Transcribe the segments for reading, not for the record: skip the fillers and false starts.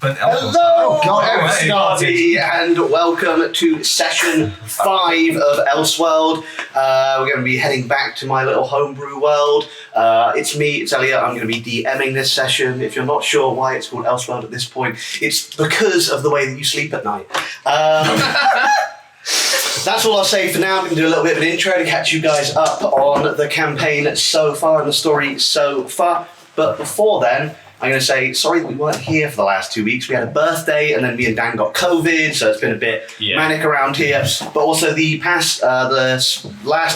Hello, everybody, and welcome to session 5 of Ellseworld. We're going to be heading back to my little homebrew world. It's me, it's Elliot. I'm going to be DMing this session. If you're not sure why it's called Ellseworld at this point, it's because of the way that you sleep at night. That's all I'll say for now. I'm going to do a little bit of an intro to catch you guys up on the campaign so far and the story so far. But before then, I'm going to say sorry that we weren't here for the last 2 weeks. We had a birthday, and then me and Dan got COVID, so it's been a bit manic around here. But also the last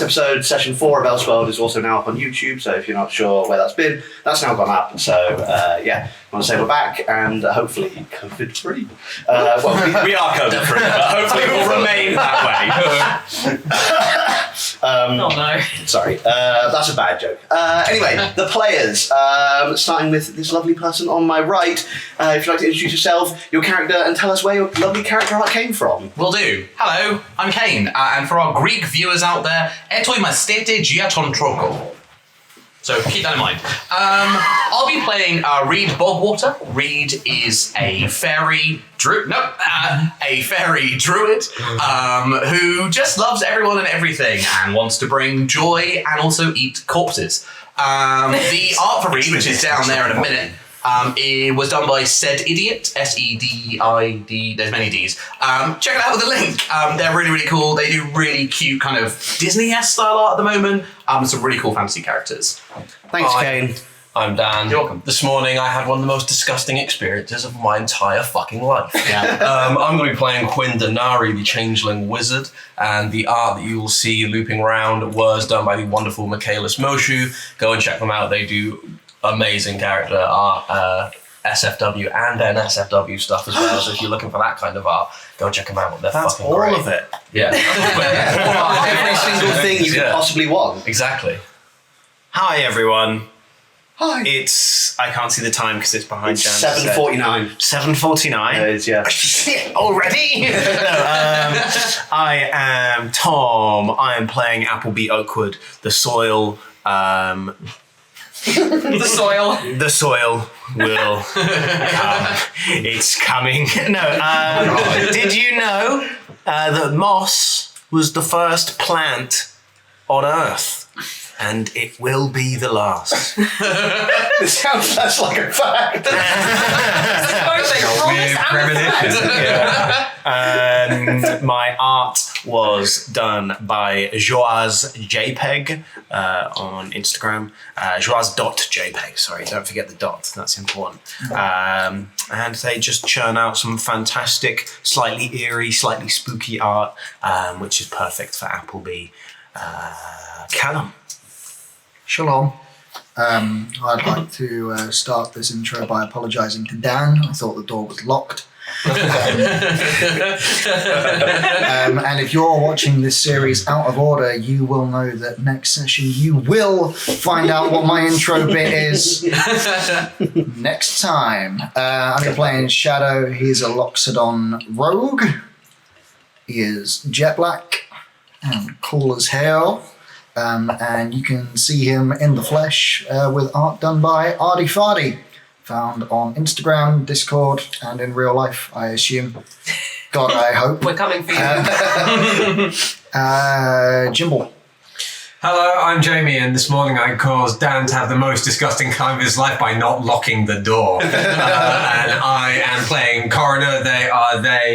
episode, session 4 of Ellseworld, is also now up on YouTube. So if you're not sure where that's been, that's now gone up. So I want to say we're back, and hopefully COVID-free. We are COVID-free, but hopefully we'll remain that way. Oh no. Sorry, that's a bad joke. Anyway, the players, starting with this lovely person on my right. If you'd like to introduce yourself, your character, and tell us where your lovely character art came from. Will do. Hello, I'm Kane, and for our Greek viewers out there, etoi mastete gia ton troko. So keep that in mind. I'll be playing Reed Bogwater. Reed is a fairy druid. A fairy druid who just loves everyone and everything and wants to bring joy and also eat corpses. The art for Reed, which is down there in a minute, it was done by Said Idiot, S-E-D-I-D, there's many Ds. Check it out with the link. They're really, really cool. They do really cute kind of Disney-esque style art at the moment. Some really cool fantasy characters. Thanks, Kane. I'm Dan. You're welcome. This morning I had one of the most disgusting experiences of my entire fucking life. Yeah. I'm going to be playing Quinn Denari, the Changeling Wizard, and the art that you will see looping around was done by the wonderful Michaelis Moshu. Go and check them out. They do amazing character art, SFW and NSFW stuff as well. So if you're looking for that kind of art, go and check them out. They're That's fucking all great. of it. Yeah. Every single thing you could possibly want. Exactly. Hi everyone. Hi. I can't see the time because it's behind It's Jan's 7:49. 7:49? It is, yeah. Shit, already? I am Tom. I am playing Appleby Oakwood, the soil. The soil. The soil will come. It's coming. Did you know that moss was the first plant on Earth? And it will be the last. It sounds less like a fact. And my art was done by Joaz JPEG on Instagram. Joaz.jpg, sorry, don't forget the dot, that's important. And they just churn out some fantastic, slightly eerie, slightly spooky art, which is perfect for Appleby. Callum. Shalom. I'd like to start this intro by apologising to Dan. I thought the door was locked. And if you're watching this series out of order, you will know that next session you will find out what my intro bit is next time. I'm playing Shadow. He's a Loxodon rogue. He is jet black and cool as hell. And you can see him in the flesh with art done by Ardy Fardy, found on Instagram, Discord, and in real life, I assume. God, I hope. We're coming for you. Jimble. Hello, I'm Jamie, and this morning I caused Dan to have the most disgusting time of his life by not locking the door. And I am playing Coroner. They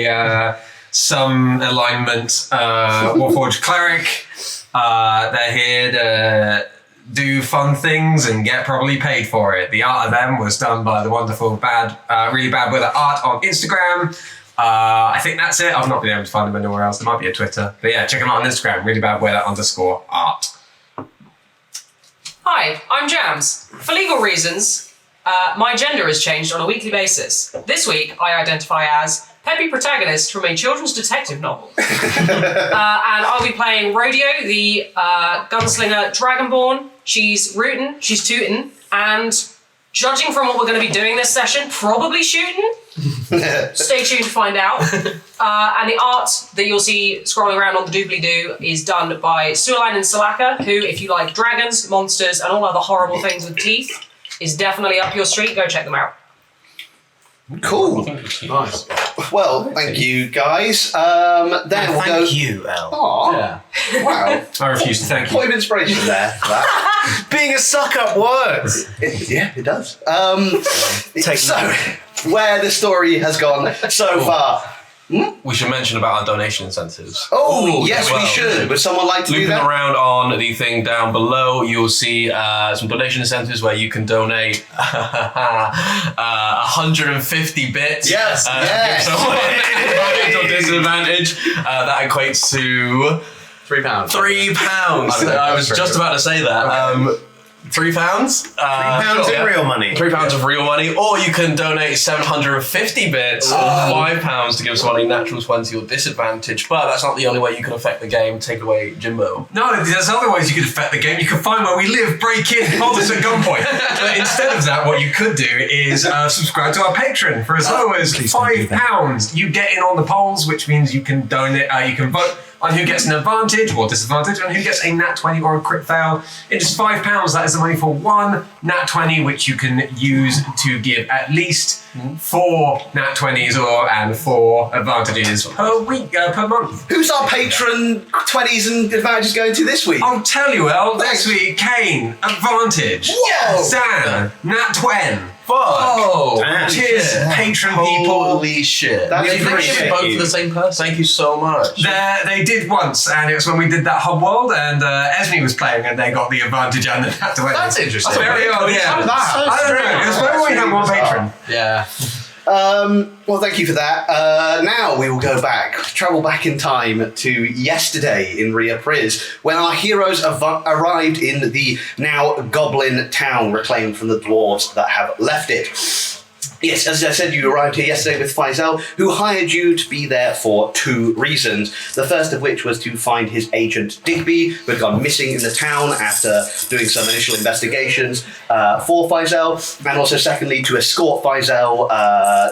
are some alignment Warforged Cleric. They're here to do fun things and get probably paid for it. The art of them was done by the wonderful really bad weather art on Instagram. I think that's it. I've not been able to find them anywhere else. There might be a Twitter. But yeah, check them out on Instagram. Really bad weather _art. Hi, I'm Jams. For legal reasons, my gender has changed on a weekly basis. This week, I identify as peppy protagonist from a children's detective novel. And I'll be playing Rodeo, the gunslinger Dragonborn. She's rootin', she's tootin', and judging from what we're going to be doing this session, probably shooting. Stay tuned to find out. And the art that you'll see scrolling around on the doobly-doo is done by Suerline and Salaka, who, if you like dragons, monsters, and all other horrible things with teeth, is definitely up your street. Go check them out. Cool. Nice. Well, thank you guys. Then we'll go. Thank you, El. Aw, Yeah. wow. I refuse to thank you. Point of inspiration there for that. Being a suck up works. It does. Take so, note. where the story has gone so far. We should mention about our donation incentives. Oh, yes, well. we should. Would someone like to do Looping that? around on the thing down below, you'll see some donation incentives where you can donate 150 bits. Yes, yes. Give someone advantage or disadvantage. That equates to £3. £3. I was just about to say that. £3? £3 in real money. £3 of real money, or you can donate 750 bits or £5 to give someone a natural 20 or disadvantage. But that's not the only way you can affect the game. Take it away, Jimbo. No, there's other ways you could affect the game. You can find where we live, break in, hold us at gunpoint. But instead of that, what you could do is subscribe to our Patreon for as low as £5. You get in on the polls, which means you can donate. You can vote on who gets an advantage or disadvantage, and who gets a nat 20 or a crit fail. It is £5. That is the money for one nat 20, which you can use to give at least 4 nat 20s and 4 advantages per week, per month. Who's our patron 20s and advantages going to this week? I'll tell you, El. Next week, Kane, advantage. Whoa! Stan, nat 20. Fuck! Oh, Damn. Cheers, patron people. Holy shit. That's Did they pretty give shit. both to the same person? Thank you so much. They did once, and it was when we did that Homeworld, and Esme was playing, and they got the advantage and the nat 20. That's interesting. Very odd, yeah. How did that? I don't know. It was when we had one patron. Yeah. Well, thank you for that. Now we will travel back in time to yesterday in Ria Priz, when our heroes arrived in the now goblin town reclaimed from the dwarves that have left it. Yes, as I said, you arrived here yesterday with Faisal, who hired you to be there for 2 reasons. The first of which was to find his agent Digby, who had gone missing in the town after doing some initial investigations for Faisal, and also secondly to escort Faisal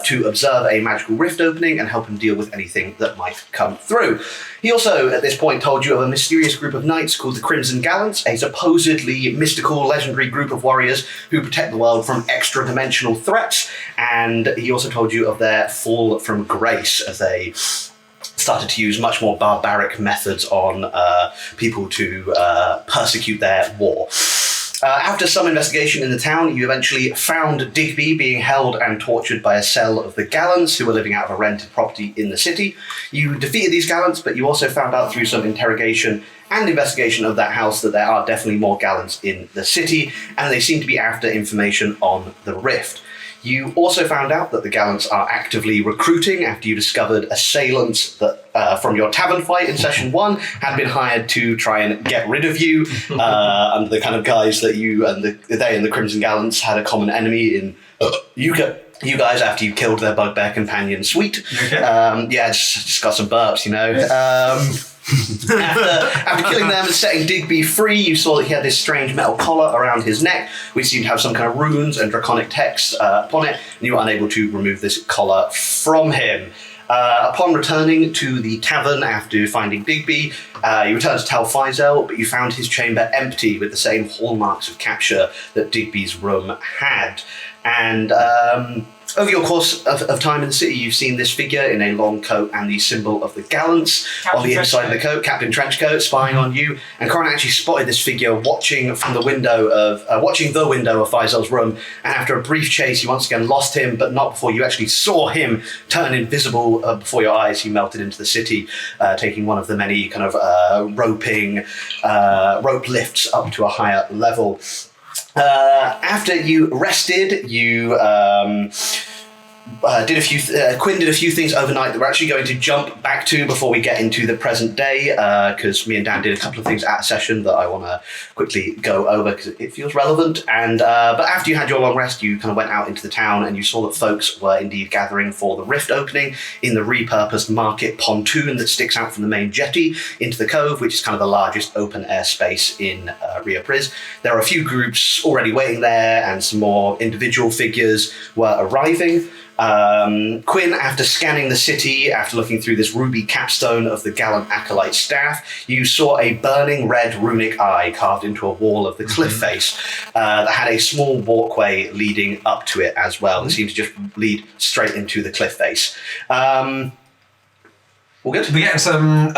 to observe a magical rift opening and help him deal with anything that might come through. He also, at this point, told you of a mysterious group of knights called the Crimson Gallants, a supposedly mystical, legendary group of warriors who protect the world from extra-dimensional threats, and he also told you of their fall from grace as they started to use much more barbaric methods on people to persecute their war. After some investigation in the town, you eventually found Digby being held and tortured by a cell of the Gallants, who were living out of a rented property in the city. You defeated these Gallants, but you also found out through some interrogation and investigation of that house that there are definitely more Gallants in the city, and they seem to be after information on the rift. You also found out that the Gallants are actively recruiting after you discovered assailants that from your tavern fight in session 1 had been hired to try and get rid of you under the kind of guise that you and they and the Crimson Gallants had a common enemy in you guys after you killed their bugbear companion Sweet. Okay. Just got some burps, you know. After killing them and setting Digby free, you saw that he had this strange metal collar around his neck, which seemed to have some kind of runes and draconic text upon it, and you were unable to remove this collar from him. Upon returning to the tavern after finding Digby, you returned to tell Faisal, but you found his chamber empty with the same hallmarks of capture that Digby's room had. And over your course of time in the city, you've seen this figure in a long coat and the symbol of the Gallants on the inside of the coat, Captain Trenchcoat, spying on you. And Corin actually spotted this figure watching the window of Faisal's room. And after a brief chase, you once again lost him, but not before you actually saw him turn invisible before your eyes. He melted into the city, taking one of the many kind of rope lifts up to a higher level. After you rested, you Quinn did a few things overnight that we're actually going to jump back to before we get into the present day, because me and Dan did a couple of things at a session that I want to quickly go over because it feels relevant. And but after you had your long rest, you kind of went out into the town and you saw that folks were indeed gathering for the rift opening in the repurposed market pontoon that sticks out from the main jetty into the cove, which is kind of the largest open air space in Ria Priz. There are a few groups already waiting there, and some more individual figures were arriving. Quinn, after scanning the city, after looking through this ruby capstone of the gallant acolyte staff, you saw a burning red runic eye carved into a wall of the cliff face that had a small walkway leading up to it as well. It seemed to just lead straight into the cliff face. All good? We're getting some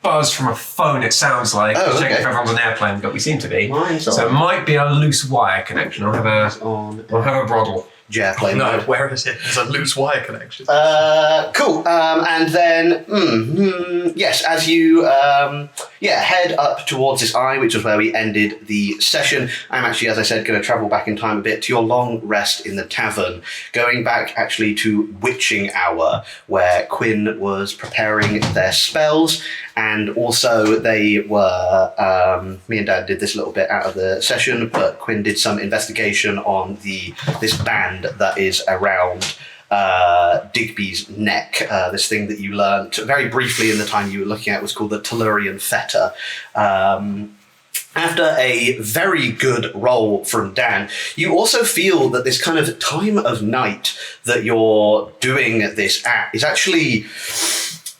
buzz from a phone, it sounds like. Oh, Checking okay. if everyone's on airplane, but we seem to be. Mine's So it on. might be a loose wire connection. I'll have a broddle. Jet plane No, mode. where is it? There's a loose wire connection. Cool. And then, yes, as you head up towards this eye, which is where we ended the session, I'm actually, as I said, going to travel back in time a bit to your long rest in the tavern, going back actually to witching hour, where Quinn was preparing their spells, and also they were, me and Dad did this little bit out of the session, but Quinn did some investigation on this band that is around Digby's neck. This thing that you learnt very briefly in the time you were looking at was called the Tellurian Fetter. After a very good roll from Dan, you also feel that this kind of time of night that you're doing this at is actually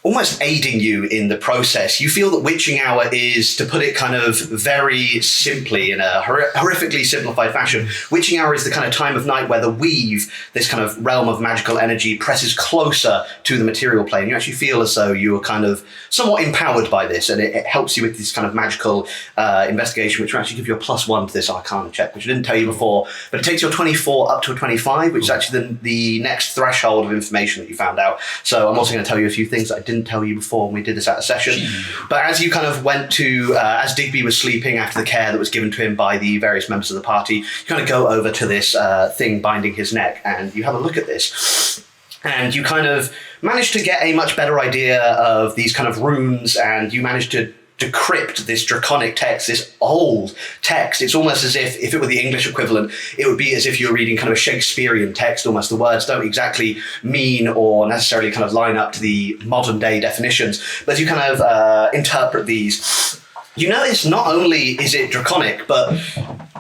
almost aiding you in the process. You feel that witching hour is, to put it kind of very simply in a horrifically simplified fashion, witching hour is the kind of time of night where the weave, this kind of realm of magical energy, presses closer to the material plane. You actually feel as though you are kind of somewhat empowered by this, and it helps you with this kind of magical investigation, which will actually give you a +1 to this Arcana check, which I didn't tell you before, but it takes your 24 up to a 25, which is actually the next threshold of information that you found out. So I'm also going to tell you a few things that I didn't tell you before when we did this at a session. But as you kind of went to, as Digby was sleeping after the care that was given to him by the various members of the party, you kind of go over to this thing binding his neck, and you have a look at this. And you kind of manage to get a much better idea of these kind of runes, and you manage to decrypt this draconic text, this old text. It's almost as if it were the English equivalent, it would be as if you were reading kind of a Shakespearean text almost. The words don't exactly mean or necessarily kind of line up to the modern day definitions, but as you kind of interpret these, you notice not only is it draconic, but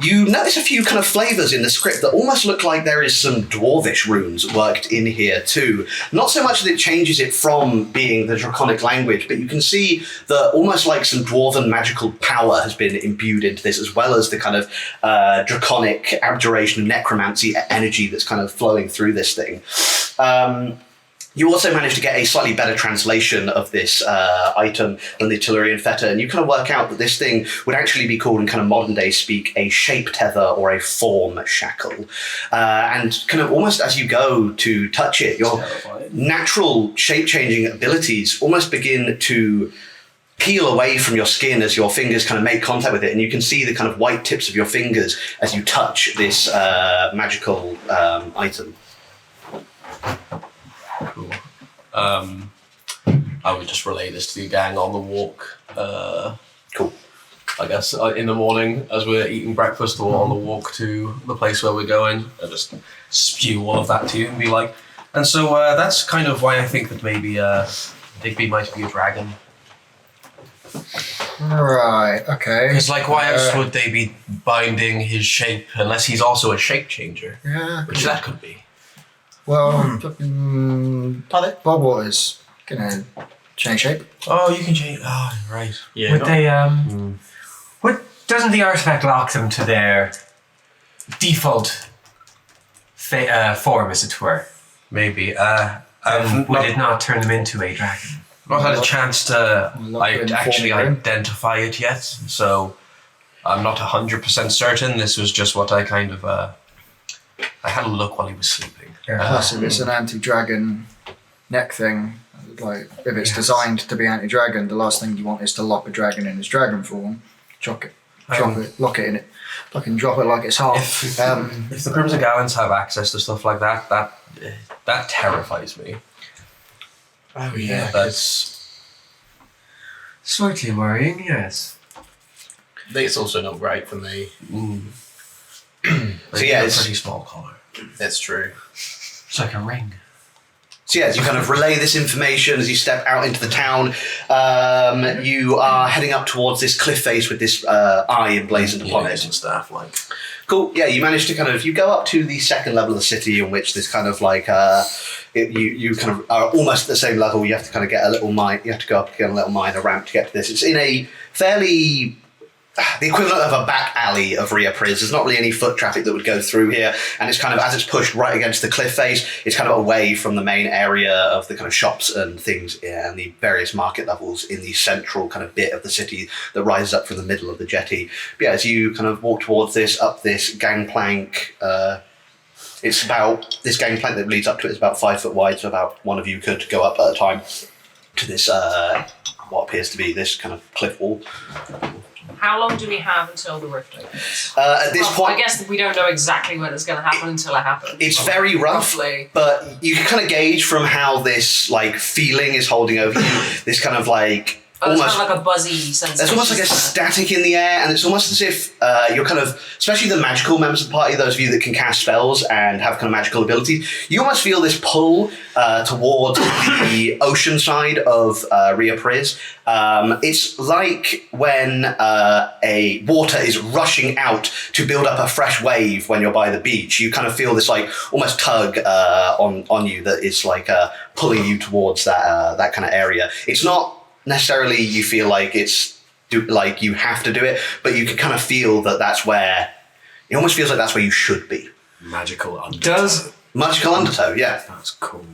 you notice a few kind of flavours in the script that almost look like there is some dwarvish runes worked in here too. Not so much that it changes it from being the draconic language, but you can see that almost like some dwarven magical power has been imbued into this, as well as the kind of draconic abjuration and necromancy energy that's kind of flowing through this thing. You also managed to get a slightly better translation of this item than the Tellurian Fetter, and you kind of work out that this thing would actually be called in kind of modern day speak a shape tether or a form shackle. And kind of almost as you go to touch it, your natural shape-changing abilities almost begin to peel away from your skin as your fingers kind of make contact with it, and you can see the kind of white tips of your fingers as you touch this magical item. Cool. I would just relay this to the gang on the walk. Cool. I guess in the morning as we're eating breakfast or on the walk to the place where we're going. I just spew all of that to you and be like, and so that's kind of why I think that maybe Digby might be a dragon. Right, okay. Because like why else would they be binding his shape unless he's also a shape changer? Yeah. Which that could be. Well, Bob Waters gonna change shape. Oh, you can change. Oh, right. Yeah. Would they what doesn't the artifact lock them to their default form, as it were? Maybe. Would it not turn them into a dragon? Not had a chance to actually inform you. identify it yet, so I'm not 100% certain. This was just what I kind of I had a look while he was sleeping. Plus, if it's an anti-dragon neck thing, like if it's designed to be anti-dragon, the last thing you want is to lock a dragon in its dragon form. Lock it, lock it in it, fucking drop it like it's hot. If the Crimson Gallants have access to stuff like that, that terrifies me. Oh yeah. That's Slightly worrying, yes. It's also not great for me. So yeah, a it's pretty small collar. That's true. It's like a ring. So yeah, as you kind of relay this information as you step out into the town, you are heading up towards this cliff face with this eye emblazoned upon it. And stuff like. Cool. Yeah, you manage to you go up to the second level of the city, in which this kind of like you kind of are almost at the same level. You have to kind of get a little mine. You have to go up to get a little minor ramp to get to this. It's in a fairly the equivalent of a back alley of Ria Priz. There's not really any foot traffic that would go through here, and it's kind of, as it's pushed right against the cliff face, it's kind of away from the main area of the kind of shops and things and the various market levels in the central kind of bit of the city that rises up from the middle of the jetty. But yeah, as you kind of walk towards this, up this gangplank, this gangplank that leads up to it is about 5 foot wide, so about one of you could go up at a time to this, what appears to be this kind of cliff wall. How long do we have until the rift opens? At this point, I guess we don't know exactly when it's going to happen until it happens. it's very rough, Roughly. but you can kind of gauge from how this like feeling is holding over you. This kind of like It's almost. kind of like a buzzy sensation. There's almost like a static in the air, and it's almost as if you're kind of, especially the magical members of the party, those of you that can cast spells and have kind of magical abilities, you almost feel this pull towards the ocean side of Ria Priz. It's like when a water is rushing out to build up a fresh wave when you're by the beach. You kind of feel this like almost tug on you that is like pulling you towards that kind of area. It's not necessarily you feel like like you have to do it, but you can kind of feel that that's where it almost feels like that's where you should be. Magical undertow. Magical undertow, yeah. That's cool.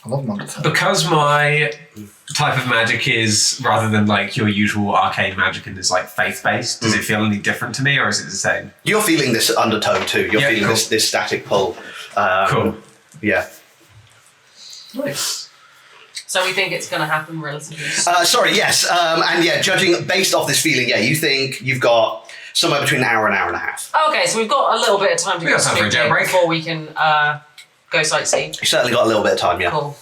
I love Undertow. Because my type of magic is, rather than like your usual arcane magic and is like faith-based, does it feel any different to me, or is it the same? You're feeling this undertow too. You're feeling cool. this static pull. Cool. Yeah. Nice. So we think it's going to happen relatively soon. Sorry, yes. And yeah, judging based off this feeling, yeah, you think you've got somewhere between an hour and a half. Okay, so we've got a little bit of time to We go got time for a jet break. before we can go sightseeing. You certainly got a little bit of time, yeah. Cool.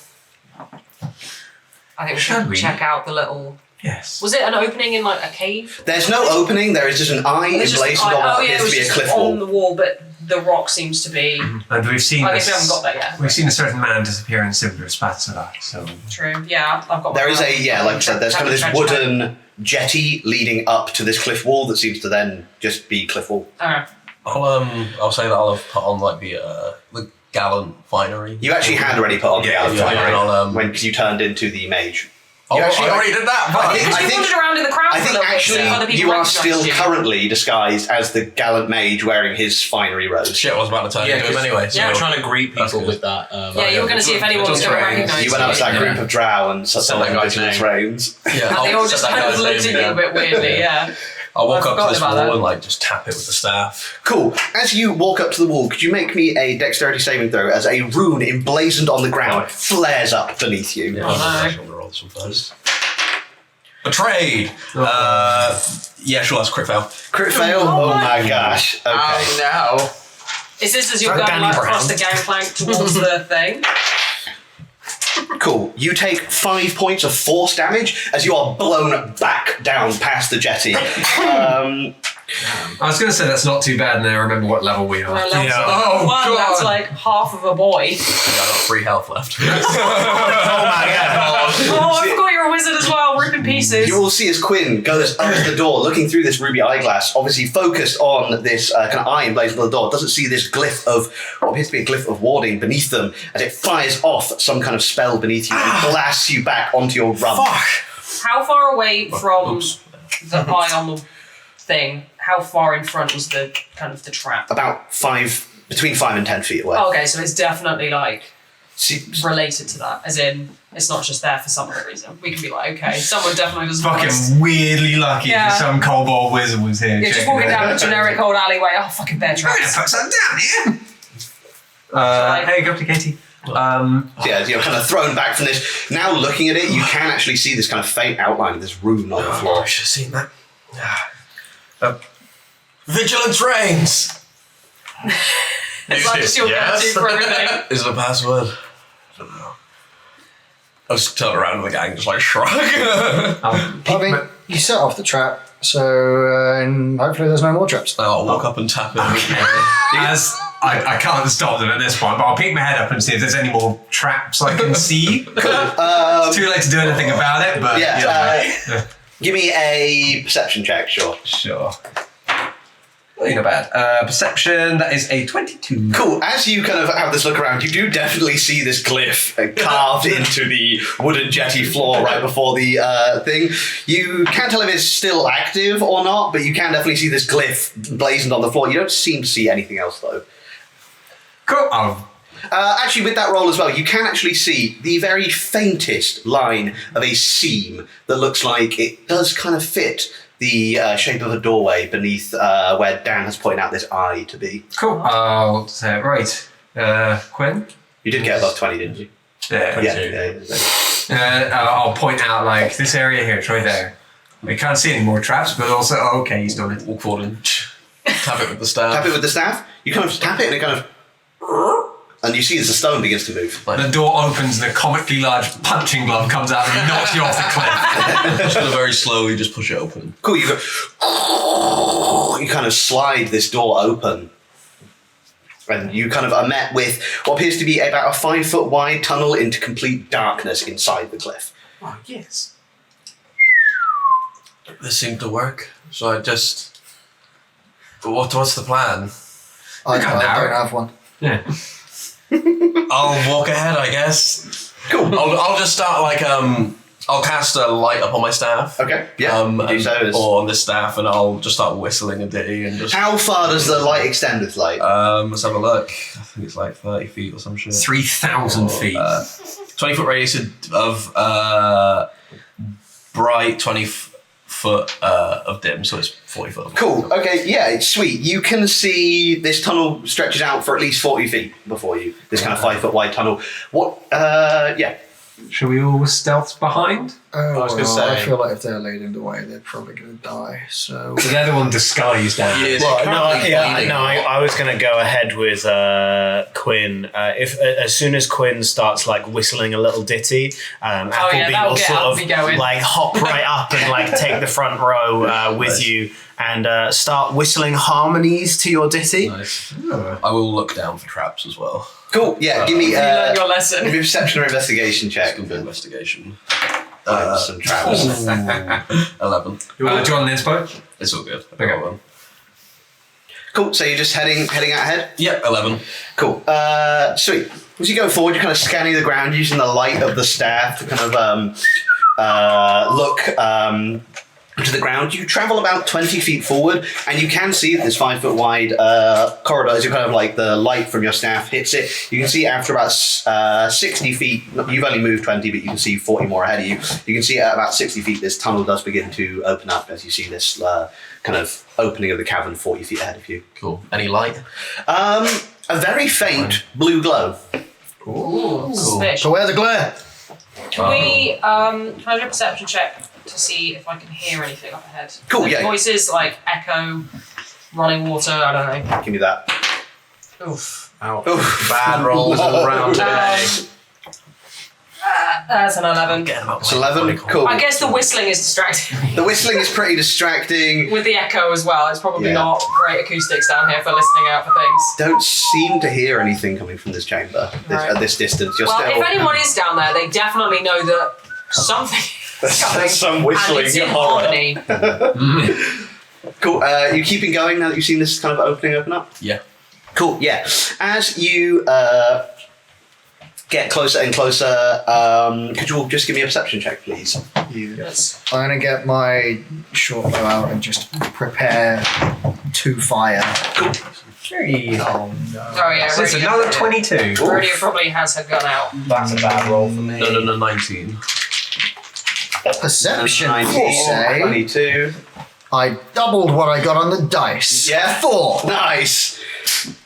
I think we Shall should we? check out the little... Yes. Was it an opening in like a cave? There's no opening, there is just an eye It's just- emblazoned on what it appears was to be a just cliff on wall. the wall, but the rock seems to be... And we've seen I guess we haven't got that yet. We've seen a certain man disappear in similar spots to that, so... True, yeah, I've got... There is my- like I said, there's kind of this trench coat. wooden jetty leading up to this cliff wall that seems to then just be cliff wall. Okay. I'll say that I'll have put on like the gallant finery. You actually had already put on the outfit and I'll, when you turned into the mage. Oh, You actually- I already did that. I think- Because you wandered around in the crowd I for a think little bit, so actually other people you are recognised still you. currently disguised as the gallant mage wearing his finery robes. Shit, I was about to turn into him anyway. Yeah, so trying to greet That's people good. with that. Yeah, you were going to see if anyone was going to recognise You went up to that Yeah. group of drow and Said someone that guy's indigenous name. reigns. yeah, And they all just kind of looked at you a bit weirdly, yeah. I'll walk I up to forgot this about wall that. and like just tap it with the staff. Cool. As you walk up to the wall, could you make me a dexterity saving throw as a rune emblazoned on the ground flares up beneath you? Yeah, Oh, I'm gonna roll this one first. Betrayed. Yeah, sure. That's a crit fail. Crit fail? Oh my gosh. Okay. Oh no. Is this as you're Is that going Danny like, across Brown? the gangplank towards the thing? Cool. You take 5 points of force damage as you are blown back down past the jetty. I was going to say that's not too bad, and I remember what level we are. Well, Yeah. Oh, well, that's God. like half of a boy. Yeah, I got 3 health left. Oh my god. Oh, I forgot you're a wizard as well. Rip in pieces. You will see as Quinn goes up to the door, looking through this ruby eyeglass, obviously focused on this kind of eye emblazoned on the door, doesn't see this glyph of, what appears to be a glyph of warding beneath them, as it fires off some kind of spell beneath you and blasts you back onto your rump. How far away from Oops. the eye on the thing? How far in front was the kind of the trap? About between 5 and 10 feet away. Oh, okay, so it's definitely like See, related to that, as in it's not just there for some other reason. We can be like, okay, someone definitely doesn't want us. Fucking weirdly lucky Yeah. that some kobold wizard was here. Yeah, just checking walking it down out. a generic old alleyway. Oh, fucking bear I'm gonna traps. put some down here. Hey, go up to Katie. yeah, you're kind of thrown back from this. Now looking at it, you can actually see this kind of faint outline of this rune on the Oh, floor. I should have seen that. Vigilance reigns. It's like just your go-to for everything. Is it a password? I don't know. I just turn around and the gang just like shrug. I mean, you set off the trap, so and hopefully there's no more traps. I'll walk up and tap it. I can't stop them at this point, but I'll peek my head up and see if there's any more traps I can see. It's too late to do anything about it, but give me a perception check, sure. Sure. Well, not bad. Perception, that is a 22. Cool. As you kind of have this look around, you do definitely see this glyph carved into the wooden jetty floor right before the thing. You can't tell if it's still active or not, but you can definitely see this glyph blazoned on the floor. You don't seem to see anything else, though. Cool. Actually, with that roll as well, you can actually see the very faintest line of a seam that looks like it does kind of fit the shape of a doorway beneath where Dan has pointed out this eye to be. Cool. I'll say, right. Quinn? You did get above 20, didn't you? Yeah. I'll point out, like, this area here, it's right there. We can't see any more traps, but also, okay, he's done it. Walk forward and tap it with the staff. Tap it with the staff. You kind of tap it and it kind of... And you see as the stone begins to move. The door opens and a comically large punching glove comes out and knocks you off the cliff. Just gonna very slowly just push it open. Cool, you go... You kind of slide this door open. And you kind of are met with what appears to be about a 5-foot wide tunnel into complete darkness inside the cliff. Oh, yes. This seemed to work, so I just... What's the plan? I don't have one. Yeah. I'll walk ahead, I guess. Cool. I'll just start like I'll cast a light up on my staff. Okay. Yeah. Or on this staff, and I'll just start whistling a ditty and just. How far does the light extend with light? Let's have a look. I think it's like 30 feet or some shit. 3,000 feet. 20-foot radius of bright, 20-foot of dim, so it's 40 foot. Cool. Okay. Yeah, it's sweet. You can see this tunnel stretches out for at least 40 feet before you. This kind of 5-foot wide tunnel. What? Yeah. Shall we all stealth behind? Oh, was gonna say. I feel like if they're leading the way, they're probably going to die. So So they're the one disguised down. I was going to go ahead with Quinn. As soon as Quinn starts like whistling a little ditty, Appleby that'll will get sort Appleby of going. like hop right up and like take the front row with you and start whistling harmonies to your ditty. Nice. I will look down for traps as well. Cool. Yeah. Give me. You learned your lesson. Give me a perception or investigation check. It's gonna be investigation. Some traps. 11. Do you want an inspo? It's all good. Okay. One. Cool. So you're just heading out ahead. Yep, 11. Cool. Sweet. As you go forward, you're kind of scanning the ground using the light of the staff to kind of look to the ground. You travel about 20 feet forward, and you can see this 5-foot wide corridor as you kind of like the light from your staff hits it. You can see after about 60 feet, you've only moved 20, but you can see 40 more ahead of you. You can see at about 60 feet, this tunnel does begin to open up as you see this kind of opening of the cavern 40 feet ahead of you. Cool. Any light? A very faint blue glow. Ooh, suspicious. so where's the glare? Can we can I do a perception check to see if I can hear anything up ahead? Cool, Like yeah. Voices, like echo, running water, I don't know. Give me that. Oof. Oof. Bad rolls all round today. That's an 11. It's 11. Cool. I guess the whistling is distracting. The whistling is pretty distracting. With the echo as well, it's probably Yeah. not great acoustics down here for listening out for things. Don't seem to hear anything coming from this chamber Right. at this distance. You're Well, still if anyone is down there, they definitely know that something is coming. some whistling and it's in horror. harmony. Cool. You keeping going now that you've seen this kind of open up? Yeah. Cool. Yeah. As you get closer and closer, could you all just give me a perception check, please? Yes. I'm going to get my short bow out and just prepare to fire. Cool. Oh yeah, So it's another 22. Rodeo probably has her gun out. That's a bad roll for me. No, 19. Perception, 19, you say? 22. I doubled what I got on the dice. Yeah. 4. Nice.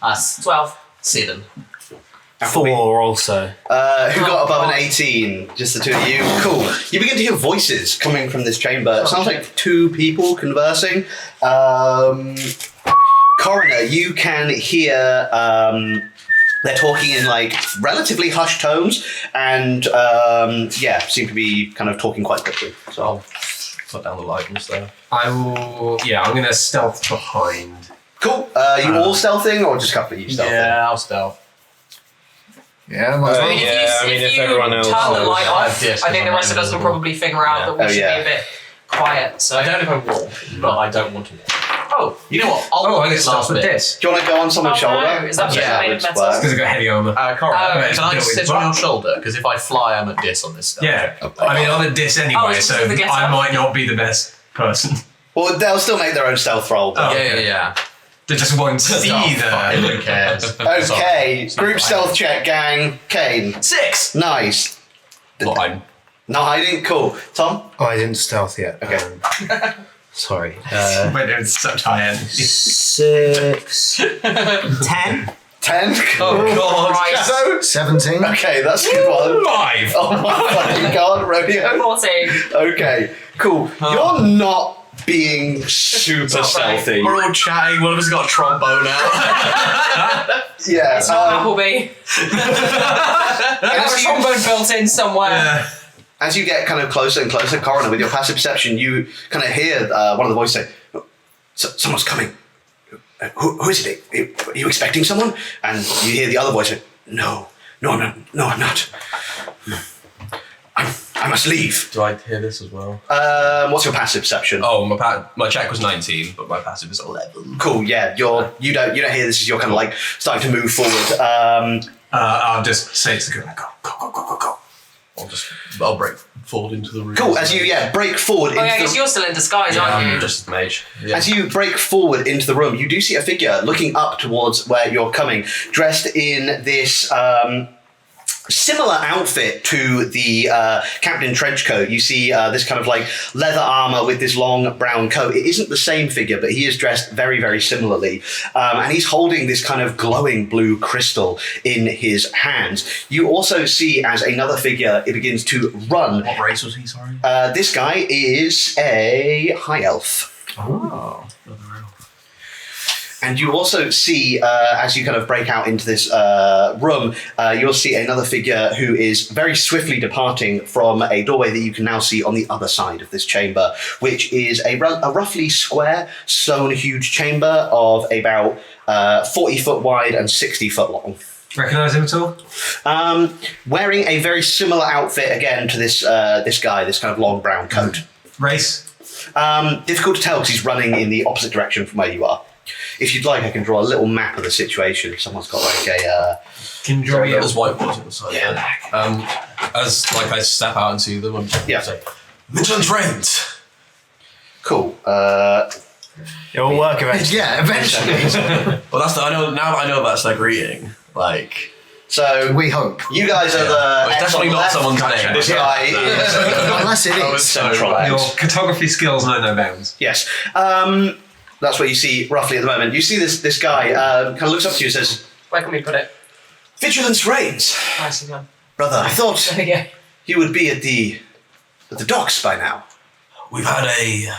Us. 12. 7. 4 also. Who got above an 18? Just the two of you. Cool. You begin to hear voices coming from this chamber. It sounds like two people conversing. Coroner, you can hear they're talking in like relatively hushed tones and seem to be kind of talking quite quickly. So I'll put down the light and stuff. I will. Yeah, I'm going to stealth behind. Cool. You all stealthing, or just a couple of you stealthing? Yeah, I'll stealth. Yeah, might as well. If you everyone else turn the knows, light I have off, this, I think the because rest of I'm us will invisible. probably figure out that we Oh, should yeah. be a bit quiet. So I don't know if I walk, but I don't want to walk. Oh, you know what? I'll Oh, walk I get this stuff last with bit. this. Do you want to go on someone's Oh, shoulder? no. Is that Yeah, made would of metal? work. Because I've got heavy armor. Corin, Oh, can I do it sit with on your what? shoulder? Because if I fly, I'm at dis on this stuff. Yeah. I mean, I'm a dis Oh, anyway, it's so just the get I up. might not be the best person. Well, they'll still make their own stealth roll. but- Oh. Yeah. They just won't see Who cares? Okay, group stealth check, gang. Kane. 6! Nice. Well, I'm... Not hiding? Cool. Tom? Oh, I didn't stealth yet. Okay. Sorry. We're doing such high end. 6. 10. 10? Oh, God. Christ. 17. Okay, that's a good one. 5! Oh my fucking god, Rodeo. 14. Okay, cool. You're not being super stealthy. We're all chatting, one of us got a trombone out. Yeah. It's not Appleby. I have a trombone built in somewhere. As you get kind of closer and closer, Coroner, with your passive perception, you kind of hear one of the voices say, "Someone's coming. Who is it? Are you expecting someone?" And you hear the other voice say, No, I'm not. I must leave. Do I hear this as well? What's your passive perception? Oh, my check was 19, but my passive is 11. Cool. Yeah, you don't hear this as you're kind of like starting to move forward. I'll just say to the girl, go. I'll break forward into the room. Cool. As you break forward. Oh, yeah, I into guess the, you're still in disguise, aren't you? I'm just a mage. Yeah. As you break forward into the room, you do see a figure looking up towards where you're coming, dressed in this similar outfit to the captain trench coat. You see this kind of like leather armor with this long brown coat. It isn't the same figure, but he is dressed very, very similarly. And he's holding this kind of glowing blue crystal in his hands. You also see as another figure, it begins to run. What race was he, sorry? This guy is a high elf. Oh. And you also see, as you kind of break out into this room, you'll see another figure who is very swiftly departing from a doorway that you can now see on the other side of this chamber, which is a roughly square, stone huge chamber of about 40 foot wide and 60 foot long. Recognise him at all? Wearing a very similar outfit again to this guy, this kind of long brown coat. Race? Difficult to tell because he's running in the opposite direction from where you are. If you'd like, I can draw a little map of the situation. If someone's got like a... Can you draw me There's whiteboards on the side. Yeah. As I step out and see them, I'm just Yeah. say, Vigilance reigns. Cool. It will work eventually. Yeah, eventually. Well, that's now that I know that's their greeting. Like, So We hope. you guys are the... well, it's X on definitely the not left. someone's name. This guy is... Unless it is. centralized. Your cartography skills know no bounds. Yes. That's what you see roughly at the moment. You see this guy kind of looks up to you and says, Where can we put it? "Vigilance reigns. Nicely done. Brother, I thought There you go. you would be at the docks by now." We've had a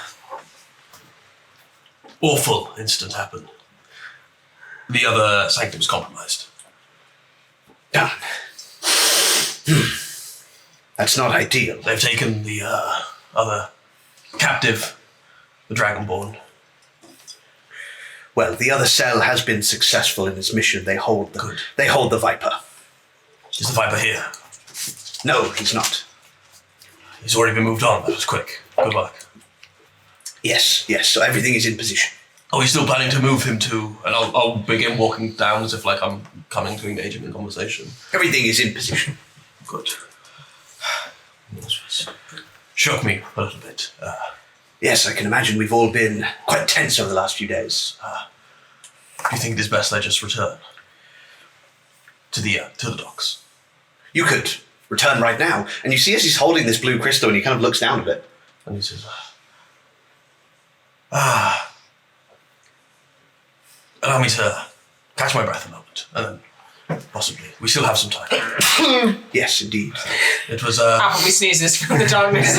awful incident happen. The other sanctum is compromised. Done. That's not ideal. They've taken the other captive, the Dragonborn. Well, the other cell has been successful in its mission. They hold the Viper. Is the Viper here? No, he's not. He's already been moved on. That was quick. Good luck. Yes. So everything is in position. Are we still planning to move him to... And I'll begin walking down as if like I'm coming to engage him in conversation. Everything is in position. Good. Shook me a little bit. Yes, I can imagine we've all been quite tense over the last few days. Do you think it is best I just return to the docks? You could return right now. And you see as he's holding this blue crystal and he kind of looks down at it. And he says, allow me to catch my breath a moment, and then possibly we still have some time. Yes, indeed. It was Appleby sneezes from the darkness.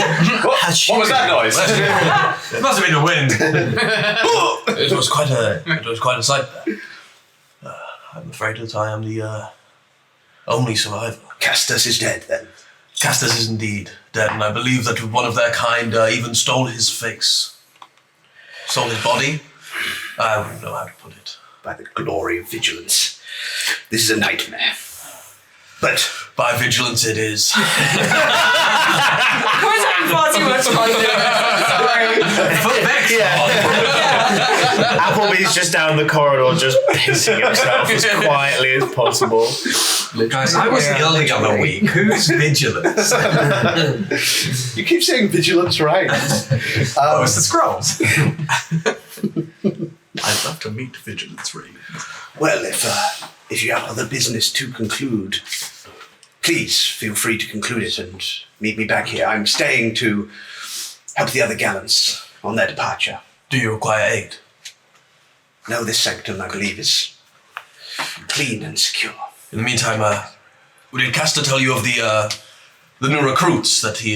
What was that noise? It must have been the wind. it was quite a sight there. I'm afraid that I am the only survivor. Castus is dead then. Castus is indeed dead, and I believe that one of their kind even stole his face, stole his body, I wouldn't know how to put it. By the glory of vigilance. This is a nightmare. But by vigilance it is. We're having far too much fun doing it. Sorry. Applebee's just down the corridor, just pissing himself as quietly as possible. Guys, I was ill the other week. Who's vigilance? you keep saying vigilance, right? It's the scrolls. I'd love to meet Vigilance Reigns. Well, if you have other business to conclude, please feel free to conclude it and meet me back here. I'm staying to help the other gallants on their departure. Do you require aid? No, this sanctum, I believe, is clean and secure. In the meantime, did Castor tell you of the new recruits that he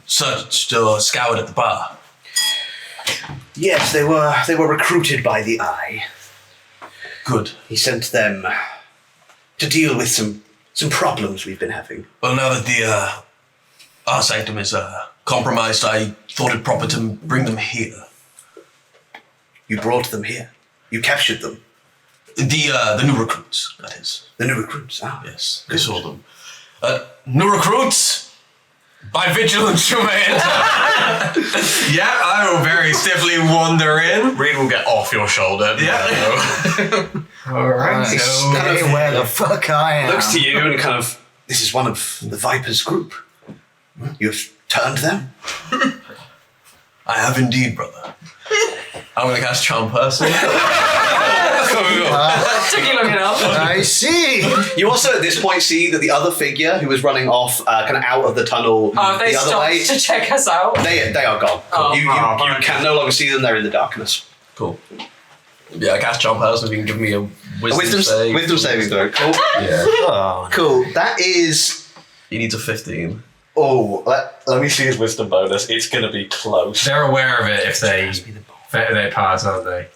searched or scoured at the bar? Yes, they were recruited by the Eye. Good. He sent them to deal with some problems we've been having. Well, now that our sanctum is compromised, I thought it proper to bring them here. You brought them here. You captured them. The new recruits, that is. The new recruits. Ah, yes, I saw them. New recruits. By vigilance, you may enter. Yeah, I will very stiffly wander in. Reed will get off your shoulder. Yeah. Alright, so Stay where the fuck I am. looks to you and kind of, this is one of the Viper's group. You've turned them? I have indeed, brother. I'm going to cast Charm Person. Took you long enough. I see. You also at this point see that the other figure who was running off kind of out of the tunnel Oh, they the other stopped way, to check us out. they are gone. Oh. You can no longer see them, they're in the darkness. Cool. Yeah, I cast Charm Person. If you can give me a wisdom save. Wisdom saving throw. Cool. Yeah. Oh, Cool. That is... He needs a 15. Oh, let me see his wisdom bonus. It's going to be close. they're aware of it if they pass, aren't they?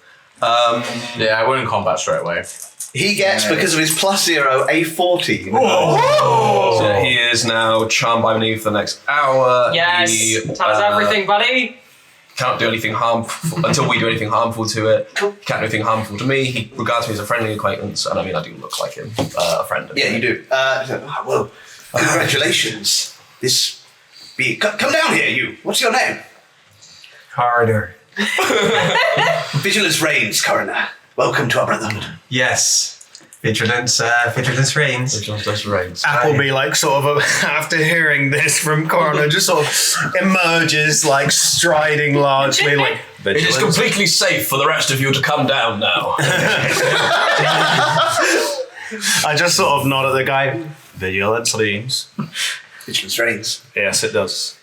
Yeah, we're in combat straight away. He gets, because of his +0, a 14. So he is now charmed by me for the next hour. Yes. He, Tell us everything, buddy. Can't do anything harmful until we do anything harmful to it. He can't do anything harmful to me. He regards me as a friendly acquaintance, and I mean, I do look like him, a friend. Yeah, you do. Well, congratulations. Come down here, you. What's your name? Harder. Vigilance Reigns, Coroner. Welcome to our brotherhood. Yes. Vigilance reigns. Vigilance does reigns. Appleby, like, sort of, after hearing this from Coroner, just sort of emerges, like, striding largely, like, It is completely safe for the rest of you to come down now. I just sort of nod at the guy. Vigilance leaves. Vigilance Reigns. Yes, it does.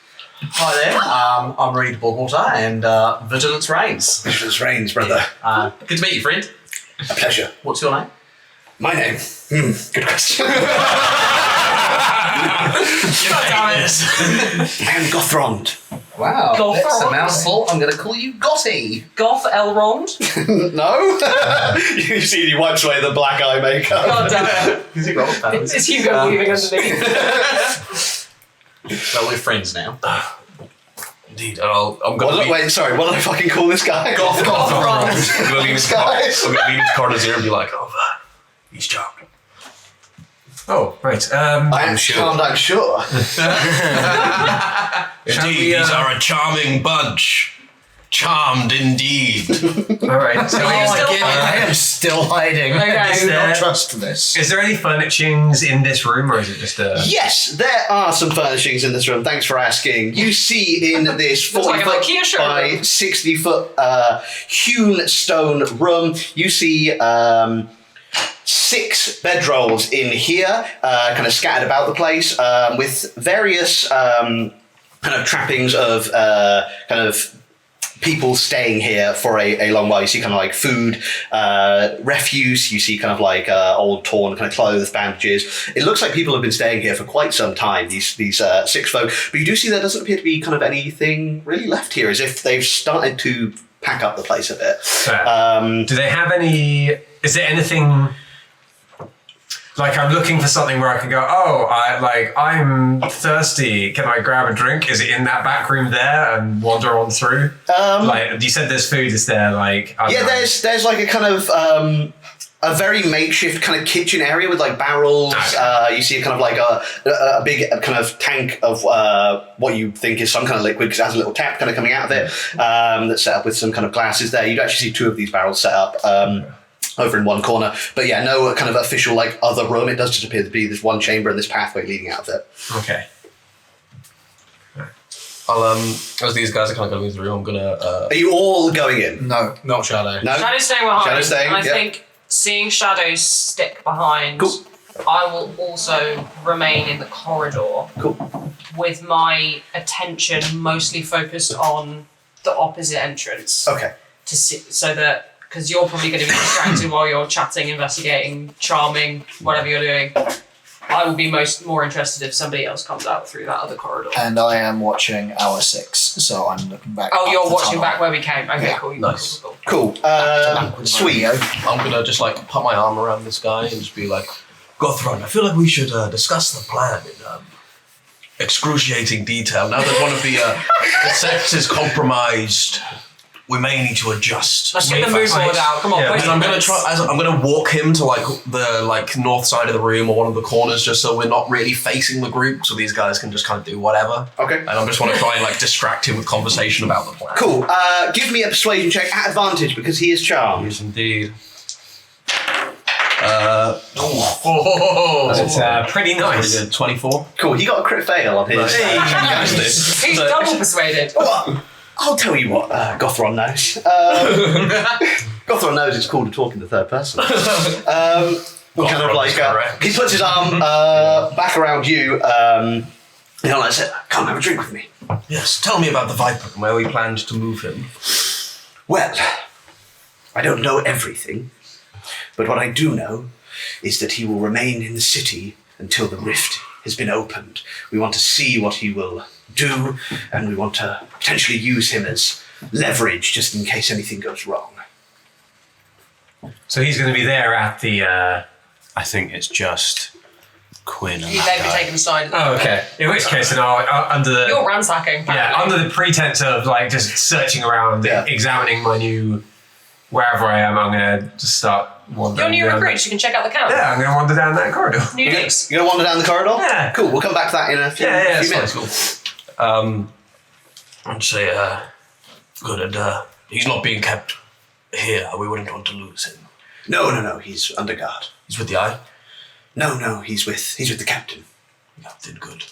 Hi there, I'm Reed Bogwater, and Vigilance Reigns. Vigilance Reigns, brother. Good to meet you, friend. A pleasure. What's your name? My name? Good question. God damn it. I am Gothrond. Wow, Goth that's a Rond. mouthful. I'm going to call you Gotti. Goth Elrond. No? You see, he wipes away the black eye makeup. God damn it. Is it Robert Pattinson? It's Hugo weaving underneath. Well, we're friends now. Indeed, and I'm going to Wait, sorry, what did I fucking call this guy? Gothrond. I'm going to lean This guy. into Coroner's ear and be like, he's charmed. Oh, right. I am charmed, I'm sure. Indeed, these are a charming bunch. Charmed indeed. Alright, so Are you still I hiding? am still hiding. Okay. I do there- not trust this. is there any furnishings in this room, or is it just a... Yes, there are some furnishings in this room. Thanks for asking. You see in this Looks 40 like an foot IKEA showroom. by 60 foot hewn stone room, you see 6 bedrolls in here, kind of scattered about the place, with various kind of trappings of kind of people staying here for a long while. You see kind of like food, refuse, you see kind of like old torn kind of clothes, bandages. It looks like people have been staying here for quite some time, these 6 folk, but you do see there doesn't appear to be kind of anything really left here, as if they've started to pack up the place a bit. Do they have any... Is there anything Like I'm looking for something where I can go, I'm thirsty. Can I grab a drink? Is it in that back room there and wander on through? You said there's food. Is there there's like a kind of a very makeshift kind of kitchen area with like barrels. You see kind of like a big kind of tank of what you think is some kind of liquid because it has a little tap kind of coming out of it that's set up with some kind of glasses there. You'd actually see 2 of these barrels set up. Over in one corner, but yeah, no kind of official like other room. It does just appear to be this one chamber and this pathway leading out of it. Okay. I'll as these guys are kind of going through, I'm gonna. Are you all going in? No. Not Shadow. No. Shadow's staying behind. Shadow's staying, and I yeah. think seeing Shadow stick behind, Cool. I will also remain in the corridor. Cool. With my attention mostly focused on the opposite entrance. Okay. To see, so that. Because you're probably going to be distracted while you're chatting, investigating, charming, whatever you're doing. I will be more interested if somebody else comes out through that other corridor. And I am watching hour 6, so I'm looking back. Oh, up you're the watching tunnel. back where we came. Okay, Yeah. cool. Nice. Cool. Cool. Sweet. I'm gonna just like put my arm around this guy and just be like, Gothron, I feel like we should discuss the plan in excruciating detail. Now that one of the sects is compromised, we may need to adjust. Let's get the mood board out. Come on, Yeah, post And I'm the gonna notes. I'm gonna walk him to like the north side of the room or one of the corners, just so we're not really facing the group, so these guys can just kind of do whatever. Okay. And I just want to try and like distract him with conversation about the plan. Cool. Give me a persuasion check at advantage because he is charmed. Yes, indeed. It's pretty nice. Pretty good. 24. Cool. He got a crit fail on his. He's double persuaded. Well, I'll tell you what Gothron knows. Gothron knows it's cool to talk in the third person. Kind of like he puts his arm back around you. I said, "Come have a drink with me." Yes, tell me about the Viper and where we planned to move him. Well, I don't know everything, but what I do know is that he will remain in the city until the rift has been opened. We want to see what he will do, and we want to potentially use him as leverage just in case anything goes wrong. So he's going to be there at the. I think it's just Quinn and You've that maybe guy. taken the side. Oh, okay. In which case, then under the. You're ransacking. Yeah, under the pretense of like just searching around, Yeah. examining my new wherever I am, I'm gonna just start wandering. You're new down- recruits. You can check out the camp. Yeah, I'm gonna wander down that corridor. New You're dicks. going to wander down the corridor? Yeah. Cool, we'll come back to that in a few, Yeah, few that's minutes. I'd say, good, and he's not being kept here. We wouldn't want to lose him. No, he's under guard. He's with the Eye? No, he's with the captain. Captain, good.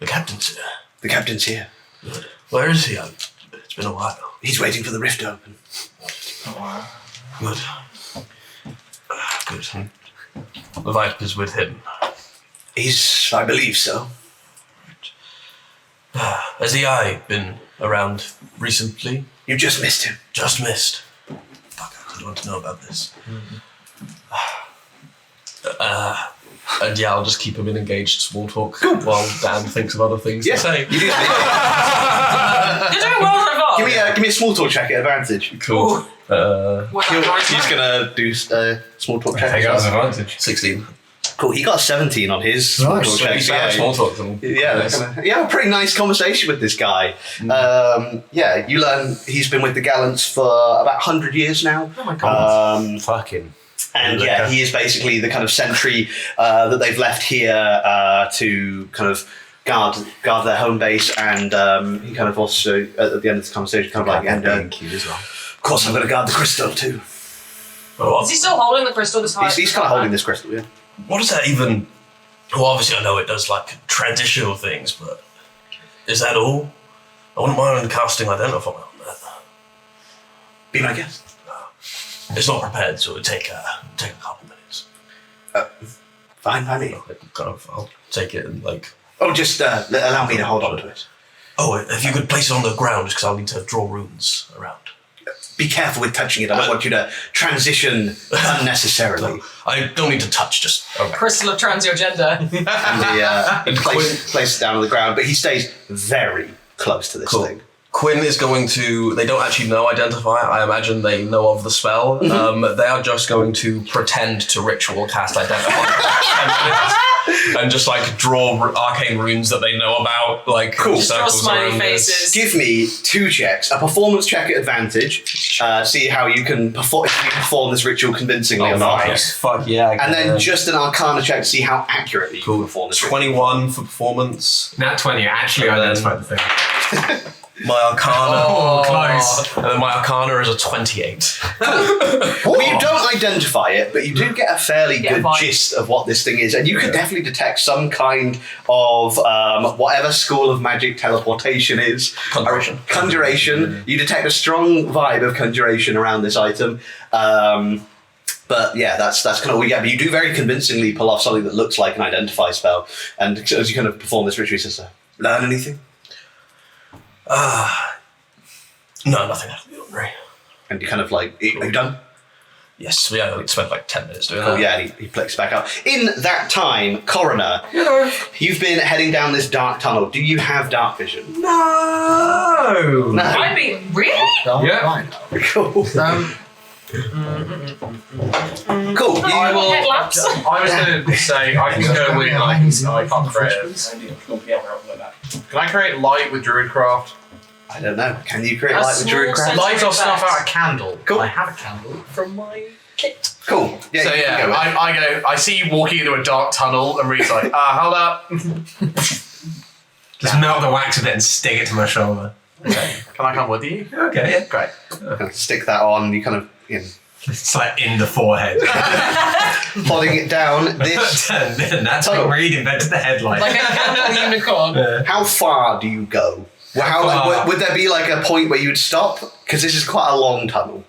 The captain's here. The captain's here. Good. Where is he? It's been a while. He's waiting for the rift to open. Good. Good. The Viper's with him. I believe so. Has the Eye been around recently? You just missed him. Just missed. Fuck, I didn't want to know about this. And yeah, I'll just keep him in engaged small talk while Dan thinks of other things to say. You do. You're doing well so far. Give me a small talk check at advantage. Cool. What He's gonna do small talk check. Take out an advantage. 16. Cool. He got 17 on his small Nice. talk check. He's had small talk. Yeah, a pretty nice conversation with this guy. You learn he's been with the Gallants for about 100 years now. Oh my god. Fucking. And yeah, he is basically the kind of sentry that they've left here to kind of guard their home base, and he kind of also at the end of the conversation kind of like, and cute as well. of course I'm going to guard the crystal too. Is he still holding the crystal this high? He's kind of holding this crystal, yeah. What does that even... Well, obviously I know it does like transitional things, but is that all? I wouldn't mind casting Identify on that. Be my guest. It's not prepared, so it would take a couple minutes. Fine by me. I'll take it and like... Oh, just allow me to hold on to it. Oh, if you could place it on the ground, because I'll need to draw runes around. Be careful with touching it. I don't want you to transition unnecessarily. I don't need to touch, just... Okay. Crystal of transio gender. And he places it down on the ground, but he stays very close to this Cool. thing. Quinn is going to. They don't actually know identify. I imagine they know of the spell. They are just going to pretend to ritual cast identify. And just like draw arcane runes that they know about, like Cool. Draw circles smiley around this. faces. Give me 2 checks. A performance check at advantage. See how you can perform this ritual convincingly or not. Nice. Fuck yeah. And then just an arcana check to see how accurately you can perform this ritual. 21 for performance. Nat 20 actually And then- identified the thing. My arcana. Oh, close. And then my arcana is a 28. Well, you don't identify it, but you do get a fairly Get a good vibe. gist of what this thing is, and you can definitely detect some kind of whatever school of magic teleportation is. Conjuration. Conjuration. You detect a strong vibe of conjuration around this item. But yeah, that's kind of what you get. But you do very convincingly pull off something that looks like an identify spell, and as you kind of perform this ritual, you say, learn anything? No, nothing out of the ordinary. And you kind of like, are you done? Yes, we only spent like 10 minutes doing Oh that. yeah, and he flicks back up. In that time, Coroner, you've been heading down this dark tunnel. Do you have dark vision? No! No. I'd be really. Yeah. Fine. Cool. Cool. You I will. Headlamps. I was going to say, I can go with, I can't create Can I create light with Druidcraft? I don't know. Can you create A light with small Druidcraft? sense- Light or effect. snuff out a candle. Cool. I have a candle from my kit. Cool. Yeah. So you can yeah, go with it. I go, I see you walking into a dark tunnel and Reed's like, hold up. Just melt the wax a bit and stick it to my shoulder. Okay. Can I come with you? Okay, yeah. Great. Kind of stick that on. You kind of It's like in the forehead. plodding it down. This. And that's when Reed invented the headlight. Like a candle unicorn. How far do you go? Well, how like far? would there be like a point where you would stop? Because this is quite a long tunnel.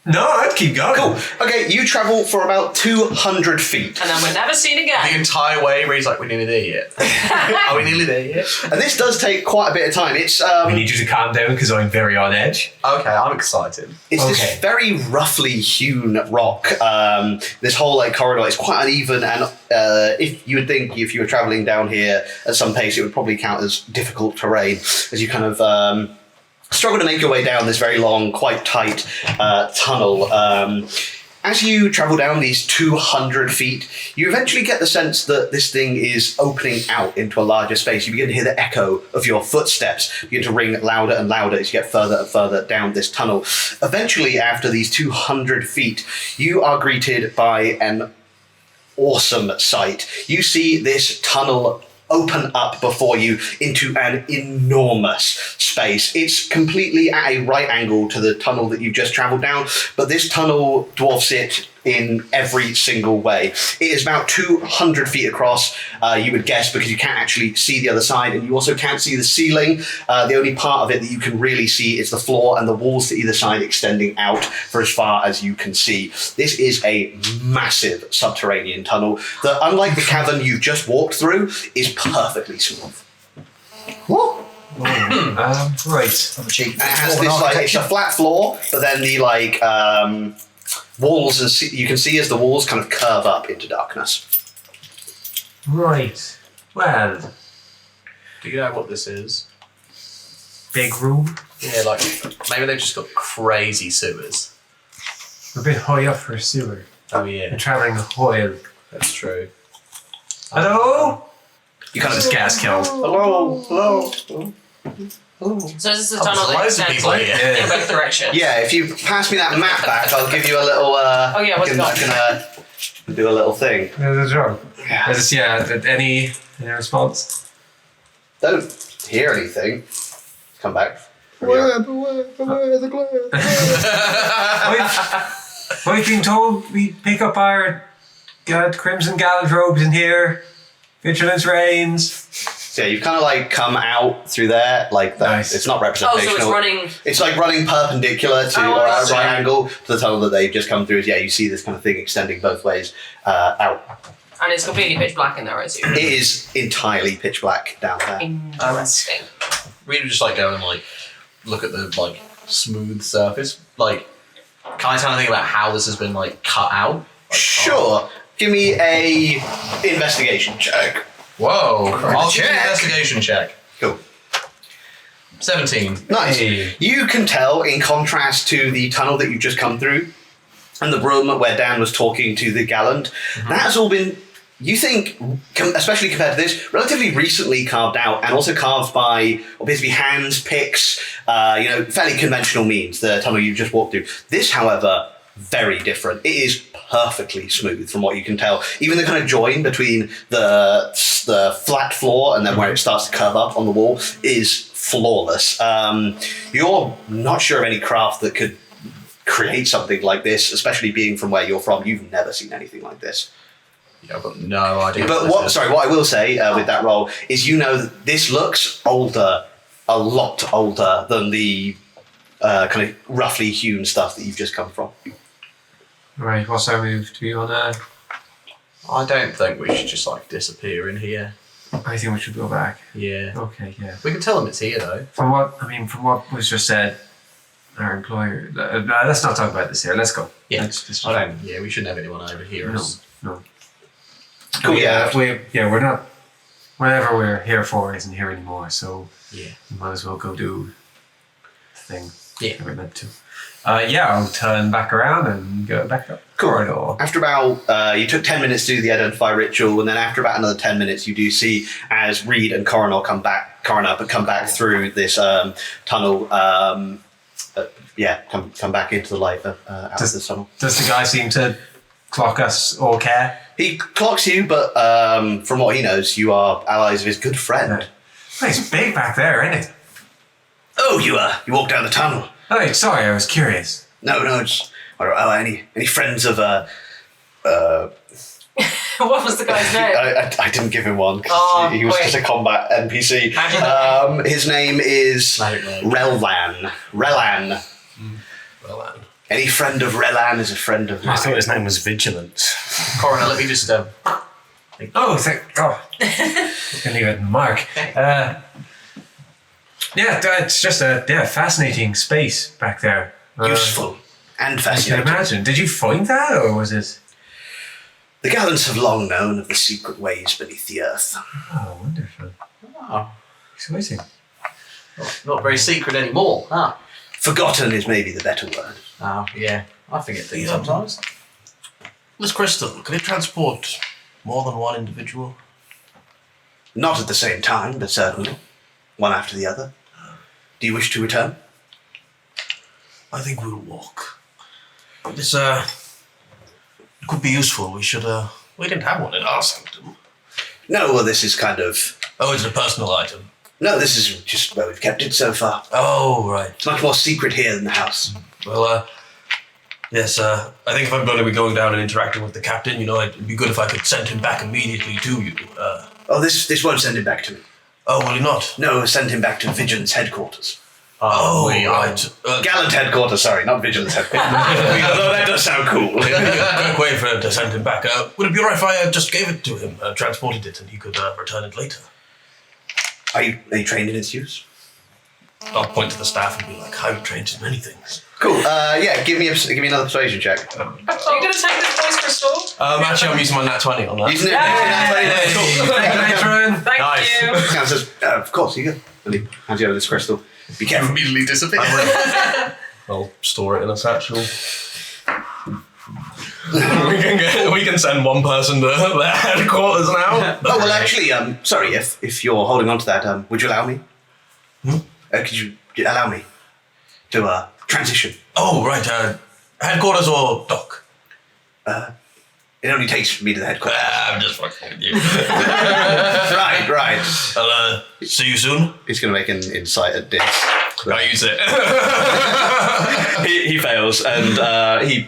No, I'd keep going. Cool. Okay, you travel for about 200 feet. And then we're never seen The again. entire way, Reed's like, we're nearly there yet. Are we nearly there yet? And this does take quite a bit of time. It's I need you to calm down because I'm very on edge. Okay, I'm excited. It's Okay. this very roughly hewn rock. This whole like corridor is quite uneven, and if you would think if you were traveling down here at some pace, it would probably count as difficult terrain as you kind of struggle to make your way down this very long, quite tight tunnel. As you travel down these 200 feet, you eventually get the sense that this thing is opening out into a larger space. You begin to hear the echo of your footsteps begin to ring louder and louder as you get further and further down this tunnel. Eventually, after these 200 feet, you are greeted by an awesome sight. You see this tunnel open up before you into an enormous space. It's completely at a right angle to the tunnel that you've just traveled down, but this tunnel dwarfs it in every single way. It is about 200 feet across, you would guess, because you can't actually see the other side, and you also can't see the ceiling. The only part of it that you can really see is the floor and the walls to either side extending out for as far as you can see. This is a massive subterranean tunnel that, unlike the cavern you've just walked through, is perfectly smooth. What? Right. I'm a cheeky. And it has this like, it's a flat floor, but then the like walls and you can see as the walls kind of curve up into darkness. Right. Well, Do you know what this is? big room. Yeah, like, maybe they've just got crazy sewers. We're a bit high up for a sewer. Oh We're yeah, travelling a while. that's true. Hello? You kind of This gas killed. hello. So this is the Oh, tunnel there's that loads of extends people here. in both directions. Yeah, if you pass me that map back, I'll give you a little. Oh, yeah, what's it I can do a little thing. There's a drug. Yeah. Any response? Don't hear anything. Come back. Beware the glare. We've been told we pick up our crimson gallant robes in here. Vigilance reigns. So yeah, you've kind of like come out through there, like that. Nice. It's not Oh, representational. so it's running. It's like running perpendicular to Oh, or I at a see. right angle to the tunnel that they've just come through. Yeah, you see this kind of thing extending both ways out. And it's completely pitch black in there, I assume. It is entirely pitch black down there. Interesting. Reed would just like go and like look at the like smooth surface. Like, can I tell anything about how this has been like cut out? Like, Sure. Give me a investigation check. Whoa! I'll give you an check. investigation check. Cool. 17. Nice. Hey. You can tell, in contrast to the tunnel that you've just come through, and the room where Dan was talking to the gallant, that has all been, you think, especially compared to this, relatively recently carved out, and also carved by what appears to be hands, picks, fairly conventional means, the tunnel you just walked through. This, however, very different. It is perfectly smooth from what you can tell. Even the kind of join between the flat floor and then where it starts to curve up on the wall is flawless. You're not sure of any craft that could create something like this, especially being from where you're from. You've never seen anything like this. Yeah, I've got no idea. But what I will say with that roll is, that this looks older, a lot older than the kind of roughly hewn stuff that you've just come from. Right, what's our move? Do you wanna? I don't think we should just disappear in here. I think we should go back. Yeah. Okay, yeah. We can tell them it's here though. From what was just said, our employer. Let's not talk about this here. Let's go. Yeah. Let's I don't. Yeah, we shouldn't have anyone overhear us. No. Cool, yeah. We're not. Whatever we're here for isn't here anymore. So Yeah. we might as well go do the thing. Yeah. That we're meant to. I'll turn back around and go back up corridor. After about, you took 10 minutes to do the identify ritual, and then after about another 10 minutes, you do see as Reed and Coroner come back through this tunnel. Come back into the light out of this tunnel. Does the guy seem to clock us or care? He clocks you, but from what he knows, you are allies of his good friend. Oh, it's big back there, isn't it? Oh, you walked down the tunnel. Oh, sorry, I was curious. No, it's any friends of What was the guy's name? I didn't give him one because he was just a combat NPC. His name is Relvan. Any friend of Relan is a friend of mine. I thought his name was Vigilance. Coroner, let me just. Oh, thank God. Can leave it mark. It's just a fascinating space back there. Useful and I can fascinating. imagine. Did you find that, or was it? The Gallants have long known of the secret ways beneath the earth. Oh, wonderful. Oh, Exciting. not very secret anymore. Ah. Forgotten is maybe the better word. Oh, yeah. I forget things sometimes. This crystal, can it transport more than one individual? Not at the same time, but certainly. One after the other. Do you wish to return? I think we'll walk. This, could be useful. We should, we didn't have one in our sanctum. No, well, this is kind of... Oh, it's a personal item. No, this is just where we've kept it so far. Oh, right. It's much more secret here than the house. Well, yes, I think if I'm going to be going down and interacting with the captain, it'd be good if I could send him back immediately to you. This won't send him back to me. Oh, will he not? No, send him back to Vigilance headquarters. Oh, right. Gallant headquarters, sorry, not Vigilance headquarters. Although that does sound cool. Quick way for him to send him back. Would it be alright if I just gave it to him, transported it, and he could return it later? Are you trained in its use? I'll point to the staff and be like, I'm trained in many things. Cool. Give me another persuasion check. Are you going to take this voice crystal? Actually, I'm using my nat 20 on that. Using it. Thank you. Sam says, of course, you go. And he hands you over this crystal. Be careful. Immediately disappear. I'll store it in a satchel. we can send one person to their headquarters now. Oh, well, actually, sorry, if you're holding on to that, would you allow me? Could you allow me to transition? Oh, right. Headquarters or dock? It only takes me to the headquarters. I'm just fucking with you. Right. I'll see you soon. He's going to make an insight at this. I use it. He fails, and he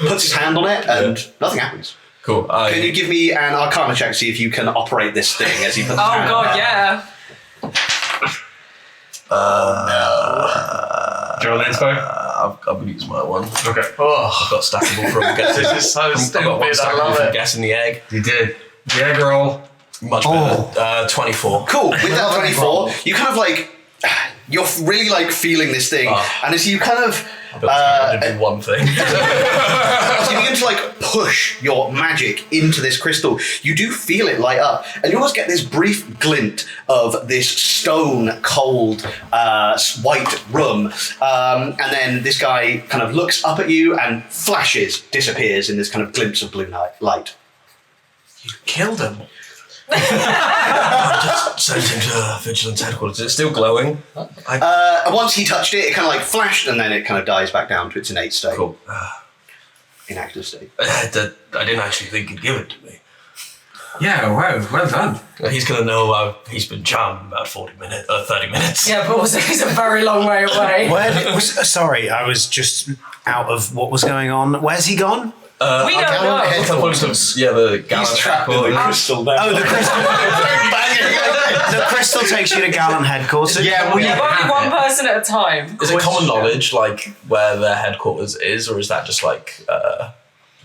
puts his hand on it, and nothing happens. Cool. Can you give me an Arcana check to see if you can operate this thing as he puts his hand on it? Yeah. Do you want inspo? I'm going to use my one. Okay. I've got stackable from guessing. This is so I've got one stupid. I stackable love from it. guessing the egg. You did. The egg roll. Much better. 24. Cool. With that 24, you kind of you're really feeling this thing, and as you kind of But I did one thing. As you begin to like push your magic into this crystal, you do feel it light up, and you almost get this brief glint of this stone cold white room, and then this guy kind of looks up at you and flashes, disappears in this kind of glimpse of blue light. You killed him. Just sent him to Vigilance Headquarters. Is it still glowing? Once he touched it, it kind of like flashed, and then it kind of dies back down to its innate state. Cool. Inactive state. I didn't actually think he'd give it to me. Yeah, wow, well done. He's gonna know he's been charmed about 30 minutes. Yeah, but also he's a very long way away. Sorry, I was just out of what was going on. Where's he gone? We don't know. Yeah, the gallant He's trapped in the crystal now. Oh, the crystal. The crystal takes you to Gallant headquarters. Yeah, Only one person at a time. Is it common knowledge, like, where their headquarters is, or is that just, like,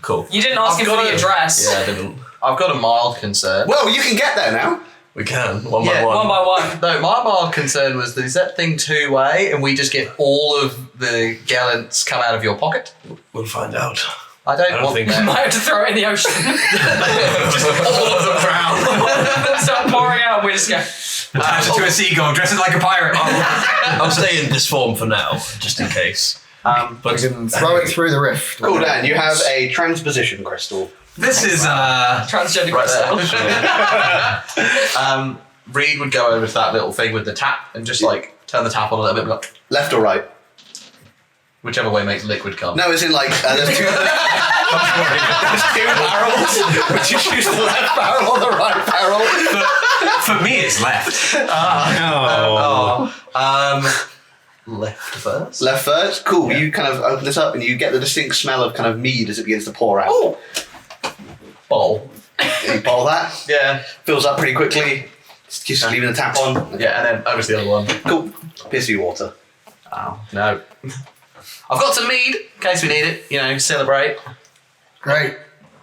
cool? You didn't ask him for the address. Yeah, I didn't. I've got a mild concern. Well, you can get there now. We can, one Yeah, by one. One by one. No, my mild concern was, is that thing two-way and we just get all of the gallants come out of your pocket? We'll find out. I don't want think that. Might have to throw it in the ocean. Just all of the crown. Start pouring out. We just go. Attach it to a seagull, dress it like a pirate. I'll stay in this form for now, just in case. We can throw it through the rift. Cool, Dan. You have a transposition crystal. This is Transgender Right crystal. Reed would go over to that little thing with the tap and just like turn the tap on a little bit, like, Left or right? whichever way makes liquid come. No, as in like there's two barrels. Would you choose the left barrel or the right barrel? for me it's left. Left first. Left first. Cool. You kind of open this up and you get the distinct smell of kind of mead as it begins to pour out. Oh. Bowl. You boil that. Yeah. Fills up pretty quickly. Just leaving the tap on. Yeah, and then over to the other one. Cool. Pierce you water. Oh, no. I've got some mead, in case we need it, you know, celebrate. Great.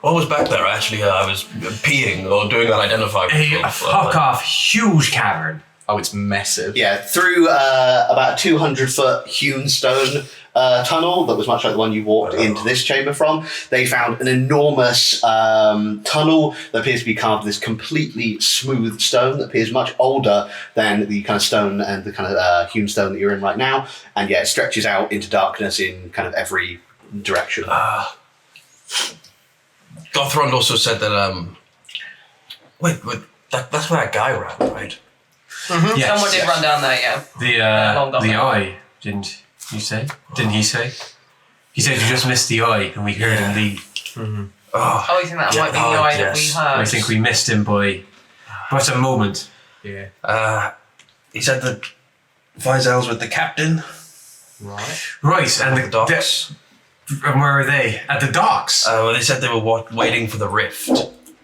What was back there? Actually, I was peeing or doing that identify. A fuck off huge cavern. Oh, it's massive. Yeah, through about 200-foot hewn stone tunnel that was much like the one you walked into this chamber from. They found an enormous tunnel that appears to be carved in this completely smooth stone that appears much older than the kind of stone and the kind of hewn stone that you're in right now. And yeah, it stretches out into darkness in kind of every direction. Gothrond also said that, wait, that's where that guy ran, right? Yes. Someone did run down there, yeah. Long gone The now. eye, didn't you say? Didn't he say? He said you just missed the eye and we heard him leave. Oh, you think that might be the eye that we heard? I think we missed him by but a moment. Yeah. He said that Vizel's with the captain. Right, and The docks. and where are they? At the docks. Well, they said they were waiting for the rift.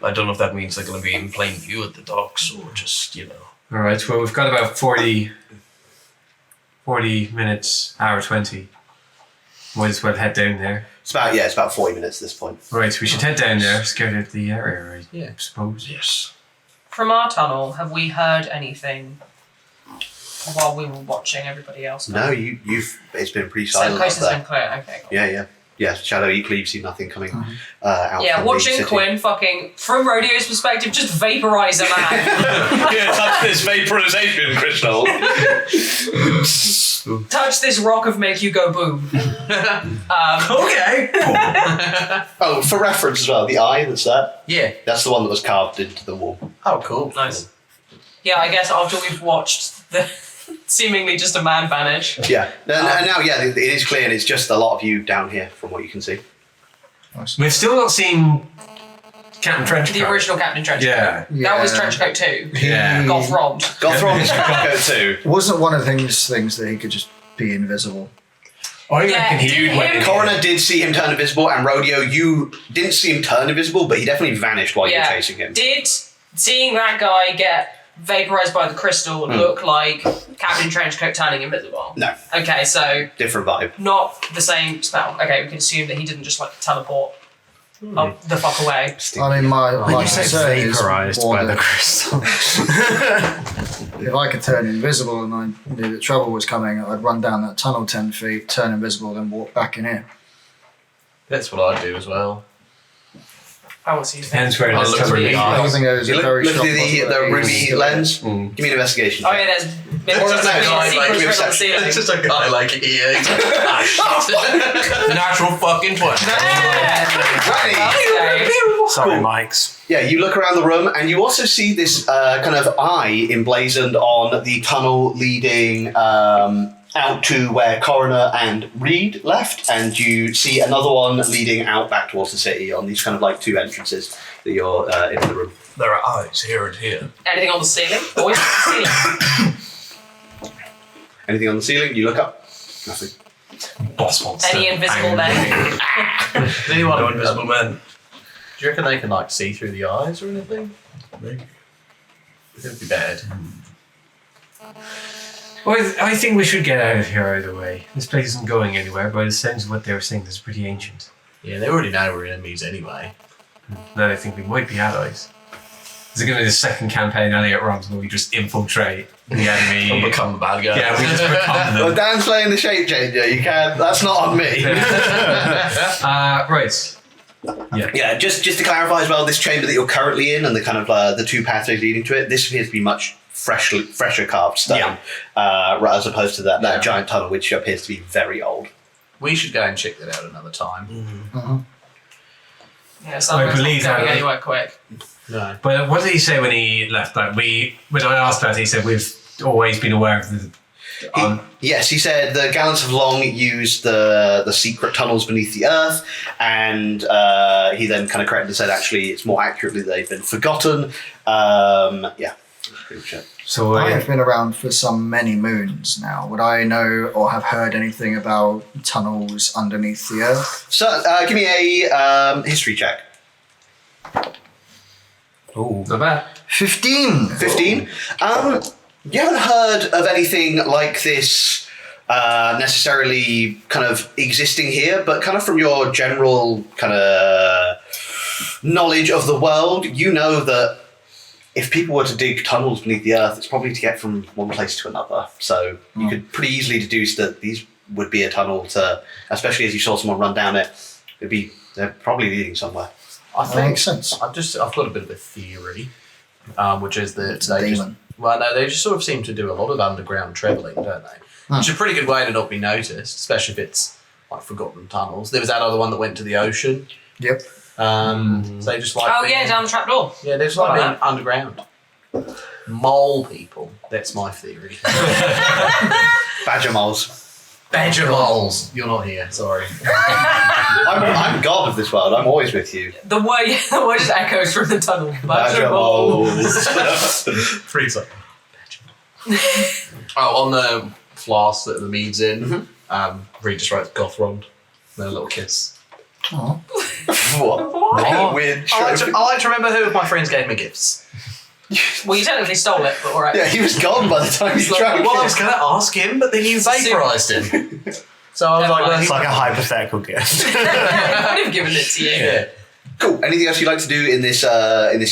I don't know if that means they're going to be in plain view at the docks or just, you know. All right, well, we've got about 40 minutes, hour 20. Might as well head down there. It's about 40 minutes at this point. Right, we should head down there, scout out the area, Yeah. I suppose. Yes. From our tunnel, have we heard anything while we were watching everybody else? No, you've. It's been pretty So silent the coast up has there. been clear. Okay, cool. Yeah. Shadow, equally, you've seen nothing coming out. Yeah, from the watching city. Quinn fucking, from Rodeo's perspective, just vaporize a man. Yeah, touch this vaporization crystal. Touch this rock of make you go boom. Okay. Oh, for reference as well, the eye that's there, Yeah. that's the one that was carved into the wall. Oh, cool. Nice. Yeah, I guess after we've watched the seemingly just a man vanish. Yeah. And now, yeah, it is clear, and it's just a lot of you down here from what you can see. We've still not seen Captain Trenchcoat. The original Captain Trenchcoat. Yeah. That was Trenchcoat 2. Yeah. Goth robbed. Gothrond's go too. Wasn't one of things that he could just be invisible? I Yeah, reckon he did went him- Coroner did see him turn invisible, and Rodeo, you didn't see him turn invisible, but he definitely vanished while you were chasing him. Did seeing that guy get vaporized by the crystal look like Captain Trenchcoat turning invisible? No, Okay, so different vibe. not the same spell. Okay, we can assume that he didn't just like teleport the fuck away. I mean, my You say concern is vaporized more by the that crystal. if I could turn invisible and I knew that trouble was coming, I'd run down that tunnel 10 feet, turn invisible, then walk back in here. That's what I'd do as well. I want to use Depends that. where it I'll is. look for the I eyes. think there's You a look, very look strong through the possibility. ruby lens. Give me an investigation Oh check. yeah, there's Or no, secrets give me a written on the ceiling. It's just a guy like here. Natural fucking 20. Ready? Okay. Sorry, Mikes. Yeah, you look around the room and you also see this kind of eye emblazoned on the tunnel leading out to where Coroner and Reed left, and you see another one leading out back towards the city on these kind of like two entrances that you're into the room. There are eyes here and here. Anything on the ceiling? Always on the ceiling. Anything on the ceiling? You look up. Nothing. Boss monster. Any invisible men? Anyone No invisible men. Do you reckon they can like see through the eyes or anything? Maybe. It would be bad. Well, I think we should get out of here either way. This place isn't going anywhere. By the sense of what they were saying, this is pretty ancient. Yeah, they already know we're enemies anyway. Now I think we might be allies. Is it going to be the second campaign Elliot runs where we just infiltrate the enemy? We'll become the bad guy. Yeah, we just become them. Well, Dan's playing the shape changer. You can't. That's not on me. Right. Yeah, just to clarify as well, this chamber that you're currently in and the kind of the two pathways leading to it, this appears to be much fresher carved stone, right, as opposed to that giant tunnel, which appears to be very old. We should go and check that out another time. Yeah, something's believe not going that- anywhere quick. No. But what did he say when he left? Like when I asked that, he said we've always been aware of the. Yes, he said the Gallants of Long used the secret tunnels beneath the earth, and he then kind of corrected and said actually it's more accurately they've been forgotten. Yeah. Pretty much it. So I have been around for some many moons now. Would I know or have heard anything about tunnels underneath the earth? So give me a history check. not bad. 15! 15. You haven't heard of anything like this necessarily kind of existing here, but kind of from your general kind of knowledge of the world, you know that if people were to dig tunnels beneath the earth, it's probably to get from one place to another. So you could pretty easily deduce that these would be a tunnel to, especially as you saw someone run down it, they're probably leading somewhere. I That think makes sense. I've got a bit of a theory, which is that It's a they just demon. they just sort of seem to do a lot of underground travelling, don't they? Which is a pretty good way to not be noticed, especially if it's like forgotten tunnels. There was that other one that went to the ocean. Yep. So they just like Oh being, yeah, down the trap door. yeah, they just like being underground. Mole people. That's my theory. Badger moles. Badger moles. You're not here. Sorry. I'm god of this world. I'm always with you. The word just echoes from the tunnel. Badger moles. Freeze up. Oh, on the flask that the mead's in, Reed just writes Gothrond. Then a little kiss. Oh. What? Weird I trope. like to remember who of my friends gave me gifts. Well, you technically stole it, but alright. Yeah, he was gone by the time you drank Well, I it. was going to ask him, but then you vaporised him. So I was like, well, It's like a hypothetical gift. I would have given it to you. yeah. Cool. Anything else you'd like to do in this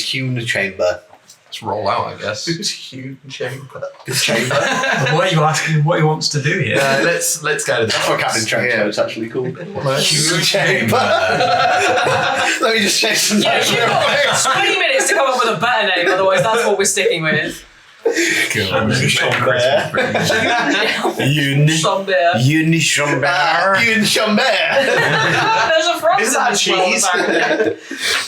hewn chamber? Let's roll out, I guess. It was huge chamber. This chamber? What are you asking him what he wants to do here? Let's go to That's that. what Captain Trenchcoat is actually called. Huge chamber. Let me just check some Yeah, notes you've real quick. got 20 minutes to come up with a better name, otherwise that's what we're sticking with. Chambert. Hewn chamber. There's a frog Is that in this world, cheese? apparently.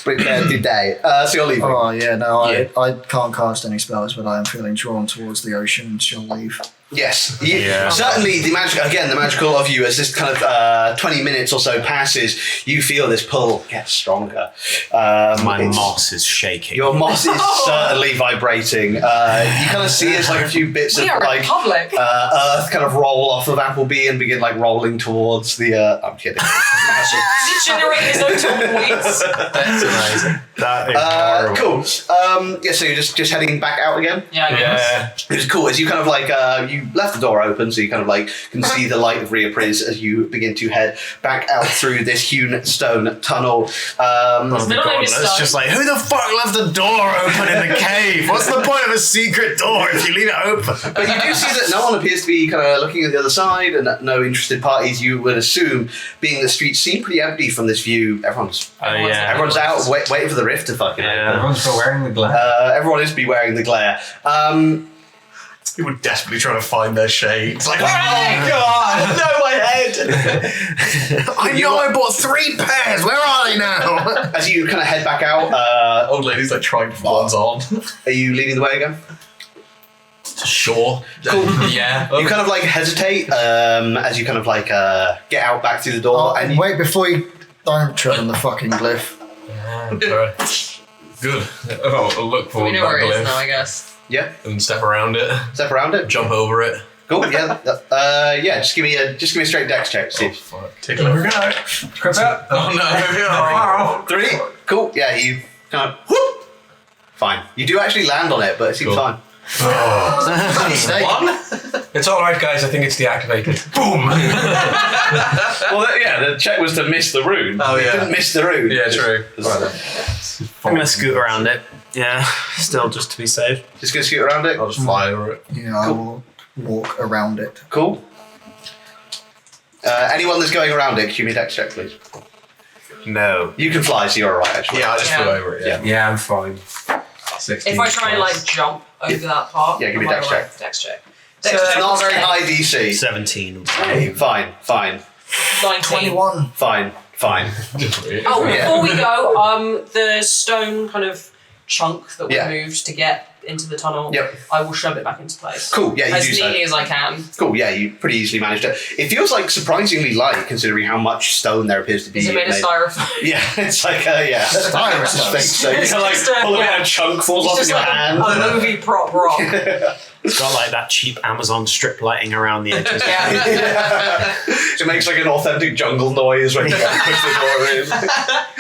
Prepare today. So you're leaving. Oh, yeah, no, I can't cast any spells, but I am feeling drawn towards the ocean and shall leave. Yes, Yeah. certainly the magical of you as this kind of 20 minutes or so passes, you feel this pull get stronger. My It's- moss is shaking. Your moss is certainly vibrating. You kind of see it's like a few bits We of are a like public. earth kind of roll off of Appleby and begin like rolling towards the. I'm kidding. Does it generate his own tumbleweeds? That's amazing. That is horrible. Cool. Yeah, so you're just heading back out again. Yeah, I guess. Yeah. It was cool as you kind of like you you left the door open, so you kind of like can see the light of Riapris as you begin to head back out through this hewn stone tunnel. Oh my Middle name god, is it's Stone. just like, who the fuck left the door open in the cave? What's the point of a secret door if you leave it open? But you do see that no one appears to be kind of looking at the other side, and no interested parties. You would assume, being the streets seem pretty empty from this view. Everyone's out waiting for the rift to fucking open. Everyone's still wearing the glare. Everyone is be wearing the glare. People are desperately trying to find their shades. Like, oh god, no, my head. I know I bought 3 pairs. Where are they now? As you kind of head back out, Old lady's like trying to find ones on. are you leading the way again? Sure. Cool. Yeah. You kind of like hesitate as you kind of like get out back through the door, and you, Wait, before you don't tread on the fucking glyph. Good. Oh, I'll look for We know where it is that now, I guess. yeah, and step around it, step around it. jump over it. Cool. Yeah. Yeah. Just give me a straight dex check. See. Fuck. Take a look. Crap out. Oh no. 3. Cool. Yeah. You kind of whoop. Fine. You do actually land on it, but it seems Cool. fine. One? It's alright, guys. I think it's deactivated. Boom! Well, yeah. The check was to miss the rune. Oh, You yeah. didn't miss the rune. Yeah, true. I'm gonna scoot around it. Yeah, still just to be safe. Just gonna scoot around it. I'll just fly over it. Yeah, I will walk around it. Cool. Anyone that's going aroround it, give me a dex check, please. No. You can fly, so you're alright, actually. Yeah, I just flew Yeah. over it. Yeah. Yeah, I'm fine. 16 If I try and plus. like jump over that part, Yeah, give me am I dex alright? check. Dex check. So Dex it's check. not very high DC. 17. Fine. 19. 21. Fine. Oh, Yeah. before we go, the stone kind of chunk that we Yeah. moved to get into the tunnel, Yep. I will shove it back into place. Cool. Yeah, you As do so. neatly as I can. Cool. Yeah, you pretty easily managed it. It feels like surprisingly light, considering how much stone there appears to be. Is it made of styrofoam? Yeah, it's like yeah. Styrofoam. So you It's kind of like just pull a bit yeah. of chunk falls It's off in just your like hand. a movie prop rock. It's got like that cheap Amazon strip lighting around the edges. Yeah. It makes like an authentic jungle noise when you push the door in.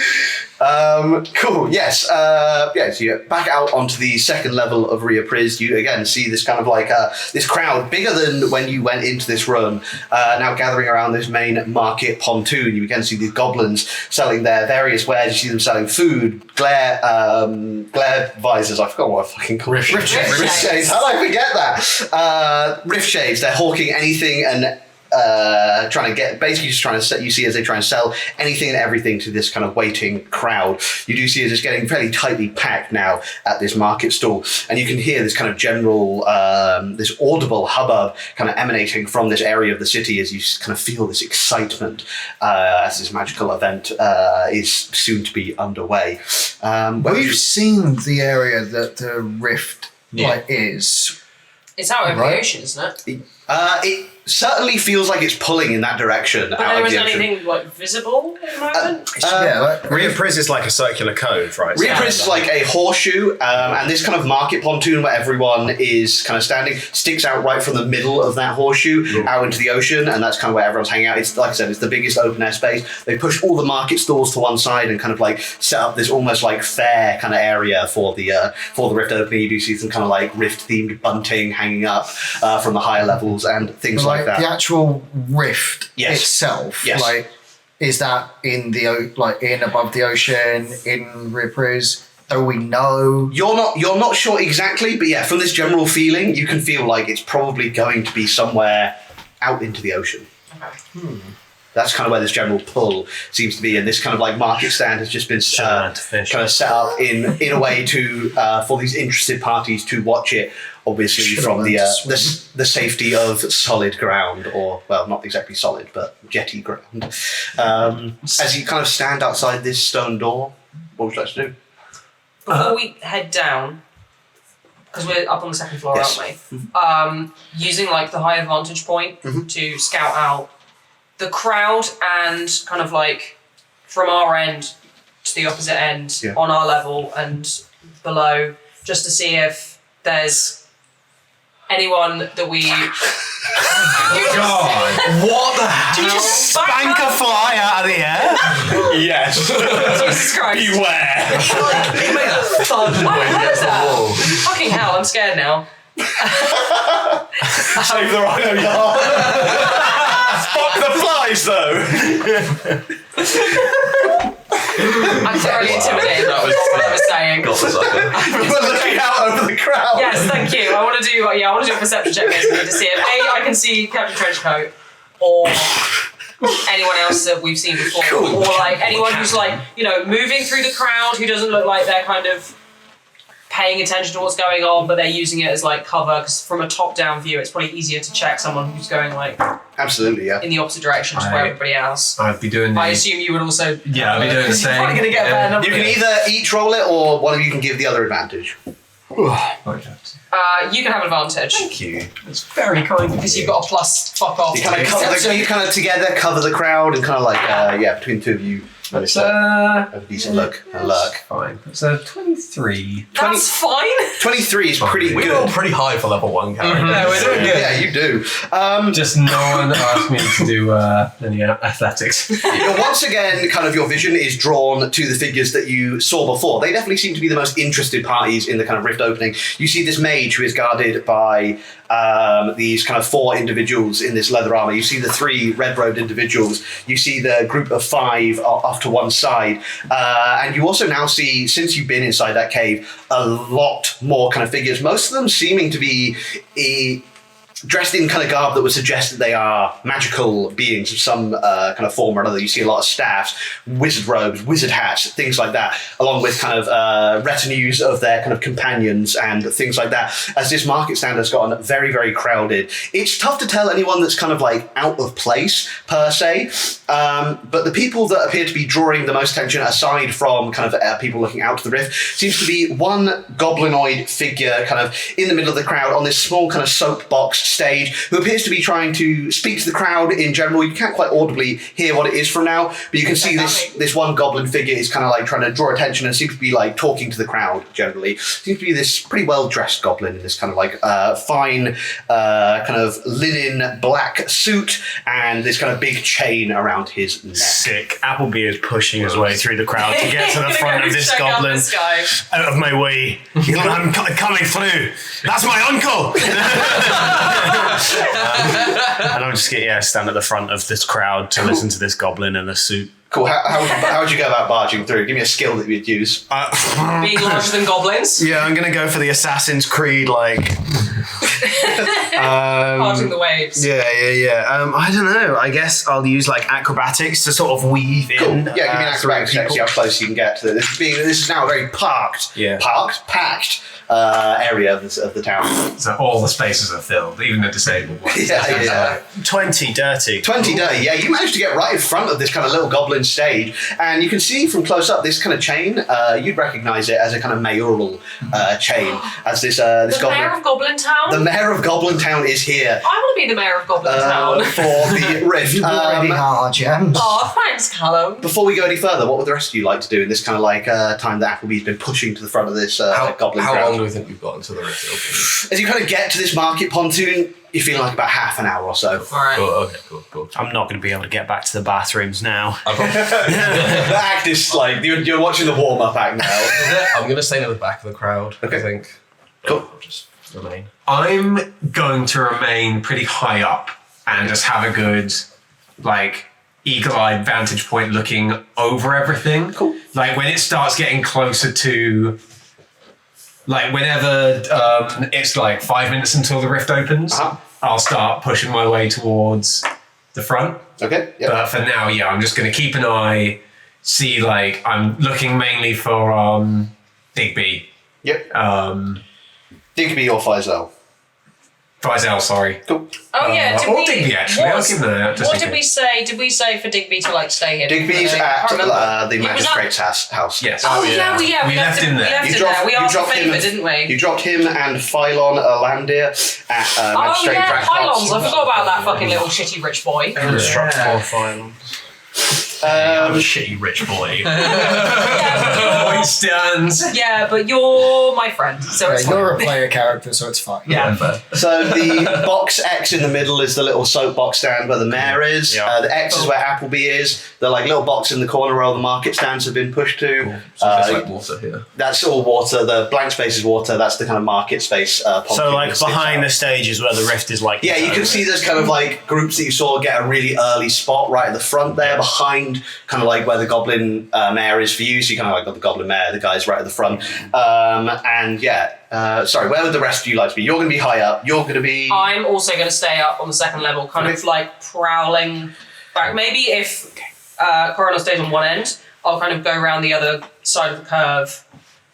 Cool. Yes. So you back out onto the second level of Riapris. You again see this kind of like this crowd bigger than when you went into this run. Now gathering around this main market pontoon. You again see these goblins selling their various wares. You see them selling food, glare visors. I forgot what I fucking called it. Rift shades. Rift shades. How did I forget that? Rift shades. They're hawking anything and. Trying to get, basically just trying to set, you see as they try and sell anything and everything to this kind of waiting crowd. You do see as it's getting fairly tightly packed now at this market stall, and you can hear this kind of general, this audible hubbub kind of emanating from this area of the city as you kind of feel this excitement as this magical event is soon to be underway. We've seen the area that the rift is. It's out over Right. the ocean, isn't it? It certainly feels like it's pulling in that direction. But out there of the isn't ocean. anything like visible at the moment. Riapris is like a circular cove, right? Riapris is like a horseshoe, and this kind of market pontoon where everyone is kind of standing sticks out right from the middle of that horseshoe out into the ocean, and that's kind of where everyone's hanging out. It's like I said, it's the biggest open air space. They push all the market stalls to one side and kind of like set up this almost like fair kind of area for the rift opening. You do see some kind of like rift themed bunting hanging up from the higher levels and things like that. The actual rift Yes. itself, Yes. like, is that in the in above the ocean in Riapris? Do we know? You're not sure exactly, but yeah, from this general feeling, you can feel like it's probably going to be somewhere out into the ocean. That's kind of where this general pull seems to be, and this kind of like market stand has just been kind of set up in a way to for these interested parties to watch it. Obviously, from the safety of solid ground, or well, not exactly solid, but jetty ground. As you kind of stand outside this stone door, what would you like to do? Before we head down, because we're up on the second floor, Yes. aren't we? Using like the higher vantage point to scout out the crowd and kind of like from our end to the opposite end on our level and below, just to see if there's anyone that we. God. What the hell? Did you just Spank a fly out of the air? Yes. Jesus Christ. Beware. He made a thud What noise is against the that? wall. Fucking hell, I'm scared now. Save the rhino yard. Fuck the flies, though. I'm thoroughly intimidated by what I was saying. Got the sucker. You were looking out over the crowd. Yes, thank you. I want to do a perception check basically to see if I can see Captain Trenchcoat or anyone else that we've seen before, Cool. or like anyone who's like moving through the crowd who doesn't look like they're kind of paying attention to what's going on, but they're using it as like cover. Because from a top-down view, it's probably easier to check someone who's going like Absolutely, yeah. in the opposite direction to where everybody else. I'd be doing. I assume you would also. Yeah, I'd be doing the You're same. probably going to get a better number. You can either each roll it, or one of you can give the other advantage. You can have advantage Thank you. It's very kind because you've got a plus. Fuck off. You kind of together cover the crowd and kind of like between two of you. That's a decent look and lurk. fine. It's a 23. That's fine. 23 is pretty We good. roll pretty high for level 1 character. Yeah, we're doing good. Yeah, you do. Just no one asked me to do any athletics. Once again, kind of your vision is drawn to the figures that you saw before. They definitely seem to be the most interested parties in the kind of rift opening. You see this mage who is guarded by these kind of 4 individuals in this leather armor. You see the 3 red-robed individuals. You see the group of 5 off to one side. And you also now see, since you've been inside that cave, a lot more kind of figures. Most of them seeming to be dressed in kind of garb that would suggest that they are magical beings of some kind of form or another. You see a lot of staffs, wizard robes, wizard hats, things like that, along with kind of retinues of their kind of companions and things like that. As this market stand has gotten very, very crowded, it's tough to tell anyone that's kind of like out of place per se. But the people that appear to be drawing the most attention, aside from kind of people looking out to the rift, seems to be one goblinoid figure kind of in the middle of the crowd on this small kind of soapbox stage, who appears to be trying to speak to the crowd in general. You can't quite audibly hear what it is from now, but you can see this one goblin figure is kind of like trying to draw attention and seems to be like talking to the crowd generally. Seems to be this pretty well-dressed goblin in this kind of like fine kind of linen black suit and this kind of big chain around his neck. Sick. Appleby is pushing his way through the crowd to get to the front of this goblin. Out of my way. I'm coming through. That's my uncle! And I'm just stand at the front of this crowd to listen to this goblin in a suit. Cool. How would you go about barging through? Give me a skill that you'd use. Being larger than goblins. Yeah, I'm gonna go for the Assassin's Creed, like. Parting the waves. Yeah. I don't know. I guess I'll use like acrobatics to sort of weave Cool. in. Yeah, give me an acrobatics check. See how close you can get to this. This is now a very packed area of the town. So all the spaces are filled, even the disabled ones. Yeah. 20 dirty. 20 dirty. Yeah, you managed to get right in front of this kind of little goblin stage, and you can see from close up this kind of chain. You'd recognise it as a kind of mayoral chain, as this The goblin. mayor of Goblin Town? The mayor of Goblin Town is here I want to be the mayor of Goblin Town. for the rift. You already are, James. Oh, thanks, Callum. Before we go any further, what would the rest of you like to do in this kind of like time that Appleby's been pushing to the front of this goblin How crowd? long do we think we've got until the rift opens? As you kind of get to this market pontoon, you feel like about half an hour or so. Alright. Oh, okay, cool. I'm not going to be able to get back to the bathrooms now. The act is like, you're watching the warm-up act now. I'm going to stay near the back of the crowd, Okay. I think. Cool. Just remain. I'm going to remain pretty high up and just have a good, like, eagle-eyed vantage point looking over everything. Cool. Like, when it starts getting closer to... Like, whenever it's like 5 minutes until the rift opens, I'll start pushing my way towards the front. Okay, yeah. But for now, yeah, I'm just going to keep an eye, see, like, I'm looking mainly for Digby. Yep. Digby or Faisal. Faisal, sorry. Cool. Oh yeah, Or Digby, actually. I'll give them that. What did we say? Did we say for Digby to like stay here? Digby's I at can't remember. the He was magistrate's house. Yes. Oh yeah, we left him there. We left You him dropped- there. We you asked a dropped him favour, and- didn't we? You dropped him and Phylon Erlandir at Oh Magistrate yeah, Dracar's. pylons. I forgot about that fucking little shitty rich boy. Instructor file. I'm a shitty rich boy. Point stands. Yeah, but you're my friend, so it's fine. You're a player character, so it's fine. Yeah. So the box X in the middle is the little soapbox stand where the mayor is. Yeah. The X is where Appleby is. The like little box in the corner where all the market stands have been pushed to. So it's like water here. That's all water. The blank space is water. That's the kind of market space. So like behind the stage is where the rift is like. Yeah, you can see there's kind of like groups that you saw get a really early spot right at the front there, behind kind of like where the goblin mayor is for you. So you kind of like got the goblin mayor, the guys right at the front. And yeah, sorry, where would the rest of you like to be? You're going to be high up. You're going to be. I'm also going to stay up on the second level, kind of like prowling back. Maybe if Coroner stays on one end, I'll kind of go around the other side of the curve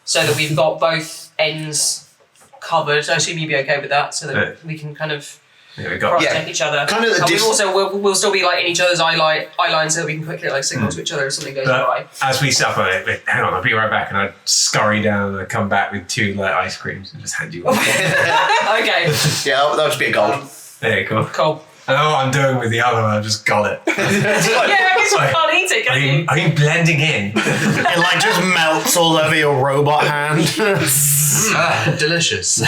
so that we've got both ends covered. I assume you'd be okay with that, so that we can kind of Yeah, we got. protect each other. Kind of the and we'll still be like in each other's eye line so that we can quickly like signal to each other if something goes awry. As we stop on it, hang on, I'll be right back, and I scurry down and I come back with 2 like ice creams and just hand you one. Okay, Yeah, that would be a goal. There you go. cool. I know what I'm doing with the other one. I just got it. Yeah, I guess you Like, can't eat it, can you? I'm blending in. It like just melts all over your robot hand. Delicious.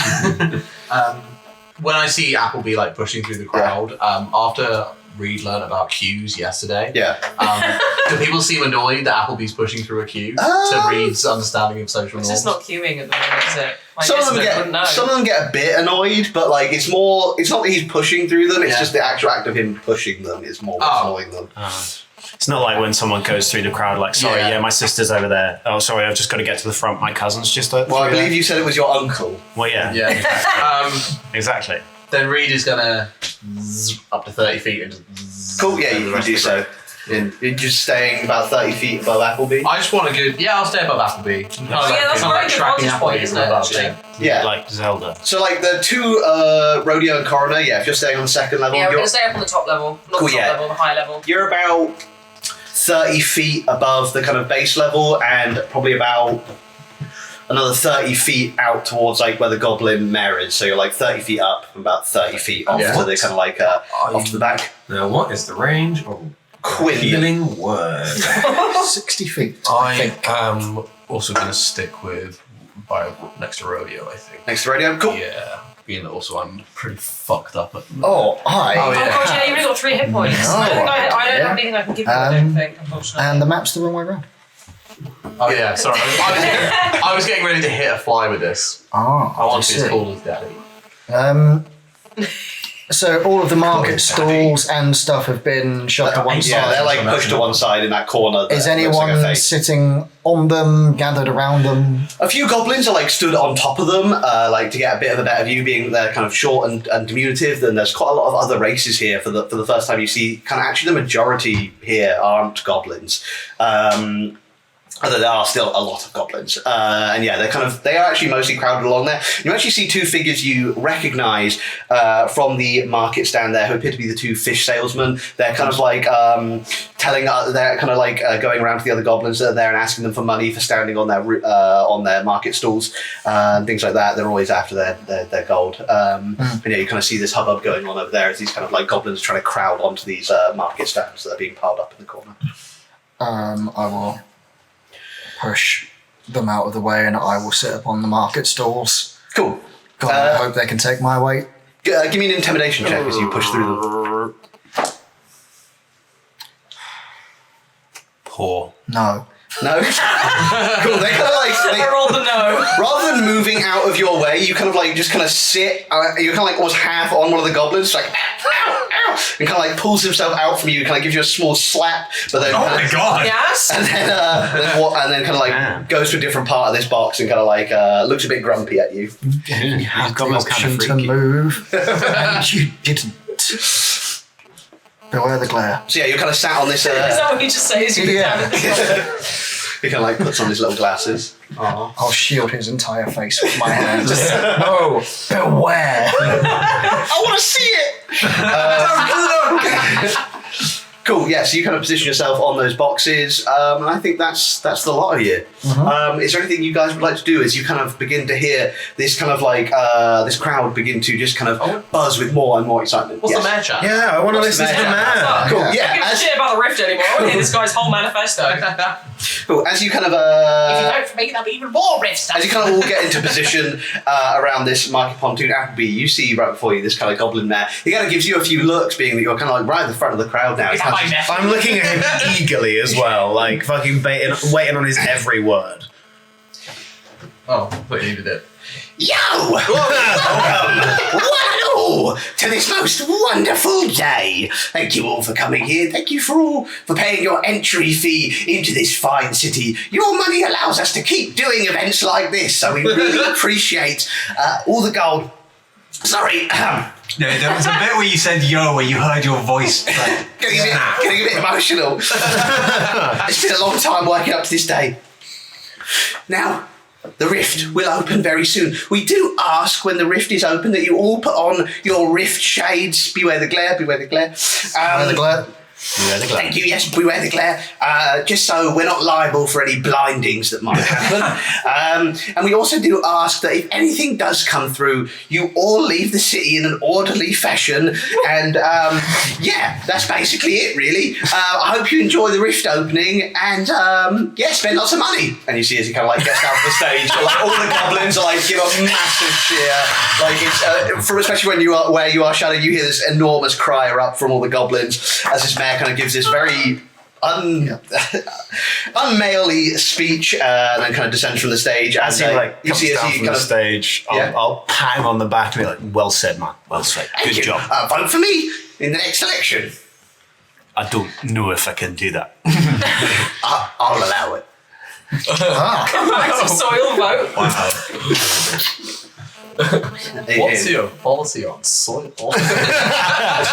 When I see Appleby like pushing through the crowd, after Reed learned about queues yesterday, do people seem annoyed that Appleby's pushing through a queue to Reed's understanding of social norms? It's just not queuing at the moment, is it? I Some guess of, them I get, wouldn't know. some of them get a bit annoyed, but like it's not that he's pushing through them, it's just the actual act of him pushing them is more what's annoying them. It's not like when someone goes through the crowd like, sorry, Yeah. yeah, my sister's over there. Oh, sorry, I've just got to get to the front. My cousin's just over Well, I there. believe you said it was your uncle. Well, yeah. Yeah. Exactly. Then Reed is gonna zzz up to 30 feet and zzz Cool, yeah, over you the can rest do of the so. You're just staying about 30 feet above Appleby. I just want a good. Yeah, I'll stay above Appleby. Oh, yeah, that's a very good vantage point, isn't it, actually? Yeah. Like Zelda. So like the two rodeo and coroner, yeah, if you're staying on the second level, Yeah, we're you're, going to stay up on the top level. Not Cool, the top yeah. level, the high level. you're about 30 feet above the kind of base level and probably about another 30 feet out towards like where the goblin mare is. So you're like 30 feet up and about 30 feet off to the kind of like off to the back. Now, what is the range of Quinn. healing word? 60 feet. I am also going to stick with next to rodeo, I think. Next to radio. Cool. Yeah, being that also I'm pretty fucked up at the moment. Oh, hi. Oh, God, yeah, you've only got 3 hit points. I don't have anything I can give you, I don't think, unfortunately. And the map's the wrong way around. Oh yeah, sorry. I was getting ready to hit a fly with this. Ah, I want to be as see. cool as Daddy. So all of the market stalls and stuff have been shoved to one Yeah, side. they're like pushed to one side in that corner. Is that looks like a anyone face. sitting on them, gathered around them? A few goblins are like stood on top of them, like to get a bit of a better view, being they're kind of short and diminutive. Then there's quite a lot of other races here for the first time. You see, kind of actually the majority here aren't goblins. Although there are still a lot of goblins, and yeah, they are actually mostly crowded along there. You actually see 2 figures you recognise from the market stand there, who appear to be the 2 fish salesmen. They're kind of like they're kind of like going around to the other goblins that are there and asking them for money for standing on their market stalls and things like that. They're always after their gold. And yeah, you kind of see this hubbub going on over there as these kind of like goblins trying to crowd onto these market stands that are being piled up in the corner. I will push them out of the way and I will sit upon the market stalls. Cool. God, I hope they can take my weight. Give me an intimidation check as you push through them. Poor. No. No? Cool, they're kind of like... I rolled the no. Rather than moving out of your way, you kind of like just kind of sit, you're kind of like almost half on one of the goblins, like, ow, ow, and kind of like pulls himself out from you, kind of gives you a small slap, but then... Oh my god! Yes? And then kind of like goes to a different part of this box and kind of like looks a bit grumpy at you. You had the Goblins kinda option to freaky. move, and you didn't. Beware the glare. So yeah, you're kind of sat on this... Is that what you just say? Is you Yeah. He kind of like puts on his little glasses. I'll shield his entire face with my hand. No, beware. I want to see it! Cool. Yeah. So you kind of position yourself on those boxes, and I think that's the lot of you. Is there anything you guys would like to do as you kind of begin to hear this kind of like this crowd begin to just kind of buzz with more and more excitement? What's the mayor chat? Yeah, I want to listen to the man. Cool. I don't Yeah. give a shit about the rift anymore. I want to hear this guy's whole manifesto. Cool. As you kind of If you vote for me, there'll be even more rifts. as you kind of all get into position around this market pontoon, Appleby, you see right before you this kind of goblin there. He kind of gives you a few looks, being that you're kind of like right at the front of the crowd now. He's kind of just- I'm looking at him eagerly as well, like fucking waiting on his every word. Oh, but you needed it. Yo! Welcome, one and all, to this most wonderful day. Thank you all for coming here. Thank you for paying your entry fee into this fine city. Your money allows us to keep doing events like this, so we really appreciate all the gold. Sorry, No, there was a bit where you said "yo," where you heard your voice. Like, getting a bit emotional. It's been a long time working up to this day. Now, the rift will open very soon. We do ask when the rift is open that you all put on your rift shades. Beware the glare, beware the glare. Beware the glare. Thank you, yes, beware the glare. Just so we're not liable for any blindings that might happen. And we also do ask that if anything does come through, you all leave the city in an orderly fashion. And yeah, that's basically it, really. I hope you enjoy the rift opening and yeah, spend lots of money. And you see as he kind of like gets down to the stage, like all the goblins are like give a massive cheer. Like it's from especially when you are where you are, Shadow, you hear this enormous cry erupt from all the goblins as this mayor kind of gives this very unmale-y speech and then kind of descends from the stage. As he you comes see as down he from kind the of stage, I'll pat him on the back and be like, "Well said, man. Well said. Thank Good you. job." Vote for me in the next election. I don't know if I can do that. I'll allow it. Come back to soil vote. What's your policy on soil?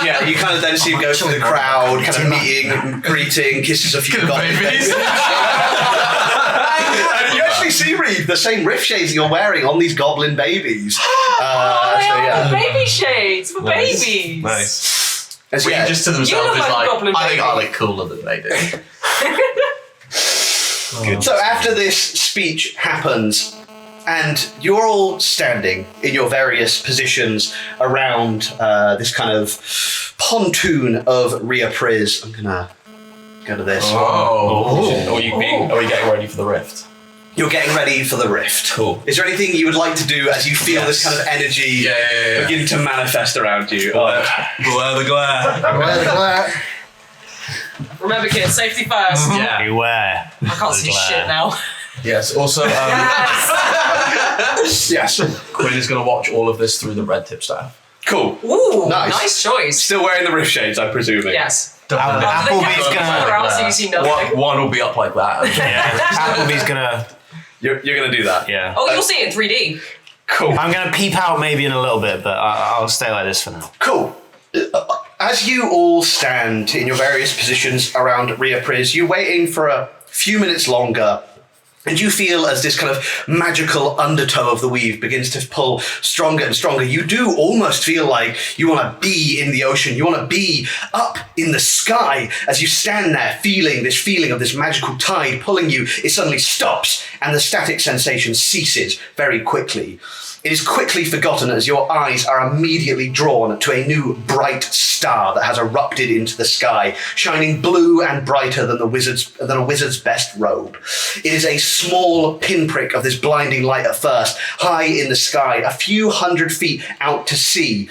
Yeah, you kind of then see him go through the crowd, kind of meeting, greeting, kisses a few goblin babies. And you actually see, Reed, the same rift shades you're wearing on these goblin babies. Baby shades for babies. Nice. And so, Reed just to themselves look is like a like, goblin I think baby." I look cooler than they do. So after this speech happens, and you're all standing in your various positions around this kind of pontoon of Riapris. I'm gonna go to this. Are we getting ready for the rift? You're getting ready for the rift. Cool. Is there anything you would like to do as you feel this kind of energy begin to manifest around you? Beware the glare. Beware the glare. Remember, kids, safety first. Yeah. Beware. I can't see shit now. Yes. Also, Yes. Quinn is going to watch all of this through the red tip staff. Cool. Ooh, Nice. nice choice. Still wearing the rift shades, I'm presuming. Yes. Applebee's gonna. So you see nothing. One will be up like that. Applebee's gonna. You're gonna do that. Yeah. Oh, you'll see it in 3D. Cool. I'm gonna peep out maybe in a little bit, but I'll stay like this for now. Cool. As you all stand in your various positions around Riapris, you're waiting for a few minutes longer, and you feel as this kind of magical undertow of the weave begins to pull stronger and stronger. You do almost feel like you want to be in the ocean. You want to be up in the sky. As you stand there feeling of this magical tide pulling you, it suddenly stops and the static sensation ceases very quickly. It is quickly forgotten as your eyes are immediately drawn to a new bright star that has erupted into the sky, shining blue and brighter than a wizard's best robe. It is a small pinprick of this blinding light at first, high in the sky, a few hundred feet out to sea.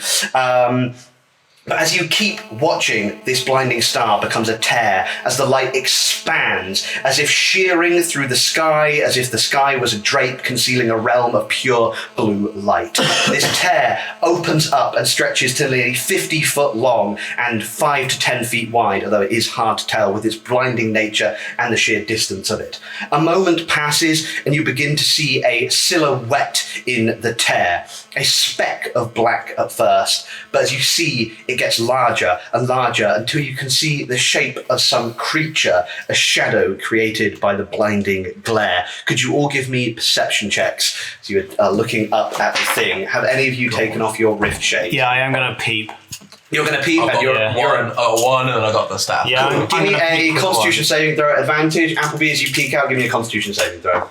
But as you keep watching, this blinding star becomes a tear as the light expands, as if shearing through the sky, as if the sky was a drape concealing a realm of pure blue light. This tear opens up and stretches to nearly 50 foot long and 5 to 10 feet wide, although it is hard to tell with its blinding nature and the sheer distance of it. A moment passes and you begin to see a silhouette in the tear, a speck of black at first, but as you see, it gets larger and larger until you can see the shape of some creature, a shadow created by the blinding glare. Could you all give me perception checks as you are looking up at the thing? Have any of you taken off your rift shade? Yeah, I am gonna peep. You're going to peep, I've and got you're one, and I got the staff. Yeah, I'm Give me gonna a peek with Constitution one. saving throw at advantage. Appleby, as you peek out, give me a Constitution saving throw.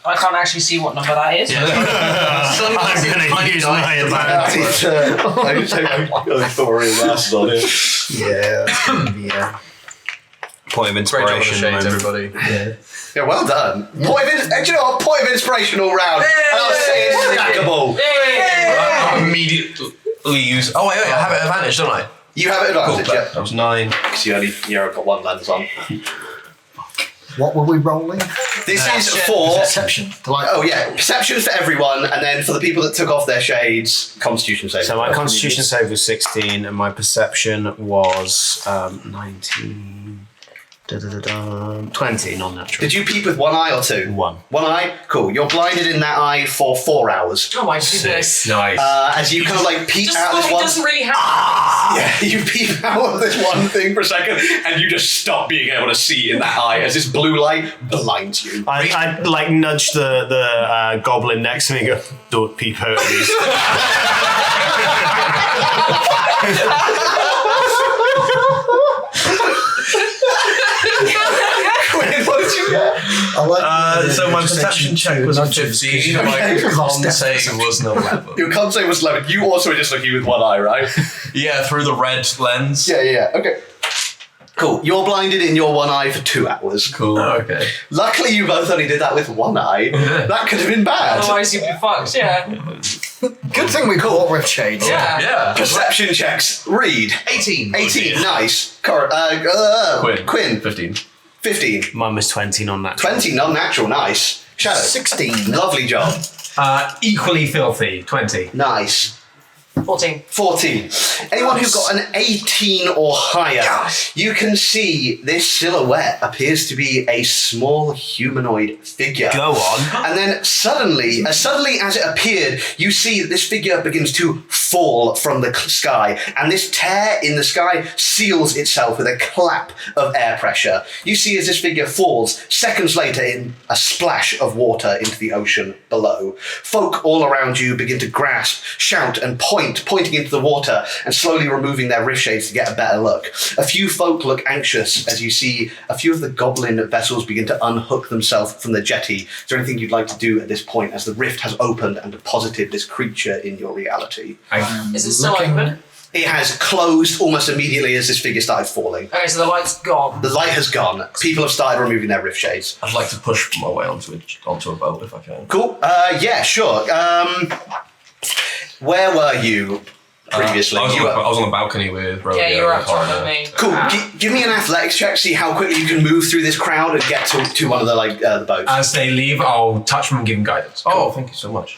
I can't actually see what number that is. I'm gonna use my advantage. I thought we were glasses on here. Yeah, that's gonna be Point of Great job on the inspiration. shades, moment. everybody. Yeah, well done. Do you know what? Point of inspiration all round. And I'll say it's stackable. I immediately use. Oh wait, I have it at advantage, don't I? You have it Cool. advantage, yeah. That was 9. Because you only got one lens on. What were we rolling? This is for... Perception. Oh yeah, perception for everyone, and then for the people that took off their shades, Constitution saving. So my throw. Constitution save was 16, and my Perception was 19. 20 non-natural. Did you peep with one eye or two? One. One eye? Cool. You're blinded in that eye for 4 hours. Oh my goodness. Nice. As you kind of like peep Just out thought this it one... doesn't really happen. Yeah, you peep out of this one thing for a second, and you just stop being able to see in that eye as this blue light blinds you. I like nudge the goblin next to me and go, don't peep out of these. Quinn, what did you get? I like So my perception check was a 15, and my con save was an 11. Your con save was 11. You also were just looking with one eye, right? Yeah, through the red lens. Yeah. Okay. Cool. You're blinded in your one eye for 2 hours. Cool. Okay. Luckily, you both only did that with one eye. That could have been bad. Otherwise you'd be fucked, yeah. Good thing we caught with shades. Yeah. Yeah. Perception checks. Read. 18. 18. Nice. Quinn. 15. 15. Mine was 20 non-natural. 20. Non-natural. Nice. Shadow. 16. Lovely job. Equally filthy. 20. Nice. 14. 14. Anyone who got an 18 or higher, you can see this silhouette appears to be a small humanoid figure. Go on. And then suddenly as it appeared, you see that this figure begins to fall from the sky, and this tear in the sky seals itself with a clap of air pressure. You see as this figure falls, seconds later in a splash of water into the ocean below. Folk all around you begin to grasp, shout, and pointing into the water and slowly removing their rift shades to get a better look. A few folk look anxious as you see a few of the goblin vessels begin to unhook themselves from the jetty. Is there anything you'd like to do at this point as the rift has opened and deposited this creature in your reality? Is it still open? It has closed almost immediately as this figure started falling. Okay, so the light's gone. The light has gone. People have started removing their rift shades. I'd like to push my way onto a boat if I can. Cool. Yeah, sure. Where were you previously? I You were- was on the balcony with Rodeo. Yeah, you were up top Coroner. of me. Cool. Give me an athletics check. See how quickly you can move through this crowd and get to one of the the boats. As they leave, I'll touch them and give them guidance. Oh, thank you so much.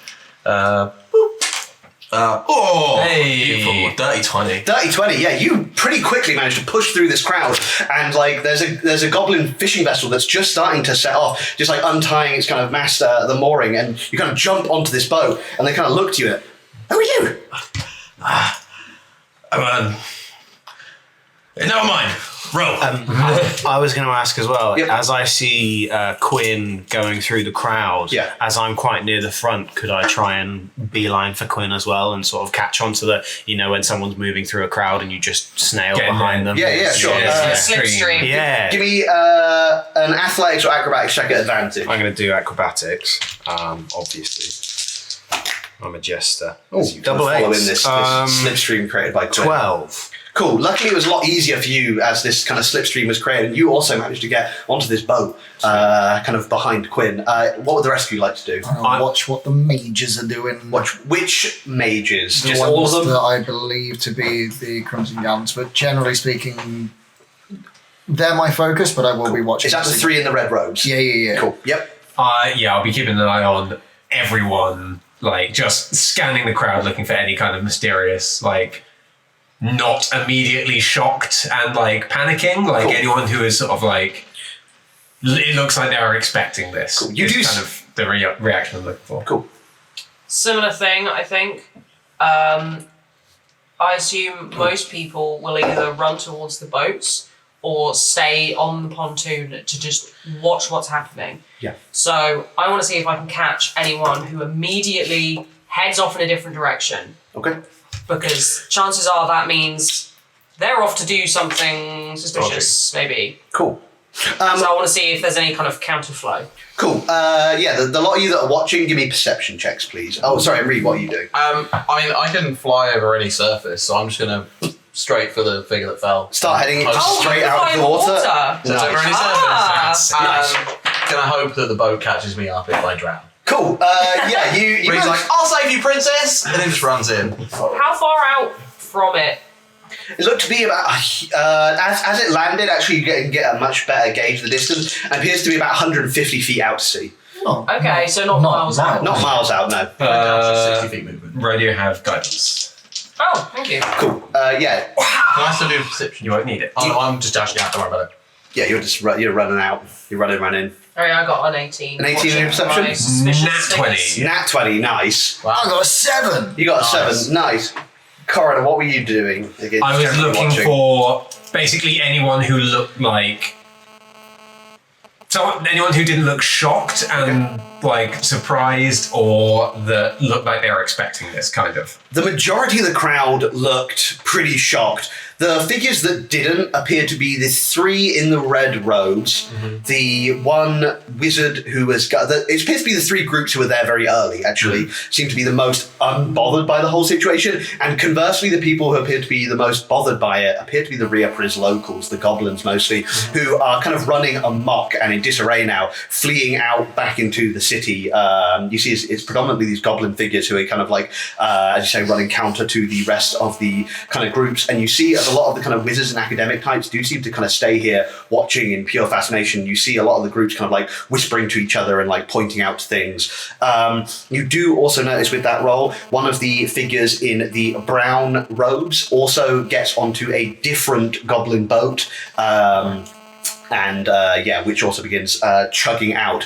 Hey. Beautiful. Dirty 20. Dirty 20. Yeah, you pretty quickly managed to push through this crowd, and like there's a goblin fishing vessel that's just starting to set off, just like untying its kind of mast, the mooring, and you kind of jump onto this boat, and they kind of look to you. Who are you? Never mind. Row. I was going to ask as well, Yep. as I see Quinn going through the crowd, Yeah. as I'm quite near the front, could I try and beeline for Quinn as well and sort of catch onto the, when someone's moving through a crowd and you just snail Get in behind them? Yeah, sure. Slipstream. Yeah. Give me an athletics or acrobatics check at advantage. I'm going to do acrobatics, obviously. I'm a jester. Oh, double follow in eights. this slipstream created by Quinn. 12. Cool. Luckily, it was a lot easier for you as this kind of slipstream was created, and you also managed to get onto this boat, kind of behind Quinn. What would the rest of you like to do? I'll watch what the mages are doing. Watch which mages? The Just ones all of them? that I believe to be the Crimson Gallants, but generally speaking, they're my focus, but I will be watching. Is that the 3 in the red robes? Yeah. Cool. Yep. I'll be keeping an eye on everyone, like just scanning the crowd, looking for any kind of mysterious, like not immediately shocked and like panicking, like Cool. anyone who is sort of like, it looks like they are expecting this. Cool. You It's do kind of the reaction I'm looking for. Cool. Similar thing, I think. I assume most people will either run towards the boats or stay on the pontoon to just watch what's happening. Yeah. So I want to see if I can catch anyone who immediately heads off in a different direction. Okay. because chances are that means they're off to do something suspicious, maybe. Cool. So I want to see if there's any kind of counterflow. Cool. The lot of you that are watching, give me perception checks, please. Oh, sorry, Reed, what are you doing? I can fly over any surface, so I'm just gonna straight for the figure that fell. Start heading Oh, straight out of the water. So it's over any surface. Can I hope that the boat catches me up if I drown? Cool. You Reed's like, I'll save you, princess, and then just runs in. How far out from it? It looked to be about, as it landed, actually you can get a much better gauge of the distance, and appears to be about 150 feet out to sea. Oh, Okay, so not miles out. Not miles out, no. 60 feet movement. Radio have guidance. Oh, thank you. Cool. Yeah. Can I still do perception? You won't need it. Oh, I'm just dashing out, don't worry about it. Yeah, you're running out. You're running. Oh yeah, I got an 18. An 18 in your perception? My suspicious Nat 20. figures. Nat 20, nice. I got a 7. You got a Nice. 7, nice. Coroner, what were you doing? Again, I was generally looking watching. for basically anyone who looked like anyone who didn't look shocked and like surprised, or that looked like they were expecting this kind of. The majority of the crowd looked pretty shocked. The figures that didn't appear to be the 3 in the red robes, the one wizard who was... It appears to be the 3 groups who were there very early, actually, seem to be the most unbothered by the whole situation, and conversely, the people who appear to be the most bothered by it appear to be the Riapris locals, the goblins mostly, who are kind of running amok and in disarray now, fleeing out back into the city. You see it's predominantly these goblin figures who are kind of like, as you say, running counter to the rest of the kind of groups, and you see as a lot of the kind of wizards and academic types do seem to kind of stay here watching in pure fascination. You see a lot of the groups kind of like whispering to each other and like pointing out things. You do also notice with that roll, one of the figures in the brown robes also gets onto a different goblin boat, which also begins chugging out.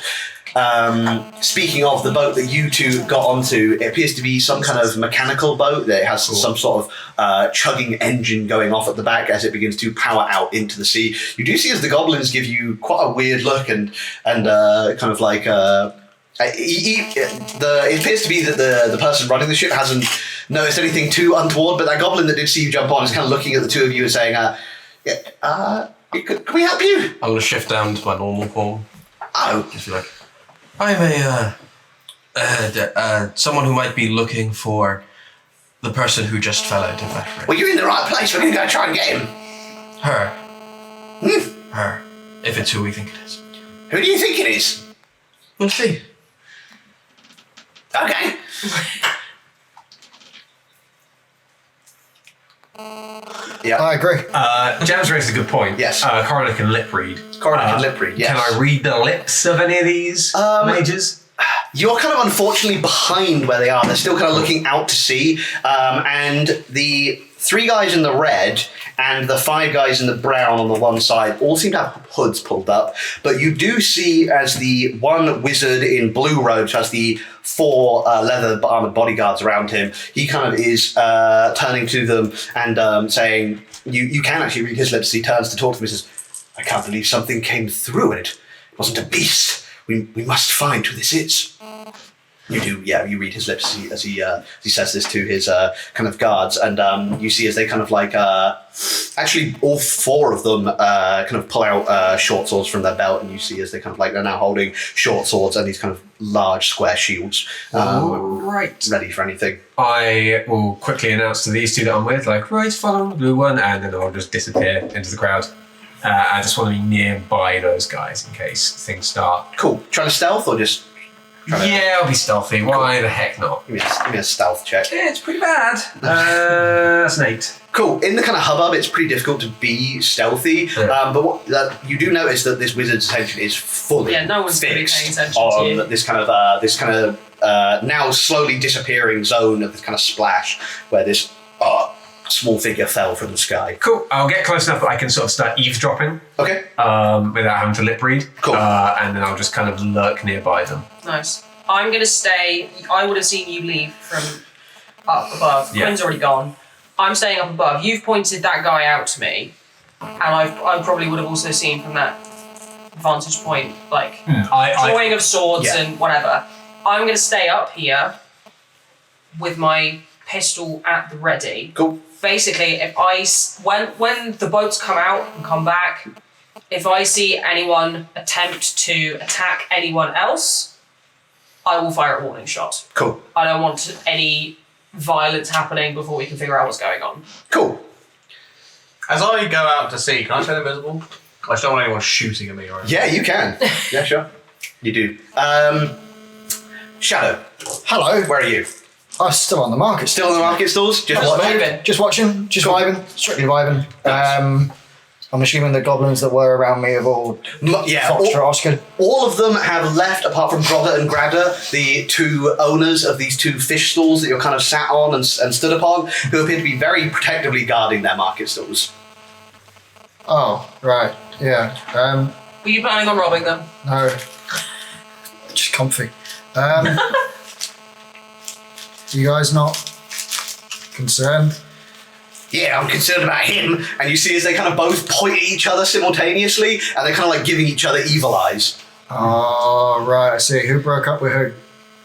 Speaking of the boat that you two got onto, it appears to be some kind of mechanical boat that has some sort of chugging engine going off at the back as it begins to power out into the sea. You do see as the goblins give you quite a weird look and kind of like... it appears to be that the person running the ship hasn't noticed anything too untoward, but that goblin that did see you jump on is kind of looking at the two of you and saying, can we help you? I'm going to shift down to my normal form. Oh. Just be like, I'm someone who might be looking for the person who just fell out of that ring. Well, you're in the right place. We're going to go try and get him. Her. Her. If it's who we think it is. Who do you think it is? We'll see. Okay. Yeah. I agree. Jam's raised a good point. Yes. Coroner can lip read. Coroner can lip read, yes. Can I read the lips of any of these mages? You're kind of unfortunately behind where they are. They're still kind of looking out to sea. And the 3 guys in the red and the 5 guys in the brown on the one side all seem to have hoods pulled up. But you do see as the one wizard in blue robes has the 4 leather armored bodyguards around him, he kind of is turning to them and saying, you can actually read his lips. He turns to talk to them. He says, I can't believe something came through and it wasn't a beast. We must find who this is. You do, yeah. You read his lips as he says this to his kind of guards, and you see as they kind of like actually all 4 of them kind of pull out short swords from their belt, and you see as they kind of like they're now holding short swords and these kind of large square shields, Right. ready for anything. I will quickly announce to these 2 that I'm with, like, right, follow the blue one, and then I'll just disappear into the crowd. I just want to be nearby those guys in case things start. Cool. Trying to stealth or just? Yeah, I'll be stealthy. Why the heck not? Give me a stealth check. Yeah, it's pretty bad. That's an 8. Cool. In the kind of hubbub, it's pretty difficult to be stealthy, but what you do notice that this wizard's attention is fully no one's going to be fixed paying attention on to you. this kind of now slowly disappearing zone of this kind of splash where this small figure fell from the sky. Cool. I'll get close enough that I can sort of start eavesdropping. Okay. Without having to lip read. Cool. And then I'll just kind of lurk nearby them. Nice. I'm going to stay. I would have seen you leave from up above. Yeah. Quinn's already gone. I'm staying up above. You've pointed that guy out to me, and I probably would have also seen from that vantage point, like drawing of swords and whatever. I'm going to stay up here with my pistol at the ready. Cool. Basically, when the boats come out and come back, if I see anyone attempt to attack anyone else, I will fire a warning shot. Cool. I don't want any violence happening before we can figure out what's going on. Cool. As I go out to sea, can I turn invisible? I just don't want anyone shooting at me or anything. Yeah, you can. Yeah, sure. You do. Shadow, Hello. where are you? I'm still on the market. Still in the market stalls? Just Just watching? moving. Just watching, just vibing, strictly vibing. I'm assuming the goblins that were around me have all Yeah, Foxtrot Oscar. all of them have left, apart from Grother and Grada, the two owners of these two fish stalls that you're kind of sat on and stood upon, who appear to be very protectively guarding their market stalls. Oh, right, yeah. Were you planning on robbing them? No, just comfy. You guys not concerned? Yeah, I'm concerned about him. And you see as they kind of both point at each other simultaneously, and they're kind of like giving each other evil eyes. Oh, right, I see. Who broke up with who?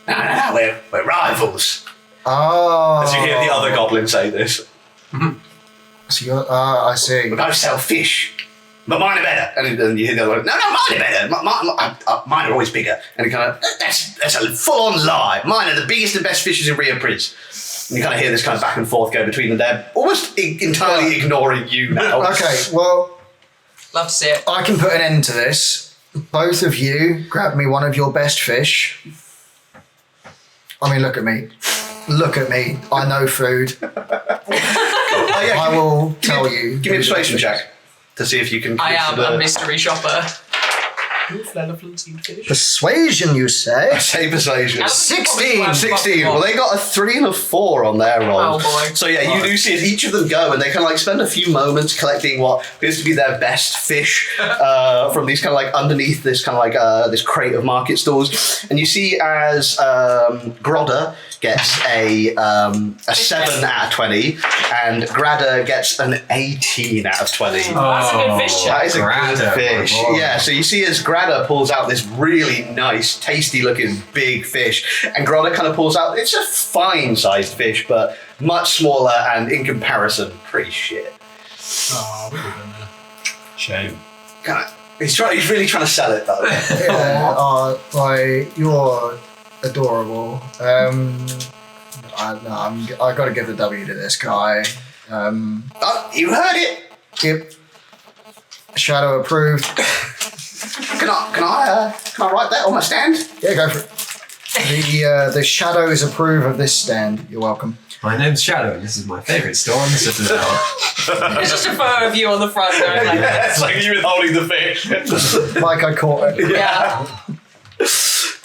No, we're rivals. Oh. As you hear the other goblin say this. So you're, I see. We both sell fish, but mine are better. And then you hear the other one, no, mine are better. Mine are always bigger. And you kind of, that's a full-on lie. Mine are the biggest and best fishes in Rio Prince. And you kind of hear this kind of back and forth go between them. They're almost entirely ignoring you now. Okay, well, Love to see it. I can put an end to this. Both of you grab me one of your best fish. I mean, look at me. Look at me. I know food. I will tell you. Give me a persuasion check to see if you can. I am the a mystery shopper. Persuasion, you say? I say persuasion. 16. 16. Well, they got a 3 and a 4 on their roll. Oh, boy. So yeah, you do see as each of them go, and they kind of like spend a few moments collecting what appears to be their best fish from these kind of like underneath this kind of like this crate of market stalls. And you see as Grodder gets a 7 out of 20, and Grada gets an 18 out of 20. That's a good fish check. That is a Grada, good fish. my boy. Yeah, so you see as Grada pulls out this really nice, tasty-looking big fish, and Grada kind of pulls out, it's a fine-sized fish, but much smaller and, in comparison, pretty shit. Shame. He's really trying to sell it, though. Yeah, you're adorable. I got to give the W to this guy. Oh, you heard it! Yep. Shadow approved. Can I write that on my stand? Yeah, go for it. The shadows approve of this stand. You're welcome. My name's Shadow, and this is my favourite store on the Citadel. It's just a photo of you on the front going like It's like you holding the fish. Like I caught it. yeah.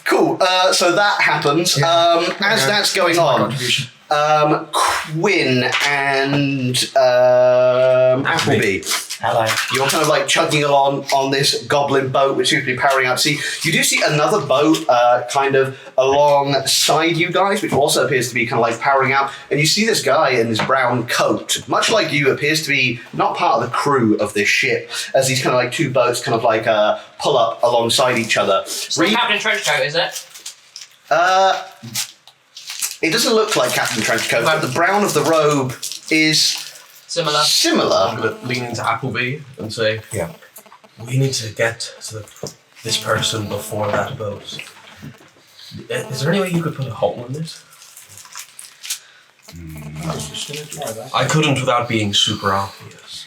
Cool. So that happens. Yeah. As that's going That's my on, contribution. Quinn and Appleby. Hello. You're kind of like chugging along on this goblin boat, which seems to be powering out to sea. You do see another boat kind of alongside you guys, which also appears to be kind of like powering out. And you see this guy in this brown coat, much like you, appears to be not part of the crew of this ship, as these kind of like two boats kind of like pull up alongside each other. It's not Captain Trenchcoat, is it? It doesn't look like Captain Trenchcoat, but the brown of the robe is Similar. I'm going to lean into Appleby and say, Yeah. we need to get to this person before that boat. Is there any way you could put a hole in this? I couldn't without being super obvious.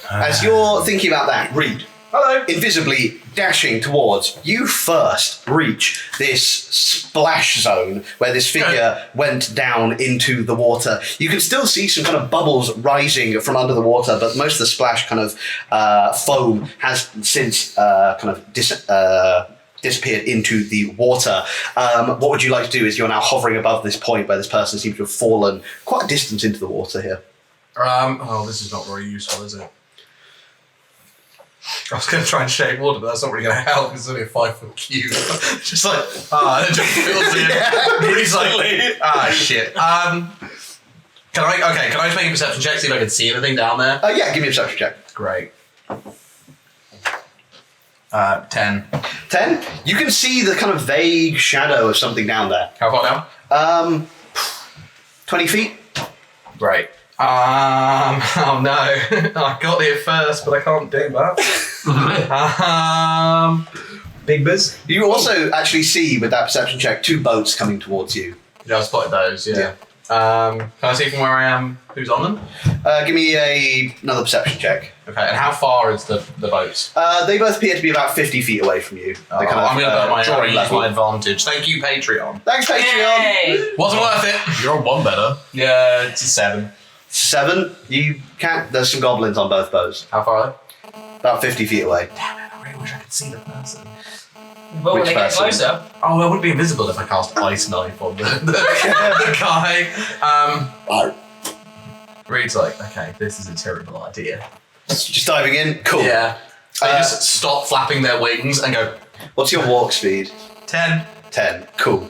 As you're thinking about that, Reed, hello, invisibly dashing towards, you first reach this splash zone where this figure went down into the water. You can still see some kind of bubbles rising from under the water, but most of the splash kind of foam has since kind of disappeared into the water. What would you like to do is you're now hovering above this point where this person seems to have fallen quite a distance into the water here. This is not very useful, is it? I was going to try and shake water, but that's not really going to help. It's only a 5-foot cube. Just like, it just fills in recently. Shit. Can I just make a perception check, see if I can see anything down there? Yeah, give me a perception check. Great. 10. 10? You can see the kind of vague shadow of something down there. How far down? 20 feet? Great. Oh no. I got there first, but I can't do that. Big Biz. You also actually see, with that perception check, 2 boats coming towards you. Yeah, I spotted those, yeah. Can I see from where I am who's on them? Give me another perception check. Okay, and how far is the boats? They both appear to be about 50 feet away from you. I'm going to use my advantage. Thank you, Patreon. Thanks, Patreon. Yay! Wasn't worth it. You're on one better. Yeah, it's a 7. 7. You can't. There's some goblins on both boats. How far are About 50 feet away. they? Damn it, I really wish I could see the person. But when Which they get person? closer, Oh, it would be invisible if I cast Ice Knife on the guy. Reed's like, okay, this is a terrible idea. Just diving in. Cool. Yeah. They just stop flapping their wings and go, What's your walk speed? 10. 10. Cool.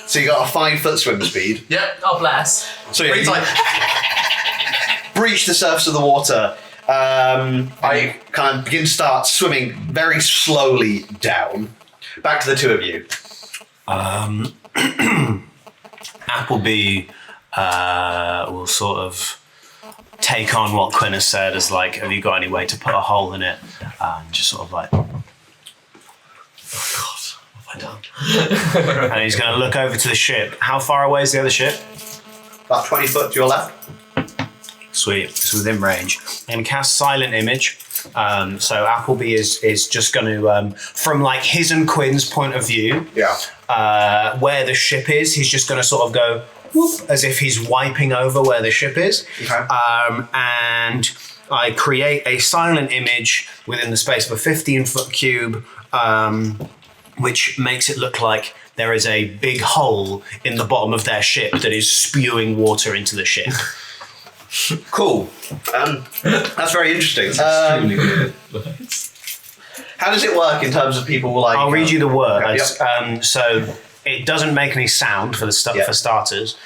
So you got a 5-foot swim speed. Yep. oh bless. So yeah, Reed's you like, breach the surface of the water. I kind of begin to start swimming very slowly down. Back to the 2 of you. Appleby will sort of take on what Quinn has said as like, have you got any way to put a hole in it? And just sort of like, oh God, what have I done? And he's going to look over to the ship. How far away is the other ship? About 20 foot to your left. Sweet, it's within range. And cast Silent Image. So Appleby is just going to, from like his and Quinn's point of view, where the ship is, he's just going to sort of go whoop, as if he's wiping over where the ship is. Okay. And I create a silent image within the space of a 15-foot cube, which makes it look like there is a big hole in the bottom of their ship that is spewing water into the ship. Cool. That's very interesting. How does it work in terms of people like? I'll read you the words. Yep. So it doesn't make any sound for for starters.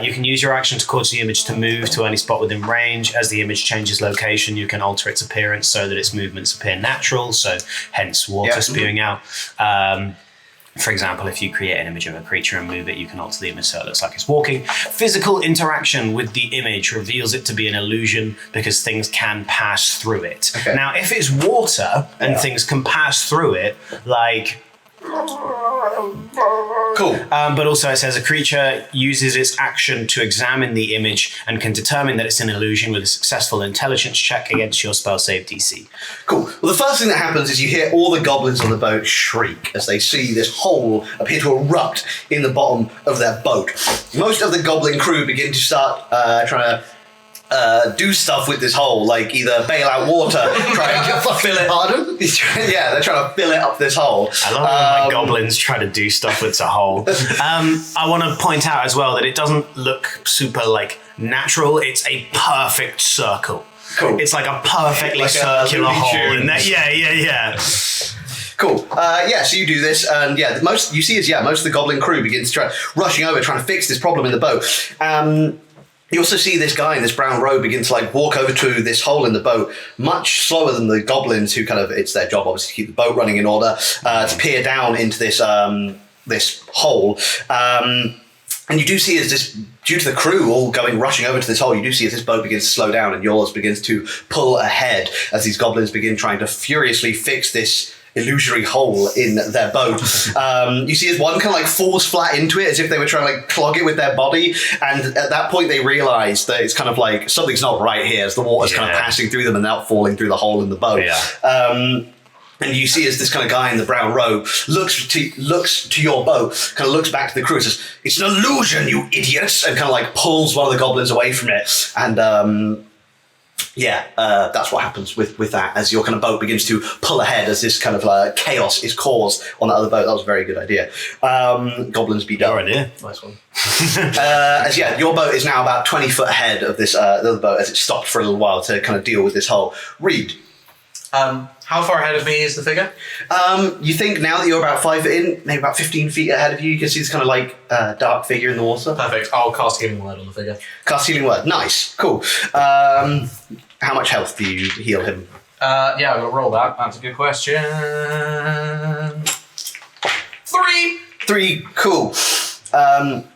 You can use your action to cause the image to move to any spot within range. As the image changes location, you can alter its appearance so that its movements appear natural. So hence water spewing out. For example, if you create an image of a creature and move it, you can alter the image so it looks like it's walking. Physical interaction with the image reveals it to be an illusion because things can pass through it. Okay. Now, if it's water and things can pass through it, like... Cool. But also it says a creature uses its action to examine the image and can determine that it's an illusion with a successful intelligence check against your spell save DC. Cool. Well, the first thing that happens is you hear all the goblins on the boat shriek as they see this hole appear to erupt in the bottom of their boat. Most of the goblin crew begin to start trying to do stuff with this hole, like either bail out water, try and fill it. Pardon? Yeah, they're trying to fill it up this hole. I love when my goblins try to do stuff with the hole. I want to point out as well that it doesn't look super like natural. It's a perfect circle. Cool. It's like a perfectly Like a circular Looney hole. In there. Tunes. Yeah. Cool. So you do this, and most of the goblin crew begins rushing over, trying to fix this problem in the boat. You also see this guy in this brown robe begin to like walk over to this hole in the boat, much slower than the goblins, who kind of, it's their job obviously to keep the boat running in order, to peer down into this this hole. And you do see as this, due to the crew all rushing over to this hole, you do see as this boat begins to slow down and yours begins to pull ahead as these goblins begin trying to furiously fix this illusory hole in their boat. You see as one kind of like falls flat into it as if they were trying to like clog it with their body, and at that point they realise that it's kind of like something's not right here as the water's kind of passing through them and now falling through the hole in the boat. And you see as this kind of guy in the brown robe looks to your boat, kind of looks back to the crew and says, "It's an illusion, you idiots," and kind of like pulls one of the goblins away from it. And that's what happens with that as your kind of boat begins to pull ahead as this kind of chaos is caused on the other boat. That was a very good idea. Goblins be done. Good idea. Nice one. Your boat is now about 20 foot ahead of this the other boat as it stopped for a little while to kind of deal with this hole. Reed. How far ahead of me is the figure? You think now that you're about 5 foot in, maybe about 15 feet ahead of you, you can see this kind of like dark figure in the water. Perfect. I'll cast Healing Word on the figure. Cast Healing Word. Nice. Cool. How much health do you heal him? I'm going to roll that. That's a good question. 3! 3. Cool.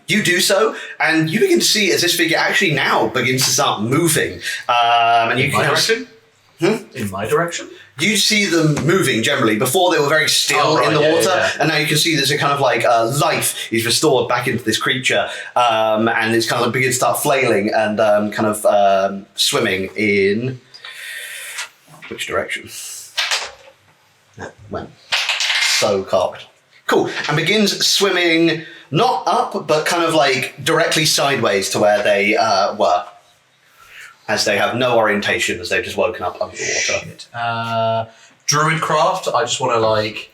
You do so, and you begin to see as this figure actually now begins to start moving. And you In my can direction? In my direction? You see them moving generally. Before they were very still in the water, and now you can see there's a kind of like life is restored back into this creature, and it's kind of begins to start flailing and kind of swimming in which direction? Went so cocked. Cool, and begins swimming not up, but kind of like directly sideways to where they were. As they have no orientation, as they've just woken up under the water. Druidcraft, I just want to like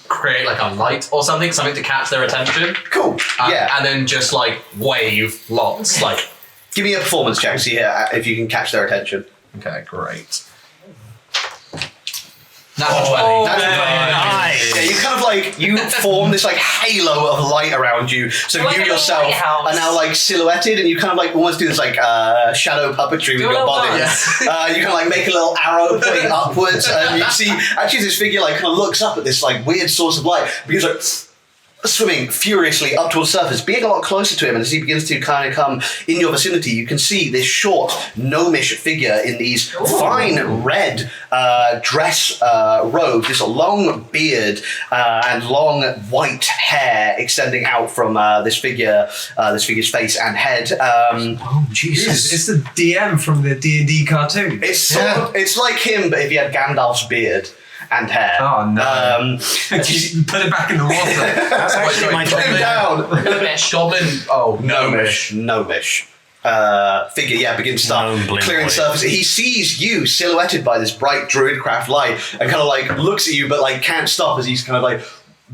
create like a light or something to catch their attention. Cool. Yeah. And then just like wave lots. Like, give me a performance check, see if you can catch their attention. Okay, great. Nice. Yeah, you kind of like you form this like halo of light around you, so like you a yourself lighthouse. are now like silhouetted, and you kind of like almost do this like shadow puppetry with your body. You kind of like make a little arrow pointing upwards, and you see actually this figure like kind of looks up at this like weird source of light because like swimming furiously up towards the surface, being a lot closer to him, and as he begins to kind of come in your vicinity, you can see this short, gnomish figure in these fine red dress robes, this long beard and long white hair extending out from this figure's face and head. Oh Jesus! It's the DM from the D&D cartoon. It's sort of, it's like him, but if he had Gandalf's beard and hair. Oh no! Just put it back in the water. That's actually my put him down. Goblin. Oh, gnomish. Figure, begins to start clearing surface. He sees you silhouetted by this bright druidcraft light and kind of like looks at you, but like can't stop as he's kind of like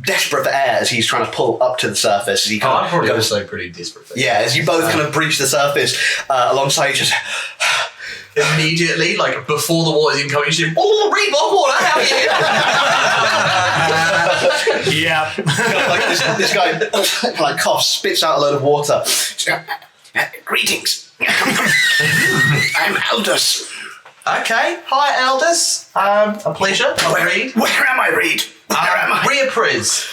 desperate for air as he's trying to pull up to the surface. As he kind I'm probably also pretty desperate for air. Yeah, as you both kind of breach the surface alongside each other. Immediately, like before the water's even coming, you see, oh, read my water, how are you? Yeah. Like this guy like coughs, spits out a load of water. Greetings. I'm Aldous. Okay. Hi, Aldous. A pleasure. Reed. Where am I, Reed? Where am I? Ria Priz.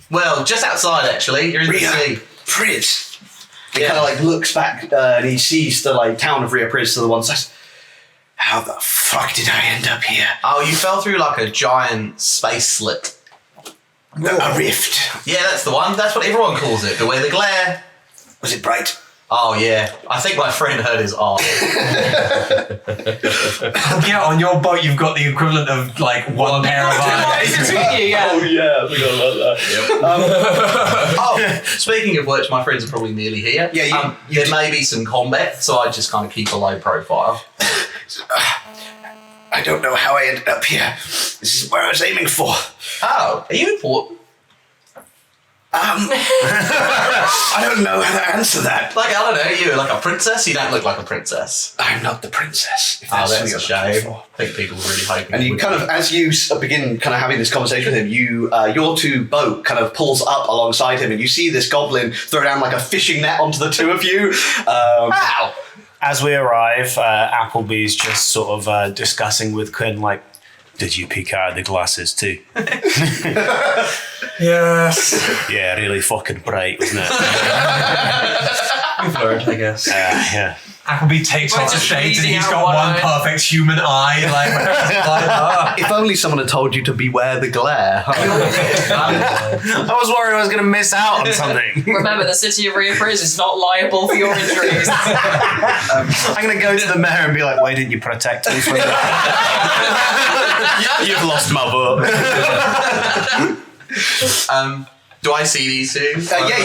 Well, just outside, actually. You're in the sea. Priz. He kind of like looks back and he sees the like town of Ria Priz to the one side. How the fuck did I end up here? Oh, you fell through like a giant space slit. A rift. Yeah, that's the one. That's what everyone calls it. The way they glare. Was it bright? Oh yeah, I think my friend hurt his arm. Yeah, on your boat you've got the equivalent of like one pair of eyes. Oh yeah, I forgot about that. Speaking of which, my friends are probably nearly here. Yeah, there may be some combat, so I just kind of keep a low profile. I don't know how I ended up here. This is where I was aiming for. Oh, are you important? I don't know how to answer that. Like, I don't know, you're like a princess? You don't look like a princess. I'm not the princess. If That's what a you're shame. looking for. I think people were really hoping. And you kind of, as you begin kind of having this conversation with him, your two boat kind of pulls up alongside him, and you see this goblin throw down like a fishing net onto the two of you. Wow! As we arrive, Applebee's just sort of discussing with Quinn, like, did you peek out of the glasses too? Yes. Yeah, really fucking bright, wasn't it? We've learned, I guess. Yeah. Appleby takes off the just shades and bleeding he's out got one one eye. perfect human eye. Like, If only someone had told you to beware the glare. I was worried I was going to miss out on something. Remember, the city of Ria Priz is not liable for your injuries. I'm going to go to the mayor and be like, why didn't you protect me from that? You've lost my vote. Do I see these two?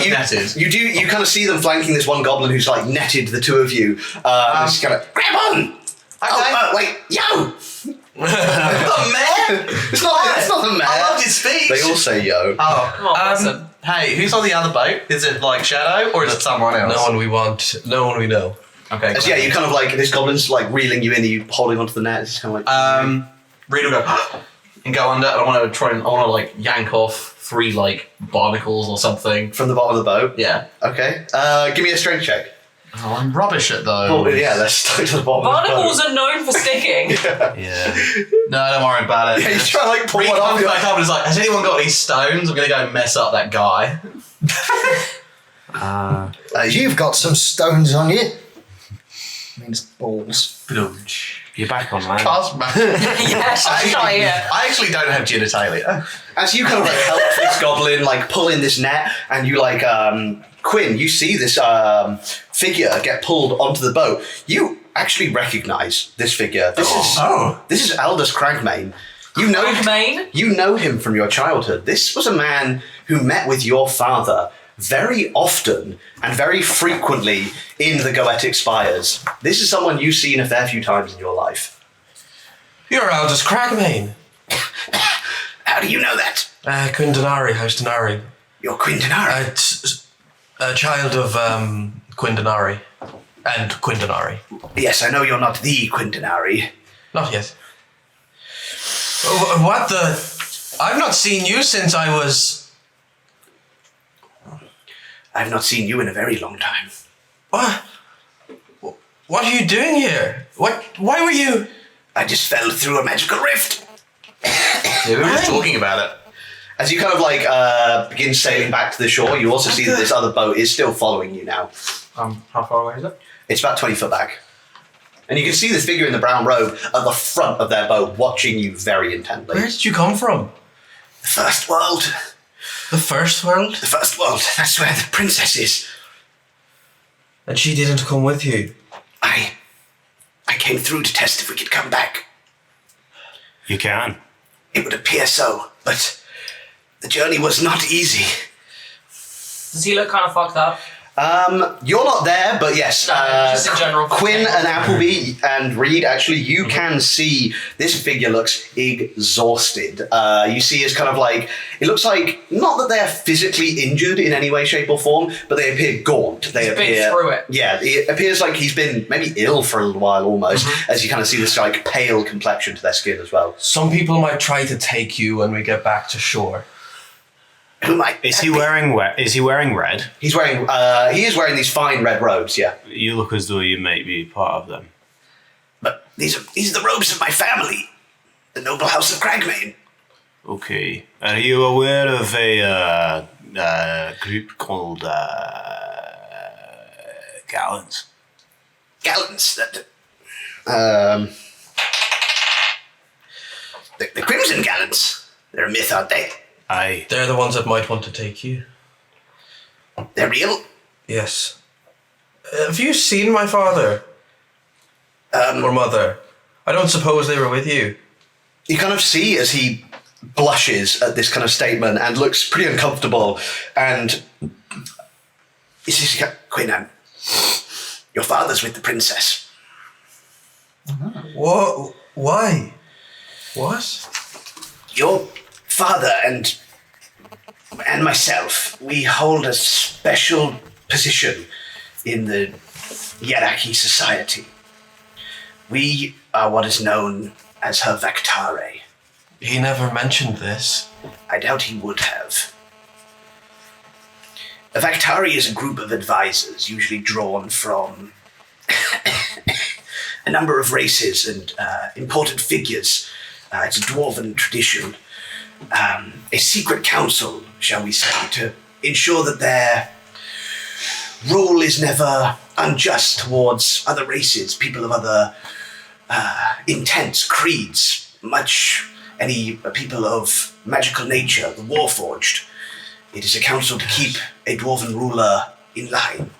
Netted. you do. You kind of see them flanking this one goblin who's like netted the two of you. Just kind of grab on. Okay. Oh, wait, yo! The mayor? It's not the mayor. I loved his speech. They all say yo. Oh, Hey, who's on the other boat? Is it like Shadow or is it someone else? No one we want, no one we know. Okay. So, yeah, you kind of like this goblin's like reeling you in. You holding onto the net. It's kind of like. Reed will go and go under, and I want to like yank off 3 like barnacles or something. from the bottom of the boat. Yeah. Okay. Give me a strength check. Oh, I'm rubbish at those. Oh, yeah, they're stuck to the bottom barnacles of are known for sticking. Yeah. No, don't worry about it. the boat. Yeah, you try to like pull Reed one off. comes back up and is like, has anyone got any stones? I'm going to go mess up that guy. You've got some stones on you. Means balls. You're back on land. Yes, I actually don't have genitalia. As you kind of like help this goblin like pull in this net, and you like Quinn, you see this figure get pulled onto the boat. You actually recognise this figure. This is Aldous Cragmane. You know him from your childhood. This was a man who met with your father very often and very frequently in the Goetic Spires. This is someone you've seen a fair few times in your life. You're Aldous Cragmane. How do you know that? Quindanari, House Denari. You're Quindanari? A child of Quindanari and Quindanari. Yes, I know you're not the Quindanari. Not yet. What the? I've not seen you since I was... I've not seen you in a very long time. What? What are you doing here? Why were you... I just fell through a magical rift. We were just talking about it. As you kind of like begin sailing back to the shore, you also see that this other boat is still following you now. How far away is it? It's about 20 foot back. And you can see this figure in the brown robe at the front of their boat watching you very intently. Where did you come from? The first world. The first world? The first world. That's where the princess is. And she didn't come with you? I came through to test if we could come back. You can. It would appear so, but the journey was not easy. Does he look kind of fucked up? You're not there, but yes. Just in general. Quinn and Appleby and Reed, actually, you can see this figure looks exhausted. You see it's kind of like, it looks like, not that they're physically injured in any way, shape or form, but they appear gaunt. They He's appear been through it. Yeah, it appears like he's been maybe ill for a little while almost, as you kind of see this like pale complexion to their skin as well. Some people might try to take you when we get back to shore. Who might? Is he wearing red? He is wearing. He is wearing these fine red robes. Yeah. You look as though you may be part of them. But these are the robes of my family, the noble house of Cragmane. Okay. Are you aware of a group called Gallants? Gallants. The Crimson Gallants. They're a myth, aren't they? Aye. They're the ones that might want to take you. They're real? Yes. Have you seen my father? Or mother? I don't suppose they were with you. You kind of see as he blushes at this kind of statement and looks pretty uncomfortable. And he says, Quinn, your father's with the princess. What? Why? What? Your father and myself, we hold a special position in the Yeraki society. We are what is known as her Vectare. He never mentioned this. I doubt he would have. A Vectare is a group of advisors, usually drawn from a number of races and important figures. It's a dwarven tradition. A secret council, shall we say, to ensure that their rule is never unjust towards other races, people of other intents, creeds, any people of magical nature, the Warforged. It is a council to keep a dwarven ruler in line.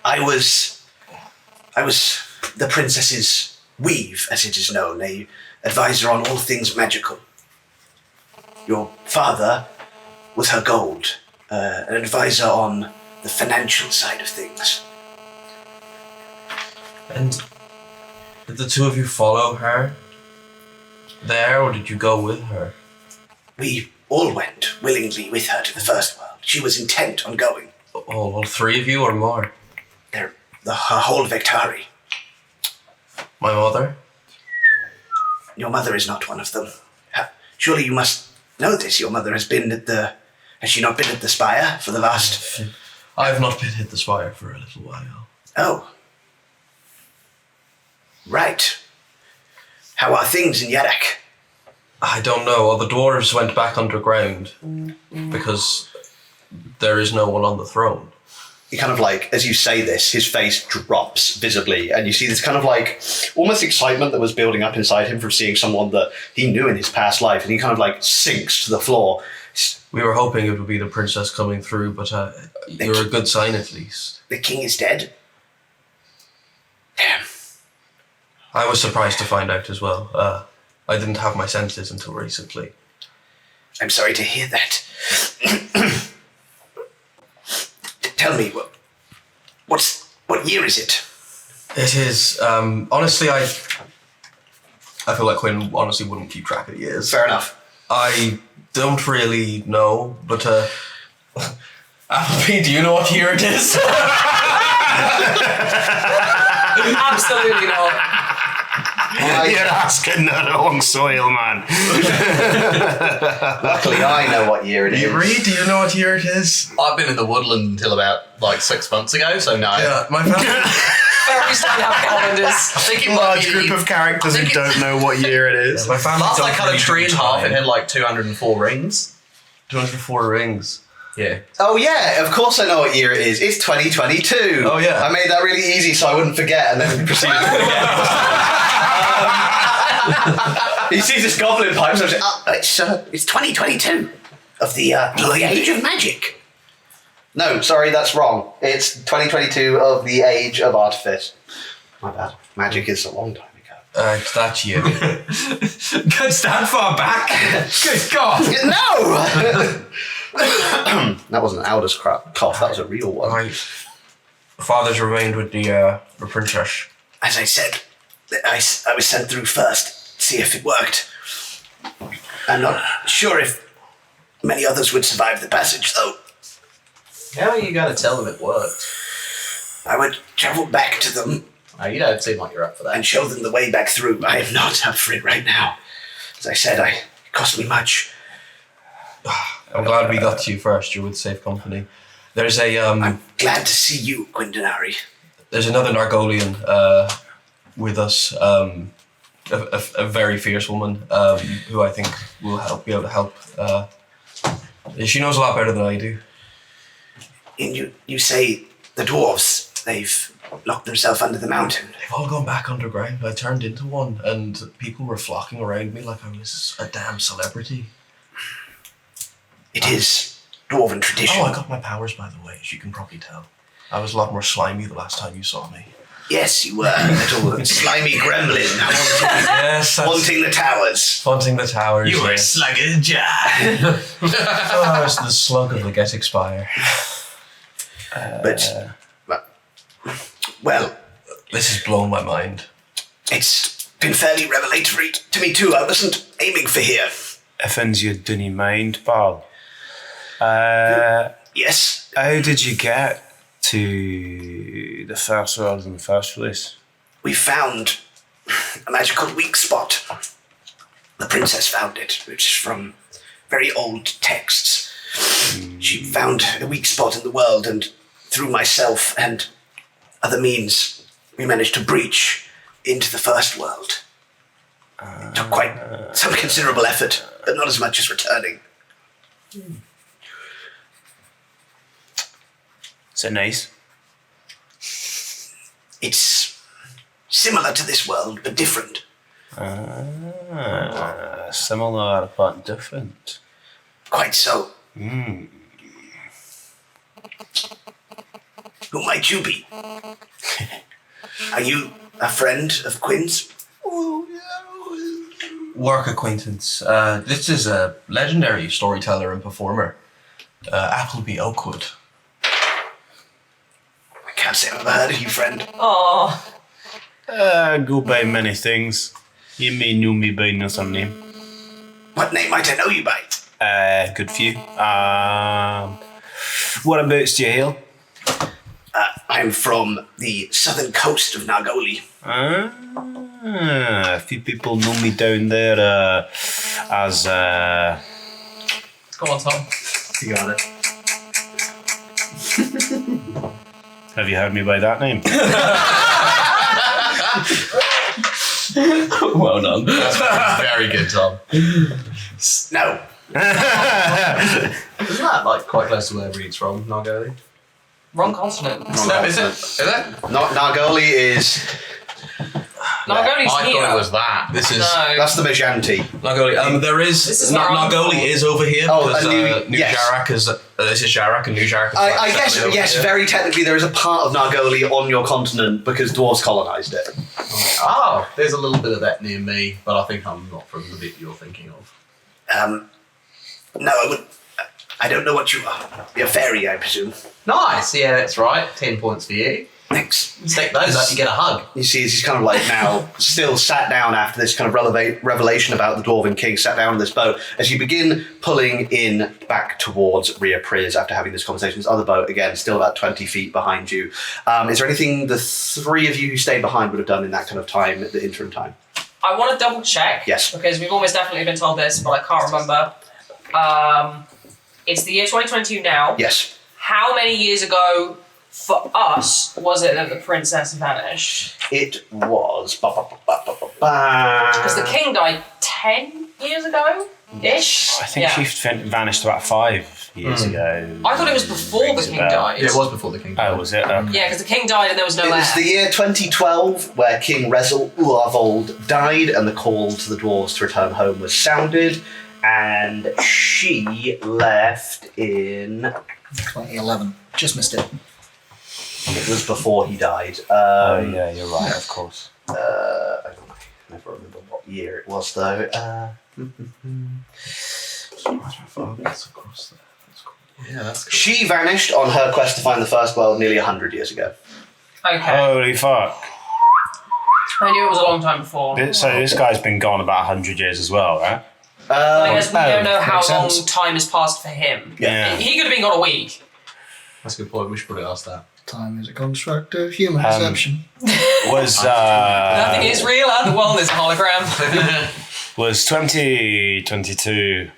I was the princess's weave, as it is known, a advisor on all things magical. Your father was her gold, an advisor on the financial side of things. And did the two of you follow her there, or did you go with her? We all went willingly with her to the first world. She was intent on going. All three of you or more? Her whole Vectari. My mother? Your mother is not one of them. Surely you must know this. Your mother has she not been at the spire for the last... I've not been at the spire for a little while. Oh. Right. How are things in I don't know. Well, the dwarves went back underground because there is no one on the throne. He kind of like, as you say this, his face drops visibly, and you see this kind of like almost excitement that was building up inside him from seeing someone that he knew in his past life, and he kind of like sinks to the floor. We were hoping it would be the princess coming through, but you're a good sign at least. The king is dead? Damn. I was surprised to find out as well. I didn't have my senses until recently. I'm sorry to hear that. Tell me, what year is it? It is, honestly, I feel like Quinn honestly wouldn't keep track of the years. Fair enough. I don't really know, but, Appleby, do you know what year it is? Absolutely not. You're asking the wrong soil, man. Luckily, I know what year it is. Reed, do you know what year it is? I've been in the woodland until about like 6 months ago, so no. Yeah, my family. Fairies don't have calendars. I think it Large might be group of characters who don't know what year it is. My family. last I don't cut a really tree do in half. It time. had like 204 rings. 204 rings. Yeah. Oh yeah, of course I know what year it is. It's 2022. Oh, yeah. I made that really easy so I wouldn't forget, and then proceeded to forget. He sees this goblin pipe, so it's 2022 of the age of magic. No, sorry, that's wrong. It's 2022 of the age of artifice. My bad. Magic is a long time ago. It's that year. Can't stand far back. Good God. No! That wasn't Alda's cough, that was a real one. My father's remained with the princess. As I said, I was sent through first, see if it worked. I'm not sure if many others would survive the passage, though. How are you going to tell them it worked? I would travel back to them You don't seem like you're up for that. and show them the way back through. I am not up for it right now. As I said, it cost me much. I'm glad we got to you first. You're with safe company. There's a I'm glad to see you, Gwendolyn. there's another Nargolian with us. A very fierce woman who I think will be able to help. She knows a lot better than I do. And you say the dwarves, they've locked themselves under the mountain. They've all gone back underground. I turned into one, and people were flocking around me like I was a damn celebrity. It is dwarven tradition. Oh, I got my powers, by the way, as you can probably tell. I was a lot more slimy the last time you saw me. Yes, you were a little slimy gremlin Yes, haunting the towers. haunting the towers. You were a yes. sluggard. Oh, I was the slug of the Get Expire. Well, This has blown my mind. it's been fairly revelatory to me too. I wasn't aiming for here. If things you didn't mind, pal. Yes, How did you get to the first world in the first place? we found a magical weak spot. The princess found it, which is from very old texts. She found a weak spot in the world, and through myself and other means, we managed to breach into the first world. It took quite some considerable effort, but not as much as returning. Is it nice? It's similar to this world, but different. Similar but different. Quite so. Who might you be? Are you a friend of Quinn's? Work acquaintance. This is a legendary storyteller and performer. Appleby Oakwood. I can't say I've ever heard of you, friend. Oh, Go by many things. You may know me by no some name. What name might I know you by? Good few. Whereabouts do you hail? I'm from the southern coast of Nargoli. A few people know me down there as go on, Tom. You got it. have you heard me by that name? Well done. Very good, Tom. No, Isn't that like quite close to where Reed's from, Nargoli? Wrong continent. No, is it? Is it? Nargoli is. Nargoli's I here. thought it was that. This is No. That's the Majanti. Nargoli. There is This is where I'm Nargoli from. is over here Oh, because New yes. Jarak is this is Jarak and New Jarak. Is I guess, separately over yes, here. very technically there is a part of Nargoli on your continent because dwarves colonised it. Oh, there's a little bit of that near me, but I think I'm not from the bit you're thinking of. No, I don't know what you are. You're a fairy, I presume. Nice, yeah, that's right. 10 points for you. Thanks. Stick those up, you get a hug. You see, he's kind of like now still sat down after this kind of revelation about the Dwarven King, sat down on this boat. As you begin pulling in back towards Ria Priz after having this conversation, this other boat, again, still about 20 feet behind you. Is there anything the three of you who stayed behind would have done in that kind of time, at the interim time? I want to double check. Yes. Because we've almost definitely been told this, but I can't remember. It's the year 2022 now. Yes. How many years ago for us was it that the princess vanished? It was... Because Because the king died 10 years ago-ish? I think she vanished about 5 years ago. I thought it was before the king died. Yeah, it was before the king died. Oh, was it? Okay. Yeah, because the king died and there was no It was the heir. year 2012 where King Rezel Uarvold died and the call to the dwarves to return home was sounded, and she left in... 2011. Just missed it. It was before he died. Oh, yeah, you're right, of course. I don't know. I never remember what year it was though. That's across there. That's cool. Yeah, that's cool. She vanished on her quest to find the first world nearly 100 years ago. Okay. Holy fuck. I knew it was a long time before. So this guy's been gone about 100 years as well, right? I guess we don't know how makes long sense. time has passed for him. Yeah. He could have been gone a week. That's a good point. We should probably ask that. Time is a construct of human perception. Was Nothing is real and the world is a hologram. was 2022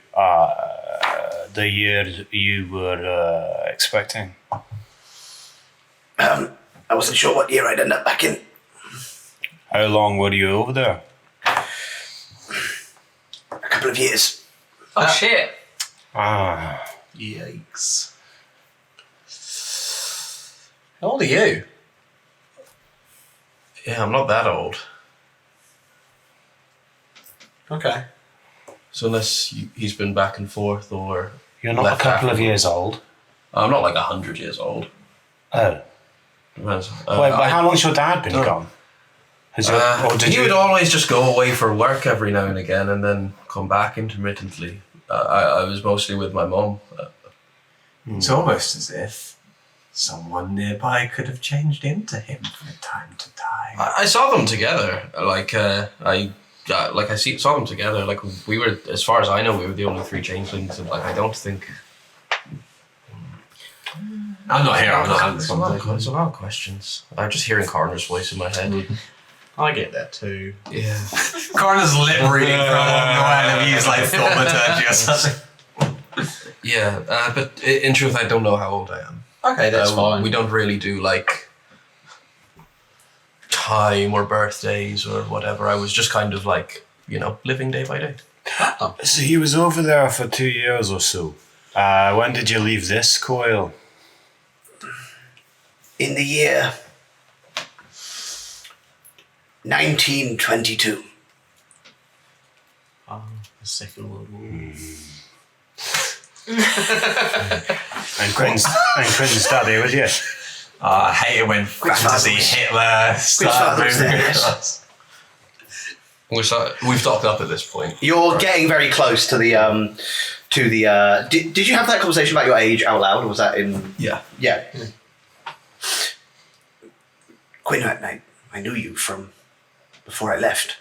the year you were expecting? I wasn't sure what year I'd end up back in. How long were you over there? A couple of years. Oh shit. Ah, Yikes. How old are you? Yeah, I'm not that old. Okay. So unless he's been back and forth or you're not left a couple back of and years forth. old. I'm not like 100 years old. Oh. Depends. Wait, but how long's your dad been gone? Has your, or did he you? would always just go away for work every now and again and then come back intermittently. I was mostly with my mum. It's almost as if someone nearby could have changed into him from time to time. I saw them together. Saw them together. Like we were, as far as I know, we were the only three changelings. And like I don't think. I'm not here. I'm not having this There's a lot conversation. of questions. I'm just hearing Coroner's voice in my head. I get that too. Yeah. Coroner's lip reading for a long while and he's like thaumaturgy or something. Yeah, but in truth, I don't know how old I am. Okay, that's fine. We don't really do like time or birthdays or whatever. I was just kind of like, living day by day. So he was over there for 2 years or so. When did you leave this coil? In the year 1922. The Second World War. And Quentin's daddy with you? I hate it when fantasy Hitler starts father's moving there, across. We've docked up at this point. You're getting very close to the did you have that conversation about your age out loud, or was that in... Yeah. Yeah. Quinn, I knew you from before I left.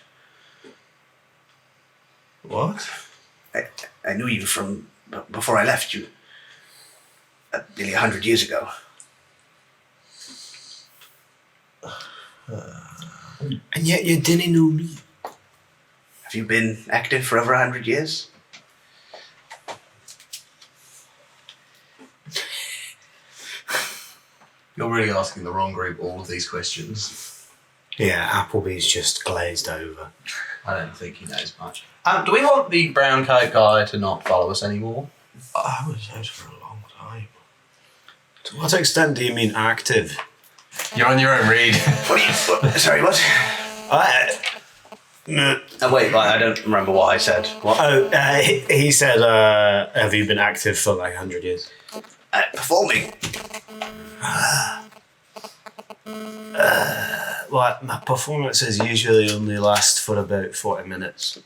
What? I knew you from before I left you. Nearly 100 years ago. And yet you didn't know me. Have you been active for over 100 years? You're really asking the wrong group all of these questions. Yeah, Applebee's just glazed over. I don't think he knows much. Do we want the brown coat guy to not follow us anymore? I was out for a long time. To what extent do you mean active? You're on your own, Reed. Sorry, what? Oh, wait, I don't remember what I said. What? Oh, he said, have you been active for like 100 years? Performing. Well, my performances usually only last for about 40 minutes.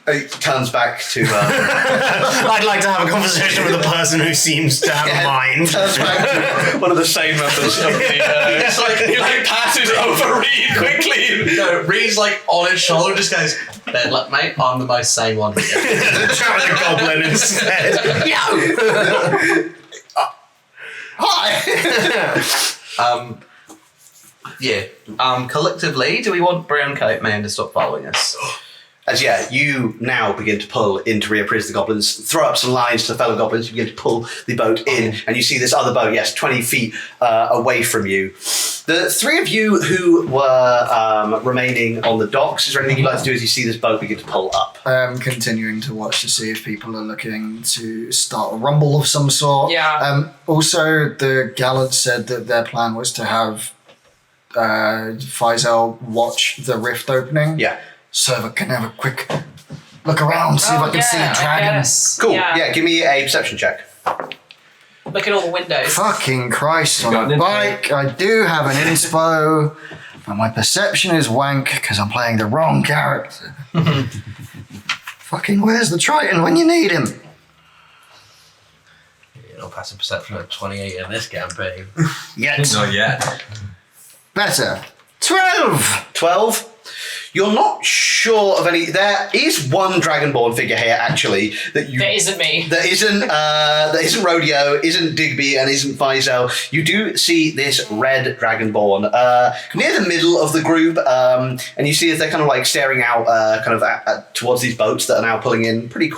He turns back to. I'd like to have a conversation with a person who seems to have a mind. Turns back to one of the same members of the. It's like he like passes over Reed quickly. No, Reed's like on his shoulder, just goes, "Bad luck, mate. I'm the most sane one here." Chat with the goblin instead. Hi! Collectively, do we want Brown Coat Man to stop following us? As you now begin to pull in to reappraise the goblins, throw up some lines to the fellow goblins, you begin to pull the boat in, and you see this other boat, 20 feet away from you. The three of you who were remaining on the docks, is there anything you'd like to do as you see this boat begin to pull up? I'm continuing to watch to see if people are looking to start a rumble of some sort. Yeah. Also, the Gallants said that their plan was to have Faisal watch the rift opening. Yeah. So I can have a quick look around, see if I can see a dragon. Yes. Cool. Yeah. Yeah, give me a perception check. Look at all the windows. Fucking Christ on got a an bike. I do have an inspo, but my perception is wank because I'm playing the wrong character. Fucking where's the Triton when you need him? You know, passive perception of 28 in this campaign. Yet. Not yet. Better. 12! 12? You're not sure of any. There is one Dragonborn figure here, actually, that you. That isn't me. That isn't Rodeo, isn't Digby, and isn't Faisal. You do see this red Dragonborn near the middle of the group, and you see as they're kind of like staring out, towards these boats that are now pulling in pretty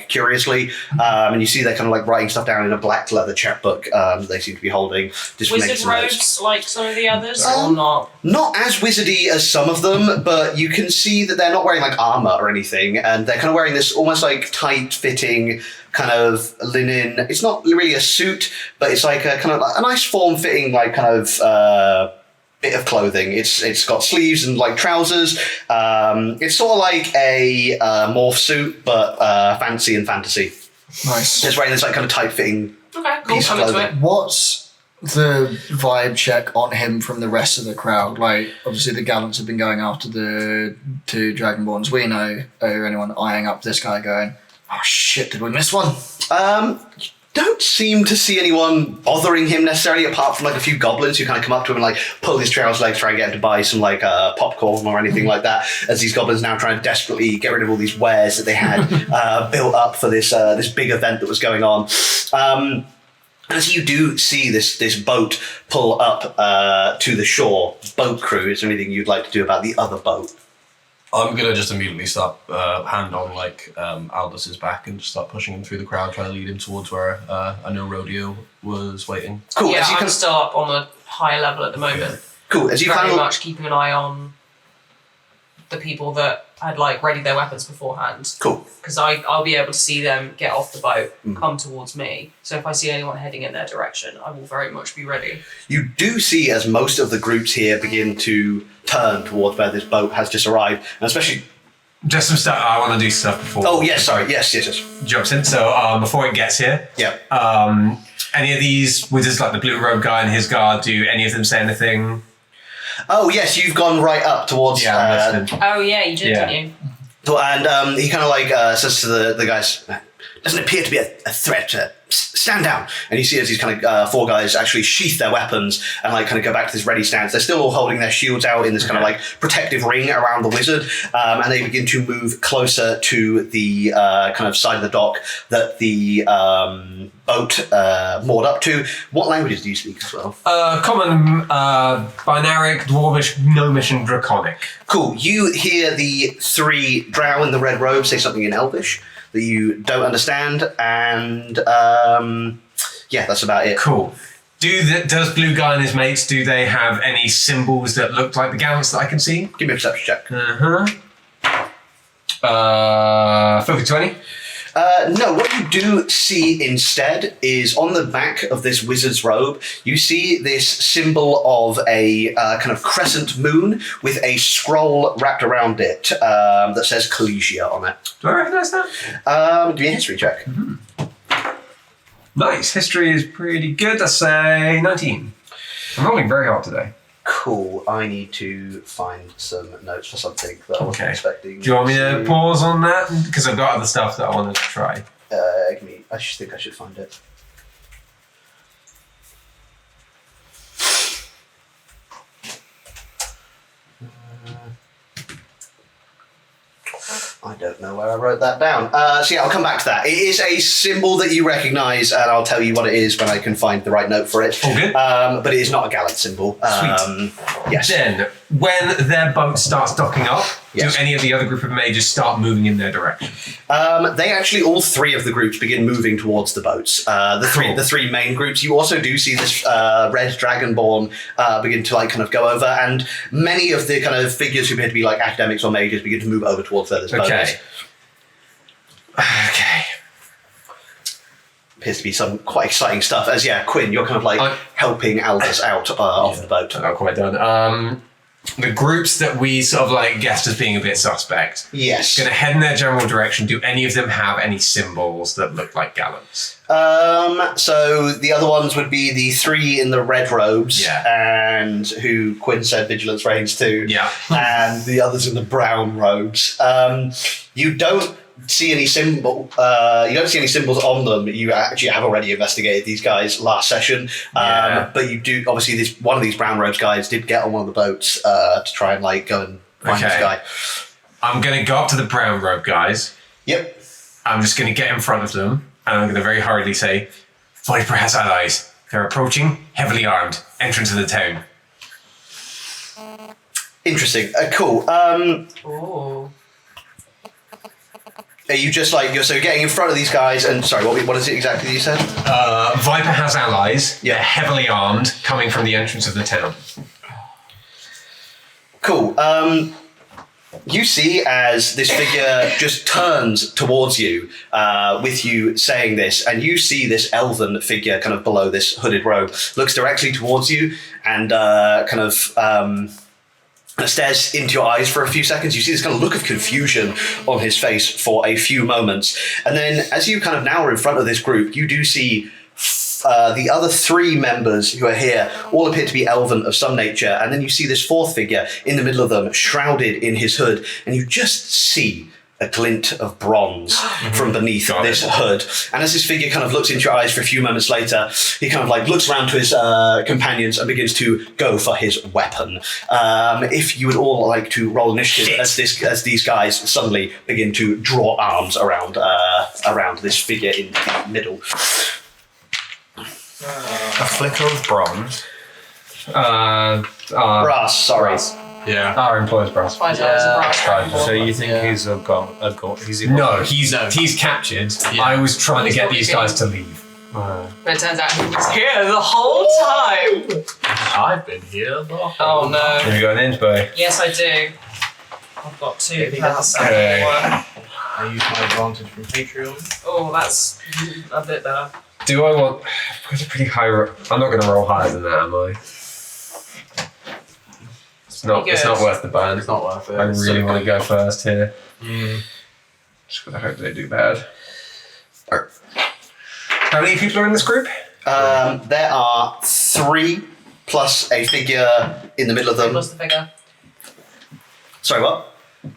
curiously, and you see they're kind of like writing stuff down in a black leather chapbook that they seem to be holding. Just making Wizard some notes. robes like some of the others, or not? Not as wizardy as some of them, but you can see that they're not wearing like armor or anything, and they're kind of wearing this almost like tight-fitting kind of linen. It's not really a suit, but it's like a kind of like a nice form-fitting like kind of bit of clothing. It's got sleeves and like trousers. It's sort of like a morph suit, but fancy and fantasy. Nice. It's wearing this like kind of tight-fitting. Okay, cool. Piece of Come into clothing. it. What's the vibe check on him from the rest of the crowd? Like, obviously the Gallants have been going after the two Dragonborns we know. Are anyone eyeing up this guy going, oh shit, did we miss one? Don't seem to see anyone bothering him necessarily, apart from like a few goblins who kind of come up to him and like pull his trouser legs, try and get him to buy some like popcorn or anything like that. As these goblins now trying to desperately get rid of all these wares that they had built up for this big event that was going on. As you do see this boat pull up to the shore, boat crew, is there anything you'd like to do about the other boat? I'm gonna just immediately start hand on Aldous' back and just start pushing him through the crowd, trying to lead him towards where I know Rodeo was waiting. Cool. Yeah, As you I'm kind of, still up on the higher level at the moment. cool. As you Very kind of much keeping an eye on the people that had like readied their weapons beforehand. cool. Because I'll be able to see them get off the boat, come towards me. So if I see anyone heading in their direction, I will very much be ready. You do see as most of the groups here begin to turn towards where this boat has just arrived, and especially. Just some stuff. I want to do stuff before. Oh yes, sorry. Yes. Jumps in. So before it gets here, Yeah. any of these wizards, like the blue robe guy and his guard, do any of them say anything? Oh yes, you've gone right up towards. Yeah, I'm listening. Oh yeah, you did, Yeah. didn't you? And he kind of like says to the guys, doesn't appear to be a threat. Stand down. And you see as these kind of four guys actually sheath their weapons and like kind of go back to this ready stance. They're still all holding their shields out in this kind of like protective ring around the wizard. And they begin to move closer to the kind of side of the dock that the boat moored up to. What languages do you speak as well? Common, binaric, dwarvish, gnomish, and draconic. Cool. You hear the three drow in the red robe say something in Elvish that you don't understand, and yeah, that's about it. Cool. Does Blue Guy and his mates, do they have any symbols that look like the gallants that I can see? Give me a perception check. Filthy 20. No, what you do see instead is on the back of this wizard's robe, you see this symbol of a kind of crescent moon with a scroll wrapped around it that says Collegia on it. Do I recognise that? Give me a history check. Nice. History is pretty good. Let's say 19. I'm rolling very hard today. Cool. I need to find some notes for something that I wasn't expecting. Do you want me to pause on that? Because I've got other stuff that I want to try. I think I should find it. I don't know where I wrote that down. So yeah, I'll come back to that. It is a symbol that you recognise, and I'll tell you what it is when I can find the right note for it. All good. But it is not a gallant symbol. Sweet. Yes. Then, when their boat starts docking up, Yes. do any of the other group of mages start moving in their direction? They actually, all three of the groups begin moving towards the boats. The three main groups. You also do see this red dragonborn begin to kind of go over, and many of the kind of figures who appear to be like academics or mages begin to move over towards where this boat is. Okay. Appears to be some quite exciting stuff. As Quinn, you're kind of like helping Aldous out off the boat. Not quite done. The groups that we sort of like guessed as being a bit suspect. Yes. Going to head in their general direction. Do any of them have any symbols that look like gallants? So the other ones would be the three in the red robes, and who Quinn said vigilance reigns to, and the others in the brown robes. You don't see any symbol. You don't see any symbols on them. You actually have already investigated these guys last session, but you do obviously. One of these brown robes guys did get on one of the boats to try and go and find this guy. I'm going to go up to the brown robe guys. Yep. I'm just going to get in front of them, and I'm going to very hurriedly say, "Viper has allies. They're approaching, heavily armed. Entrance of the town." Interesting. Cool. Are you just you're getting in front of these guys and sorry, what is it exactly that you said? Viper has allies. They're heavily armed, coming from the entrance of the town. Cool. You see as this figure just turns towards you, with you saying this, and you see this elven figure kind of below this hooded robe, looks directly towards you and stares into your eyes for a few seconds. You see this kind of look of confusion on his face for a few moments. And then as you kind of now are in front of this group, you do see the other three members who are here all appear to be elven of some nature. And then you see this fourth figure in the middle of them, shrouded in his hood. And you just see a glint of bronze from beneath this hood. And as this figure kind of looks into your eyes for a few moments later, he kind of looks around to his companions and begins to go for his weapon. If you would all like to roll initiative as these guys suddenly begin to draw arms around this figure in the middle. A flicker of bronze. Brass, sorry. Yeah. Our employer's brass. So you think he's a god? No, he's captured. Yeah. I was trying to get probably these guys to leave. But it turns out he was here the whole time. I've been here the whole Oh no. Have you got an inch boy? Yes, I do. I've got 2 plus Okay. one. I use my advantage from Patreon. Oh, that's a bit better. Do I want? I've got a pretty high. I'm not going to roll higher than that, am I? It's not worth the burn. It's not worth it. I really want to go first here. Just gotta hope they do bad. How many people are in this group? There are 3 plus a figure in the middle of them. What's the figure? Sorry, what?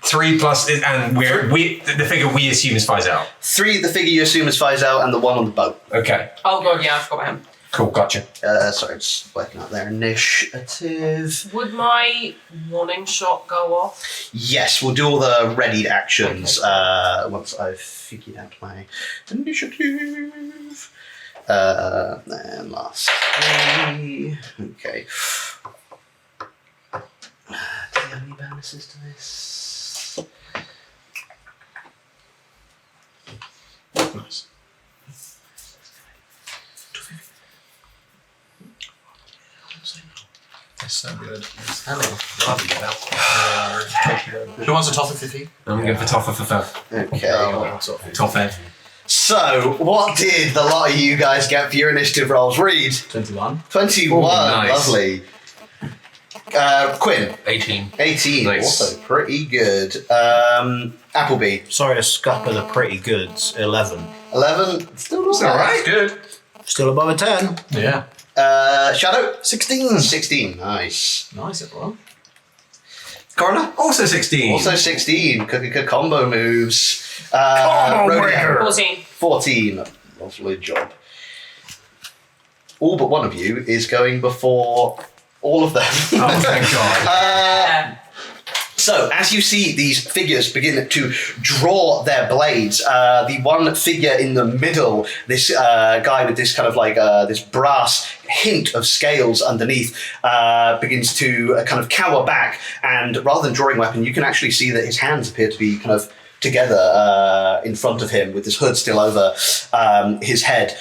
3 plus, and the figure we assume is Faisal. 3, the figure you assume is Faisal, and the one on the boat. Okay. Oh god, yeah, I forgot about him. Cool, gotcha. Sorry, just working out their initiative. Would my warning shot go off? Yes, we'll do all the readied actions once I've figured out my initiative. And last 3. Okay. Do you have any bonuses to this? Nice. So good. Who wants a toffee 50? I'm going for Toffer for Fev. Okay. Toffee. So, what did the lot of you guys get for your initiative rolls? Read. 21. 21. Nice. Lovely. Quinn. 18. 18. Nice. Also pretty good. Appleby. Sorry, a scupper are pretty good. 11. 11. Still not bad. Alright, good. Still above a 10. Yeah. Shadow. 16. 16. Nice. Nice, everyone. Coroner. Also 16. Also 16. Good combo moves. Combo Rodeo. breaker. 14. 14. Lovely job. All but one of you is going before all of them. Oh, thank God. So, as you see these figures begin to draw their blades, the one figure in the middle, this guy with this kind of like this brass hint of scales underneath, begins to kind of cower back, and rather than drawing weapon, you can actually see that his hands appear to be kind of together in front of him with his hood still over his head.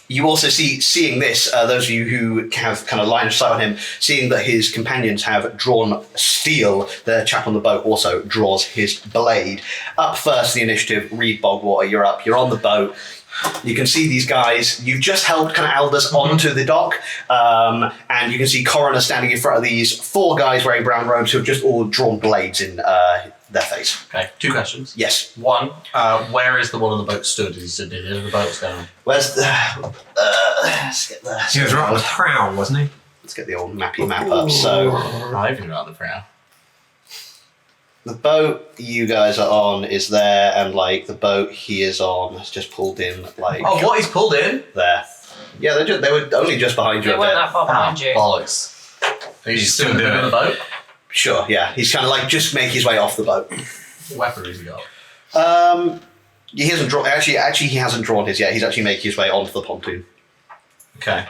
You also seeing this, those of you who have kind of line of sight on him, seeing that his companions have drawn steel, the chap on the boat also draws his blade. Up first, the initiative, Reed Bogwater, you're up, you're on the boat. You can see these guys, you've just helped kind of Aldous onto the dock, and you can see Coroner standing in front of these 4 guys wearing brown robes who have just all drawn blades in their face. Okay, 2 questions. Yes. One, where is the one on the boat stood? Is it the end of the boat down? Where's the... let's get the... He was right on the prow, wasn't he? Let's get the old mappy map up. So, I've been around the prow. the boat you guys are on is there, and like the boat he is on has just pulled in like Oh, what? He's pulled in? there. Yeah, they were only just behind you They a weren't bit. that far behind you. Bollocks. He's still in the boat? Sure, yeah. He's kind of like just make his way off the boat. What weapon has he got? He hasn't drawn. Actually, he hasn't drawn his yet. He's actually making his way onto the pontoon. Okay.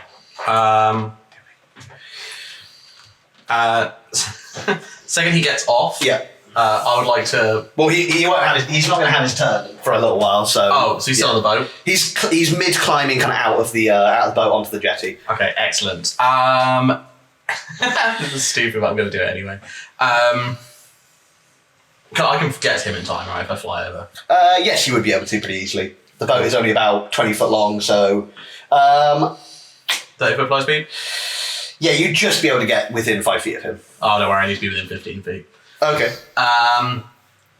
Second he gets off, Yeah. I would like to... Well, he won't have. He's not going to have his turn for a little while. So. Oh, so he's still on the boat? He's mid climbing kind of out of the boat onto the jetty. Okay, excellent. This is stupid, but I'm going to do it anyway. I can get him in time, right, if I fly over? Yes, you would be able to pretty easily. The boat is only about 20 foot long, so 30 foot fly speed? yeah, you'd just be able to get within 5 feet of him. Oh, don't worry, I need to be within 15 feet. Okay.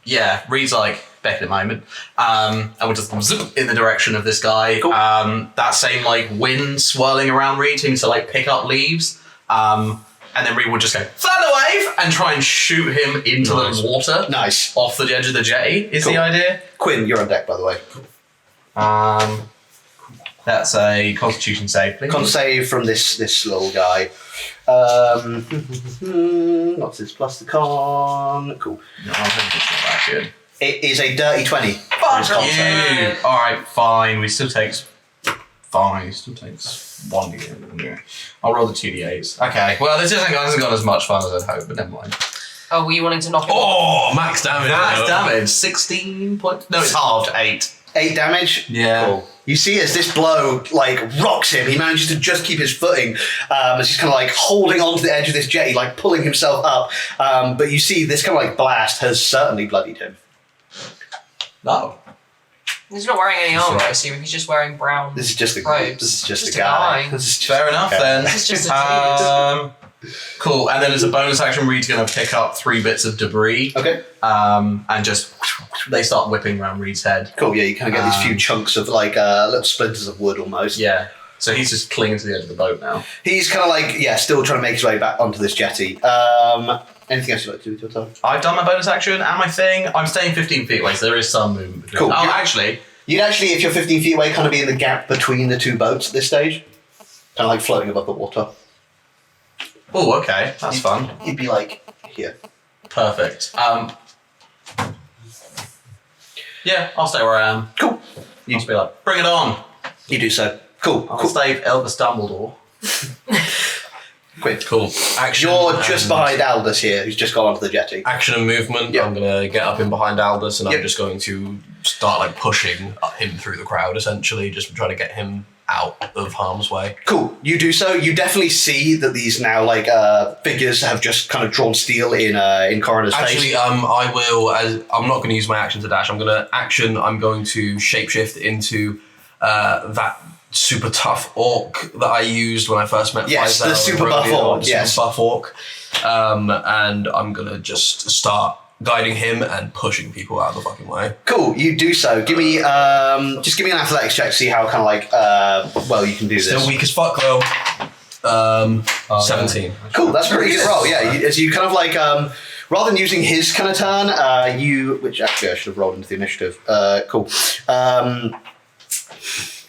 Yeah, Reed's like, Beck at the moment. And we'll just zoom in the direction of this guy. Cool. That same like wind swirling around Reed to like pick up leaves. And then Reed would just go, thunder wave! And try and shoot him into the water. Nice. Off the edge of the jetty, is Cool. the idea. Quinn, you're on deck, by the way. That's a Constitution save, please. Con save from this little guy. What's this plus the con? Cool. No, I think it's not that good. It is a dirty 20. Fuck you! Alright, fine. We still takes... Fine, he still takes 1d8. I'll roll the 2d8s. Okay, well, this hasn't gone as much fun as I'd hoped, but never mind. Oh, were you wanting to knock him off? Oh, max damage. That's though. damage. 16 points. No, it's halved. 8. 8 damage? Yeah. Cool. You see as this blow, like, rocks him, he manages to just keep his footing as he's kind of, like, holding onto the edge of this jetty, like, pulling himself up. But you see this kind of, like, blast has certainly bloodied him. No. He's not wearing any armor, I assume. He's just wearing brown This is just a robes. This is just Just a a guy. guy. This is just, Fair enough, then. This is just a Cool, and then as a bonus action, Reed's going to pick up 3 bits of debris. Okay. And just... They start whipping around Reed's head. Cool, yeah, you kind of get these few chunks of, like, little splinters of wood almost. Yeah. So he's just clinging to the edge of the boat now. He's kind of like, yeah, still trying to make his way back onto this jetty. Anything else you'd like to do with your time? I've done my bonus action and my thing. I'm staying 15 feet away, so there is some movement between. Cool. Oh, You're- actually... You'd actually, if you're 15 feet away, kind of be in the gap between the 2 boats at this stage. Kind of like floating above the water. Oh, okay. That's fun. You'd be like here. Perfect. Yeah, I'll stay where I am. Cool. You just be like, bring it on. You do so. Cool. I'll Cool. stay Elvis Dumbledore. Quick. Cool. Action. You're just and- behind Aldous here, who's just gone onto the jetty. Action and movement. Yep. I'm gonna get up in behind Aldous, and Yep. I'm just going to start like pushing him through the crowd. Essentially, just trying to get him out of harm's way. Cool. You do so. You definitely see that these now figures have just kind of drawn steel in Coroner's face. Actually, I will. I'm not going to use my action to dash. I'm going to shapeshift into that super tough orc that I used when I first met. Yes, Faisal the super buff Rodeo, orc. the Yes, super buff orc. And I'm going to just start guiding him and pushing people out of the fucking way. Cool. You do so. Give me just give me an athletics check to see how kind of well you can do this. Still weak as fuck though. 17. Cool. That's a pretty good roll. Yeah. As you kind of rather than using his kind of turn, which actually I should have rolled into the initiative. Cool.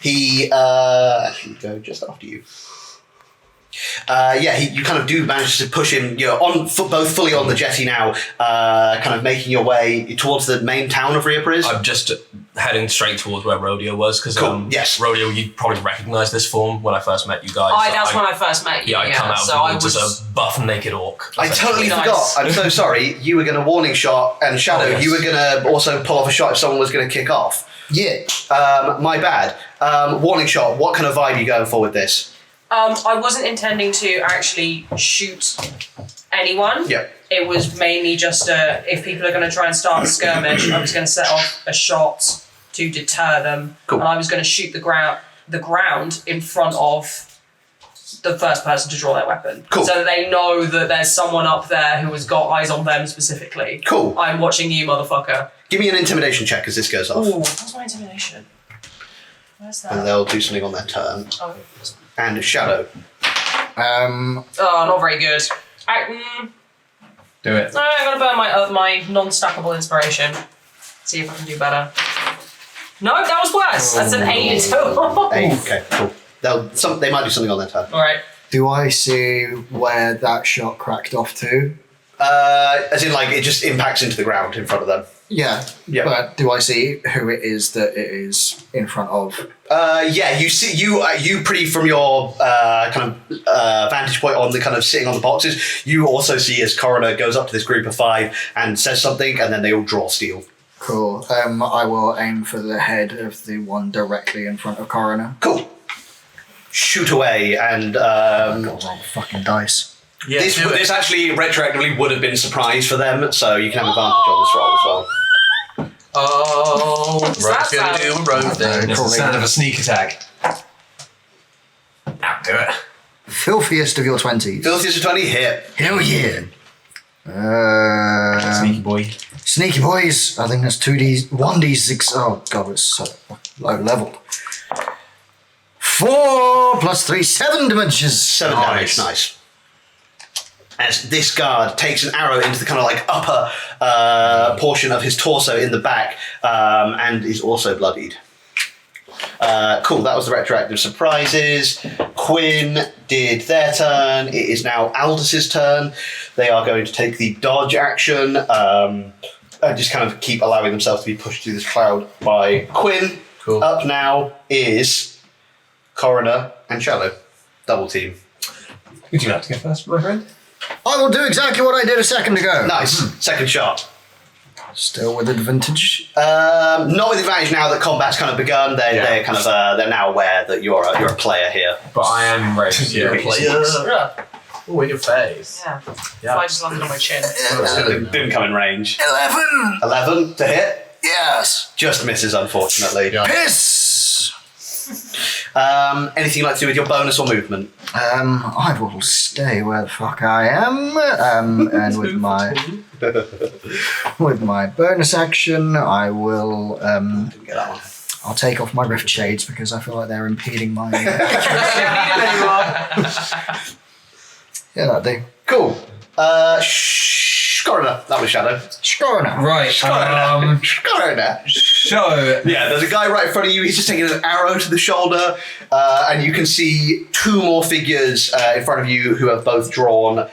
He actually go just after you. You kind of do manage to push him, both fully on the jetty now, kind of making your way towards the main town of Riapriz. I'm just heading straight towards where Rodeo was, because yes. Rodeo, you'd probably recognise this form when I first met you guys. That's when I first met you. Yeah, I come out so as a buff naked orc. I totally forgot. I'm so sorry. You were going to warning shot, and Shadow, you were going to also pull off a shot if someone was going to kick off. Yeah. My bad. Warning shot, what kind of vibe are you going for with this? I wasn't intending to actually shoot anyone. Yep. It was mainly just if people are going to try and start a skirmish, I was going to set off a shot to deter them. Cool. And I was going to shoot the ground in front of the first person to draw their weapon. Cool. So that they know that there's someone up there who has got eyes on them specifically. Cool. I'm watching you, motherfucker. Give me an intimidation check as this goes off. Ooh, what's my intimidation? Where's that? And they'll do something on their turn. Oh. And Shadow. Not very good. Do it. No, I'm gonna burn my non-stackable inspiration. See if I can do better. No, that was worse. That's an 8 total. 8. Okay, cool. They might do something on their turn. All right. Do I see where that shot cracked off to? As in, it just impacts into the ground in front of them. Yeah. But do I see who it is that it is in front of? You see, you pretty from your kind of vantage point on the kind of sitting on the boxes. You also see as Coroner goes up to this group of 5 and says something, and then they all draw steel. Cool. I will aim for the head of the one directly in front of Coroner. Cool. Shoot away, and Gotta roll the fucking dice. Yeah, this actually retroactively would have been a surprise for them, so you can have advantage on this roll as well. Oh, What's that Rogue's gonna do a rogue thing. It's the sound of a sneak attack. Now do it. Filthiest of your 20s. Filthiest of 20 hit. Hell yeah. Sneaky boy. Sneaky boys. I think that's 1d6. Oh god, it's so low leveled. 4 plus 3, 7 damages. 7 damage, nice. As this guard takes an arrow into the kind of upper portion of his torso in the back, and is also bloodied. Cool, that was the retroactive surprises. Quinn did their turn. It is now Aldous' turn. They are going to take the dodge action, and just kind of keep allowing themselves to be pushed through this cloud by Quinn. Cool. Up now is Coroner and Shadow. Double team. Would you like to go first, my friend? I will do exactly what I did a second ago. Nice. Second shot. Still with advantage. Not with advantage now that combat's kind of begun. They're kind of they're now aware that you're a player here. But I am enraged. You're a player. Oh, in your face. Yeah. I just landed on my chin. Didn't come in range. 11. 11 to hit. Yes. Just misses, unfortunately. Yeah. Piss. Anything you'd like to do with your bonus or movement? I will stay where the fuck I am. And with my bonus action, I will. Didn't get that one. I'll take off my rift shades because I feel like they're impeding my. Yeah, that'll do. Cool. Coroner. That was Shadow. Scorner. Right. Coroner. So Yeah, there's a guy right in front of you. He's just taking an arrow to the shoulder, and you can see 2 more figures in front of you who have both drawn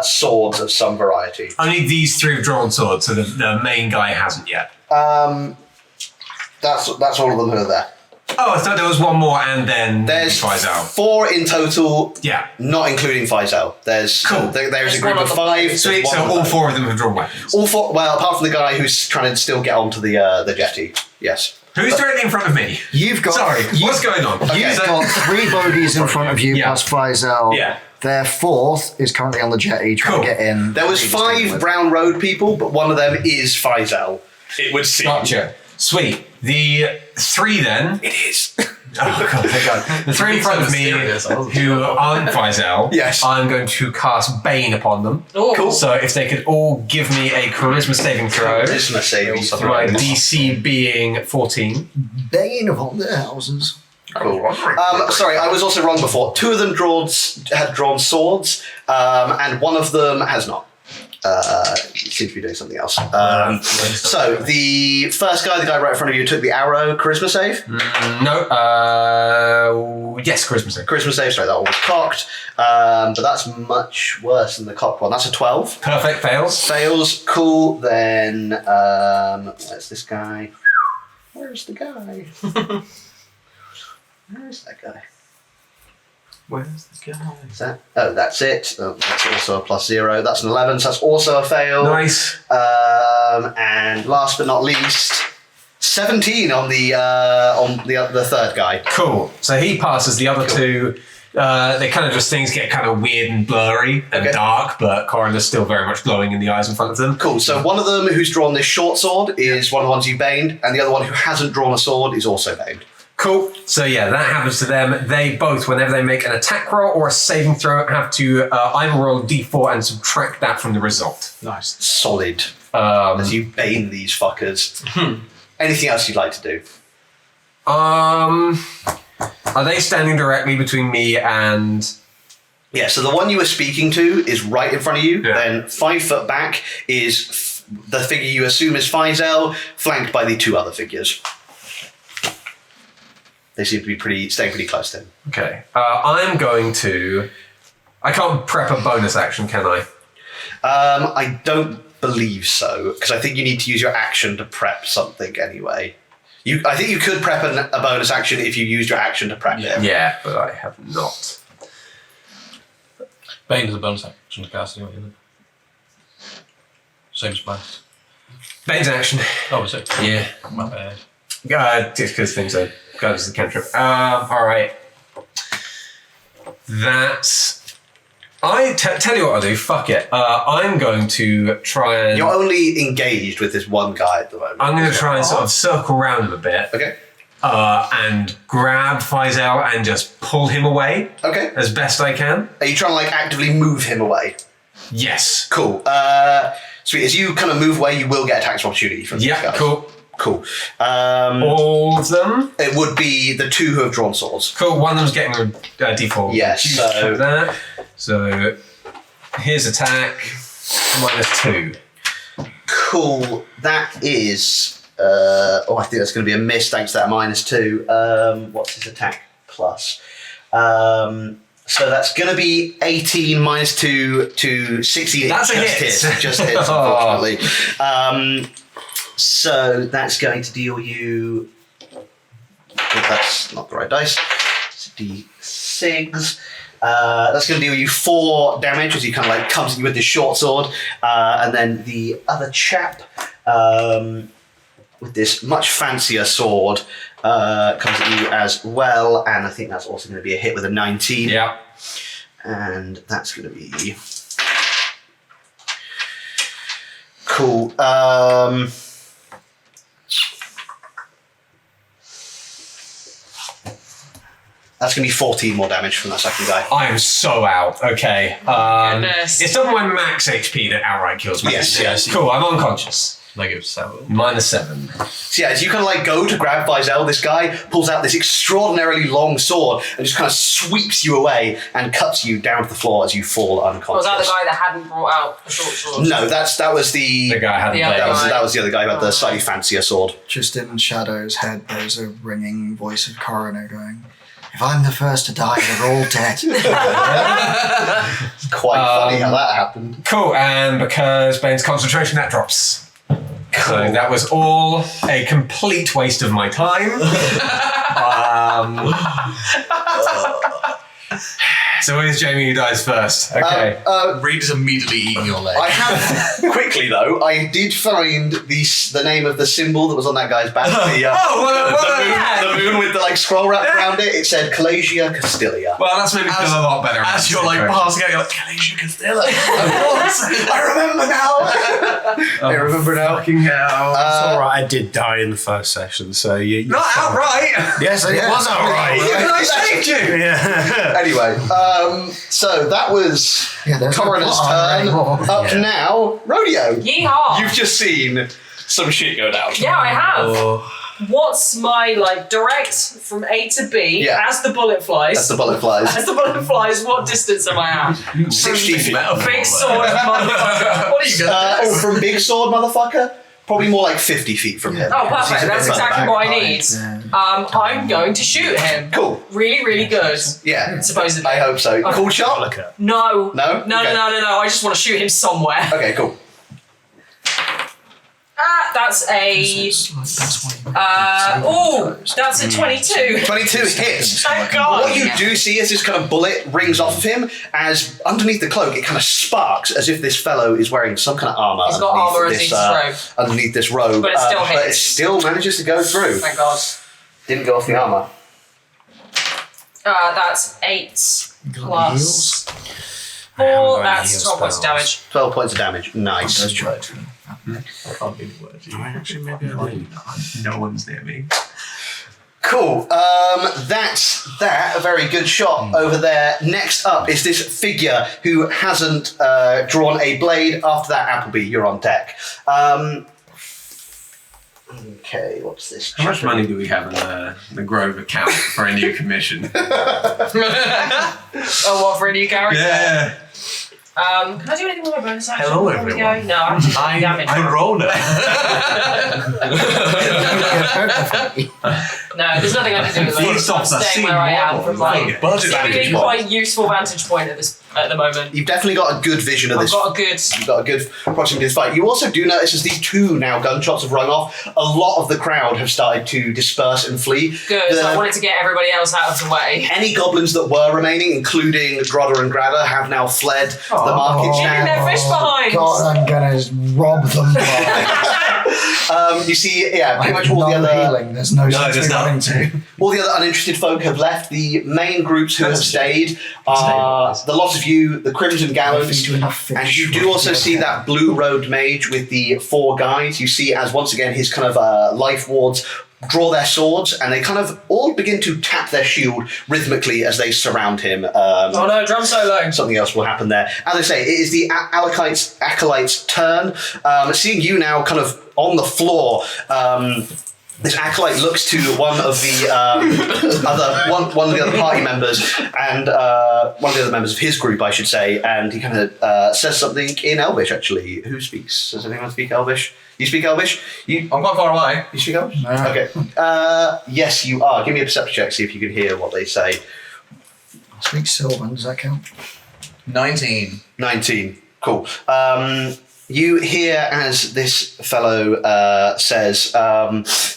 swords of some variety. only these 3 have drawn swords, so the main guy hasn't yet. That's all of them who are there. Oh, I thought there was one more, and then There's Faisal. 4 in total, Yeah. not including Faisal. There's Cool. there's a There's group one of on the 5. So, there's one so on all the- 4 of them have drawn weapons. All 4. Well, apart from the guy who's trying to still get onto the jetty. Yes. Who's directly in front of me? You've got. Sorry, what's going on? You've got 3 bogeys in front of you, Yeah. plus Faisal. Yeah. Their 4th is currently on the jetty trying to get in. There was 5 Brown Road people, but one of them is Faisal. It would seem. Gotcha. Sweet. The 3 then. It is. Oh god, thank god. The 3 in front of me who aren't Faisal, Yes. I'm going to cast Bane upon them. Oh, Cool. So if they could all give me a charisma saving throw. Charisma saving My throw. DC being 14. Bane of all their houses. Cool. Sorry, I was also wrong before. 2 of them had drawn swords, and one of them has not. Seems to be doing something else. So the first guy, the guy right in front of you, took the arrow. Charisma save. No. Yes, charisma save. Charisma save. Sorry, that one was cocked. But that's much worse than the cocked one. That's a 12. Perfect, fails. Fails. Cool. Then where's this guy? Where's the guy? Where's that guy? Where's the guy? Is that? Oh, that's it. Oh, that's also a +0. That's an 11, so that's also a fail. Nice. And last but not least, 17 on the third guy. Cool. So he passes. The other 2, they kind of just things get kind of weird and blurry and dark, but Coroner's still very much glowing in the eyes in front of them. Cool. So one of them who's drawn this short sword is one of the ones you baned, and the other one who hasn't drawn a sword is also baned. Cool. So yeah, that happens to them. They both, whenever they make an attack roll or a saving throw, have to either roll a d4 and subtract that from the result. Nice. Solid. As you bane these fuckers. Anything else you'd like to do? Are they standing directly between me and... Yeah, so the one you were speaking to is right in front of you. Yeah. Then 5 foot back is the figure you assume is Faisal, flanked by the 2 other figures. They seem to be staying pretty close to him. Okay. I'm going to... I can't prep a bonus action, can I? I don't believe so, because I think you need to use your action to prep something anyway. I think you could prep a bonus action if you used your action to prep it. Yeah, but I have not. Bane is a bonus action to cast anyway, isn't it? Same as Blast. Bane's action. Oh, is it? Yeah. My bad. Just because things are... Goes the cantrip. Alright. That's... tell you what I'll do. Fuck it. I'm going to try and... You're only engaged with this one guy at the moment. I'm going to try and sort of circle around him a bit. Okay. And grab Faisal and just pull him away. Okay. As best I can. Are you trying to actively move him away? Yes. Cool. Sweet. As you kind of move away, you will get attacks of opportunity from these guys. Yeah, cool. Cool. All of them? It would be the 2 who have drawn swords. Cool. One of them's getting a default. Yes, so- that. So his attack -2. Cool. That is... I think that's going to be a miss thanks to that -2. What's his attack plus? So that's going to be 18 -2 to 16. That's a hit. Just hits, unfortunately. So that's going to deal you... That's not the right dice. It's D6. That's going to deal you 4 damage as he kind of comes at you with this short sword. And then the other chap with this much fancier sword comes at you as well. And I think that's also going to be a hit with a 19. Yeah. And that's going to be... Cool. That's going to be 14 more damage from that second guy. I am so out. Okay. Goodness. It's not my max HP that outright kills me. Yes, yes. Cool, I'm unconscious. -7. -7. So yeah, as you kind of go to grab Faisal, this guy pulls out this extraordinarily long sword and just kind of sweeps you away and cuts you down to the floor as you fall unconscious. Was that the guy that hadn't brought out the short sword? No, that was the... The guy hadn't The other played. guy. That was the other guy who had the slightly fancier sword. Just in Shadow's head, there's a ringing voice of Coroner going, "If I'm the first to die, they're all dead." It's quite funny how that happened. Cool, and because Bane's concentration, that drops. So that was all a complete waste of my time. It's always Jamie who dies first. Okay. Reed is immediately eating your leg. I have quickly though. I did find the name of the symbol that was on that guy's back. The moon with the like scroll wrapped around it. It said Calasia Castilia. Well, that's made me feel a lot better. As you're like passing out, you're like, Calasia Castilla. I remember now. I remember now. Fucking hell. It's alright, I did die in the first session, so you. Not outright. Yes, it was alright. I saved you. Yeah. Anyway, so that was there's no Coroner's plot armor turn. anymore. Up now, Rodeo. Yeehaw! You've just seen some shit go down. Yeah, I have. What's my direct from A to B as the bullet flies? As the bullet flies. As the bullet flies, what distance am I at? 60 feet. Big sword, motherfucker. What are you gonna do? From big sword, motherfucker? Probably more like 50 feet from him. Oh, perfect. That's exactly what I need. Yeah. I'm going to shoot him. Cool. Really, really good. Yeah. Supposedly. I hope so. Cool shot? No. No? No, Okay. no. I just want to shoot him somewhere. Okay, cool. That's a. That's a 22. 22 hits. Thank God. What you do see as this kind of bullet rings off of him, as underneath the cloak it kind of sparks as if this fellow is wearing some kind of armor. He's got armor underneath this robe. But it still But it hits. still manages to go through. Thank God. Didn't go off the armor. That's 8 plus 4. That's 12 points of damage. 12 points of damage. Nice. I can't be the word. Actually, maybe I do. No one's near me. Cool. That's that. A very good shot over there. Next up is this figure who hasn't drawn a blade. After that, Appleby, you're on deck. Okay, what's this? How much money do we have in the Grove account for a new commission? Oh, what, for a new character? Yeah. Can I do anything with my bonus action? Hello, before we everyone. go? No, I'm just damage. I'm Rona. No, there's nothing I can do with First it. I'm off, that staying scene where I am model from is like like budget really vantage quite useful vantage point at the moment. You've definitely got a good vision of I've this. got a good. You've got a good proximity to this fight. You also do notice as these two now gunshots have rung off, a lot of the crowd have started to disperse and flee. Good. I wanted to get everybody else out of the way. Any goblins that were remaining, including Grodder and Grada, have now fled the market Leaving stand. their fish behind. God, I'm gonna rob them. You see, pretty much all the no other healing. There's no sense there's in not. going to. all the other uninterested folk have left. The main groups who have stayed are the lot of you, the Crimson Gallants, Feed you enough fish. and you do also see that blue-robed mage with the 4 guys. You see as once again his kind of life wards draw their swords, and they kind of all begin to tap their shield rhythmically as they surround him. Oh no, drum solo. Something else will happen there. As I say, it is the acolyte's turn. Seeing you now kind of on the floor, this acolyte looks to one of the one of the other party members and one of the other members of his group, I should say, and he kind of says something in Elvish. Actually, who speaks? Does anyone speak Elvish? You speak Elvish? I'm quite far away. You speak Elvish? No. Okay. Yes, you are. Give me a perception check. See if you can hear what they say. Speak Sylvan, does that count? 19. 19. Cool. You hear as this fellow says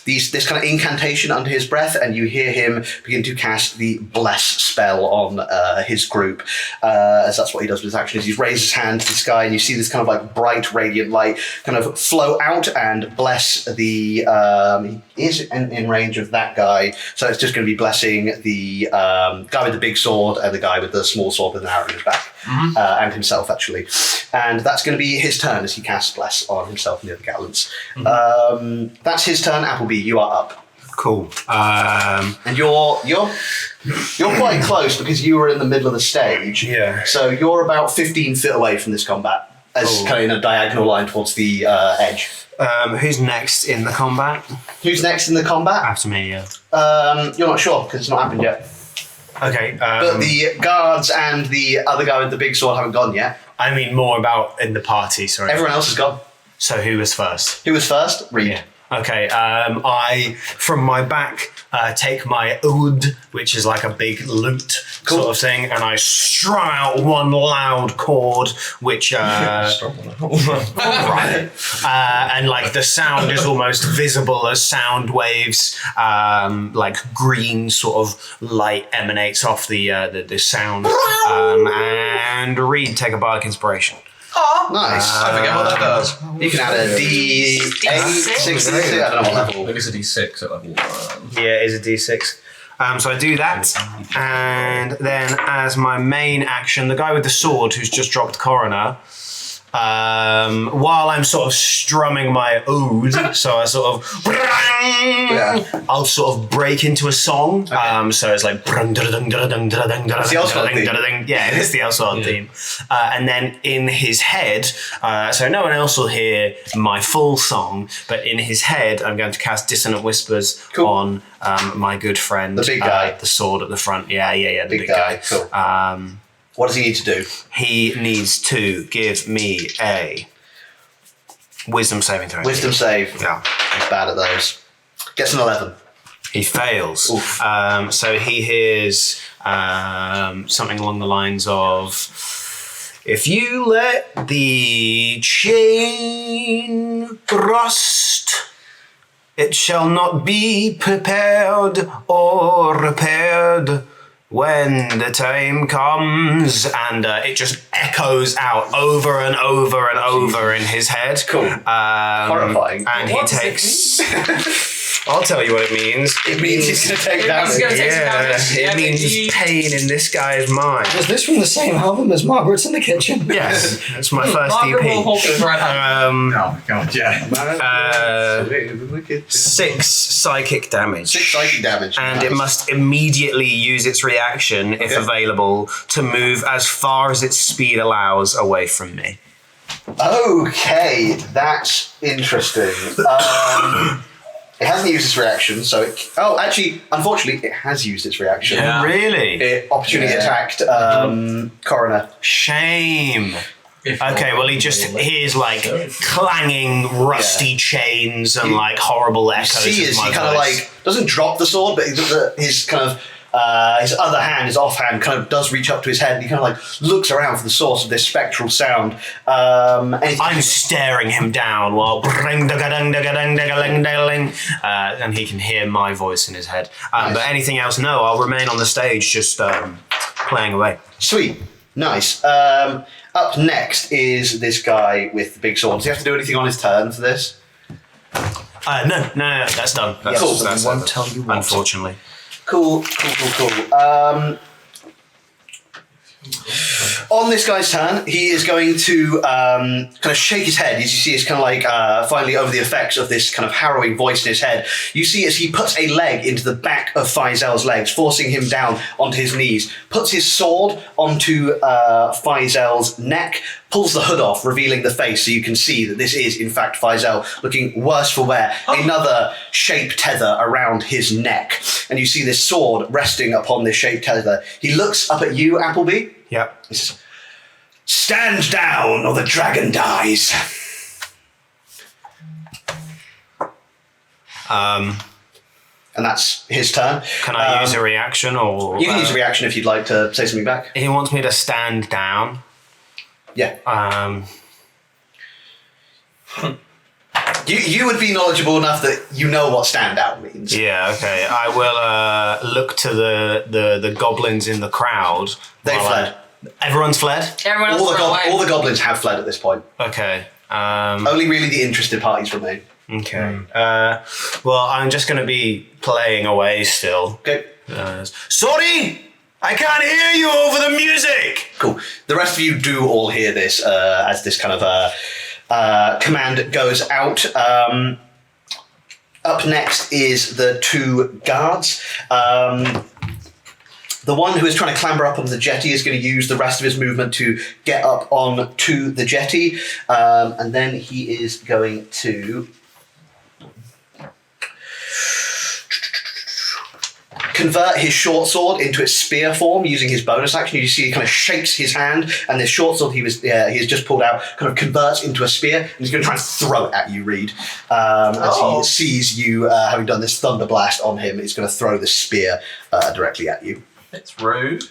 this kind of incantation under his breath, and you hear him begin to cast the bless spell on his group. As that's what he does with his action, is he raises his hand to the sky, and you see this kind of like bright, radiant light kind of flow out and bless the. He is in range of that guy, so it's just going to be blessing the guy with the big sword and the guy with the small sword with an arrow in his back, and himself actually. And that's going to be his turn as he casts bless on himself and the other gallants. That's his turn. Appleby, you are up. Cool. And you're quite close because you were in the middle of the stage. Yeah. So you're about 15 feet away from this combat, as kind of in a diagonal line towards the edge. Who's next in the combat? Who's next in the combat? After me, yeah. You're not sure because it's not happened yet. Okay. But the guards and the other guy with the big sword haven't gone yet. I mean more about in the party, sorry. Everyone else has gone. So who was first? Who was first? Reed. Yeah. Okay, I, from my back, take my oud, which is like a big lute sort of thing, and I strum out one loud chord, which, right. And like the sound is almost visible as sound waves, like green sort of light emanates off the sound. And Reed, take a bardic inspiration. Oh, Nice. I forget what that does. You can add a D8, 6, I don't know what level. I think it's a D6 at level 1. Yeah, it is a D6. So I do that, and then as my main action, the guy with the sword who's just dropped Coroner, while I'm sort of strumming my oud, so I sort of, I'll sort of break into a song. So it's like, it's the Ellseworld theme. Yeah, it is the Ellseworld theme. And then in his head, so no one else will hear my full song, but in his head, I'm going to cast Dissonant Whispers on my good friend, the big guy, the sword at the front. Yeah, the big guy. Cool. What does he need to do? He needs to give me a wisdom saving throw. Wisdom save. Yeah. He's bad at those. Gets an 11. He fails. So he hears something along the lines of, if you let the chain rust, it shall not be prepared or repaired when the time comes. And it just echoes out over and over and over in his head. Cool. Horrifying. And he takes... I'll tell you what it means. It means he's going to take damage. He's gonna take some damage. It means pain in this guy's mind. Was this from the same album as Margaret's in the Kitchen? Yes, it's my first Margaret will EP. hold it forever. Oh god, yeah. 6 psychic damage. 6 psychic damage. And it must immediately use its reaction, if available, to move as far as its speed allows away from me. Okay, that's interesting. It hasn't used its reaction, so it... Oh, actually, unfortunately, it has used its reaction. Yeah. Really? It opportunity attacked Coroner. Shame. Okay, well, he just hears like clanging, rusty chains and like horrible echoes. See, of is my he kind of voice. like doesn't drop the sword, but his kind of his other hand, his offhand, kind of does reach up to his head, and he kind of like looks around for the source of this spectral sound. I'm staring him down while and he can hear my voice in his head. But anything else, no, I'll remain on the stage just playing away. Sweet, nice. Up next is this guy with the big sword. Does he have to do anything on his turn for this? No, that's done. That's, Cool. that's I won't tell you what. unfortunately. Cool. On this guy's turn, he is going to kind of shake his head. As you see, it's kind of like finally over the effects of this kind of harrowing voice in his head. You see as he puts a leg into the back of Faizel's legs, forcing him down onto his knees, puts his sword onto Faizel's neck, pulls the hood off, revealing the face so you can see that this is, in fact, Faizel, looking worse for wear. Another shape tether around his neck. And you see this sword resting upon this shape tether. He looks up at you, Appleby. Yep. He says, "Stand down or the dragon dies." And that's his turn. Can I use a reaction or... You can use a reaction if you'd like to say something back. He wants me to stand down. Yeah. You You would be knowledgeable enough that you know what stand out means. Yeah, okay. I will look to the goblins in the crowd. They fled. Everyone's fled? Everyone else run away. All the goblins have fled at this point. Okay. Only really the interested parties remain. Okay. Well, I'm just going to be playing away still. Okay. Sorry! I can't hear you over the music! Cool. The rest of you do all hear this as this kind of command goes out. Up next is the two guards. The one who is trying to clamber up onto the jetty is going to use the rest of his movement to get up on to the jetty. And then he is going to... convert his short sword into its spear form using his bonus action. You see he kind of shakes his hand, and this short sword he has just pulled out kind of converts into a spear, and he's going to try and throw it at you, Reed. As he sees you having done this thunder blast on him, he's going to throw this spear directly at you. It's rude.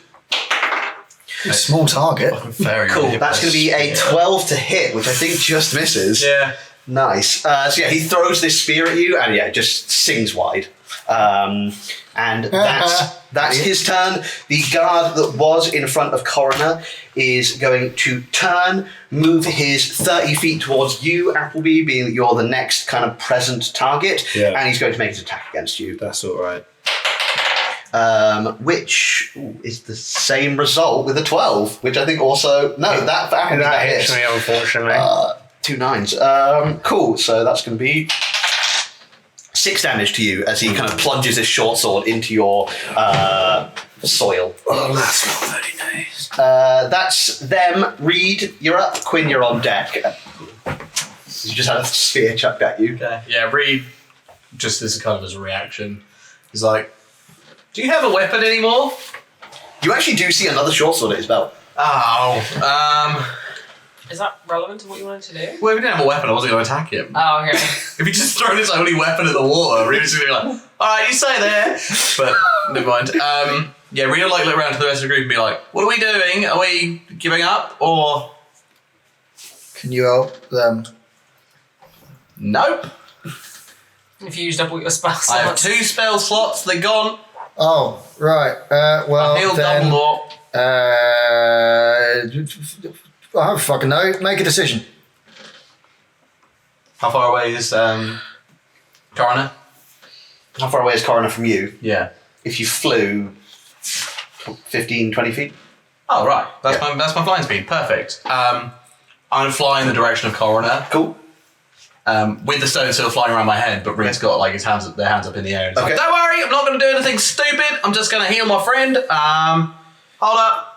Small target. Very Cool. really That's going to be a 12 to hit, which I think just misses. Yeah. Nice. So yeah, he throws this spear at you, and yeah, it just sings wide. And that's his turn. The guard that was in front of Coroner is going to turn, move his 30 feet towards you, Appleby, being that you're the next kind of present target, and he's going to make his attack against you. That's all right. Which is the same result with a 12, which I think also... No, that hits me, unfortunately. 2 9s. Cool, so that's going to be 6 damage to you as he kind of plunges his short sword into your soil. Oh, that's not very nice. That's them. Reed, you're up. Quinn, you're on deck. You just had a spear chucked at you. Okay. Yeah, Reed, just as kind of as a reaction, he's like, do you have a weapon anymore? You actually do see another short sword at his belt. Oh, Is that relevant to what you wanted to do? well, if he didn't have a weapon, I wasn't going to attack him. Oh, okay. If he just thrown his only weapon in the water, Reed was going to be like, alright, you stay there. But, never mind. Yeah, Reed will like look around to the rest of the group and be like, what are we doing? Are we giving up, or...? Can you help them? Nope. If you used up all your spell I slots. have 2 spell slots, they're gone. Oh, right. Well, I healed then... Dumbledore. I don't fucking know. Make a decision. How far away is Coroner? How far away is Coroner from you? Yeah. If you flew 15, 20 feet? Oh, right. That's my flying speed. Perfect. I'm going to fly in the direction of Coroner. Cool. With the stone still flying around my head, but Reed's got like their hands up in the air. It's Okay. like, don't worry, I'm not going to do anything stupid. I'm just going to heal my friend. Hold up.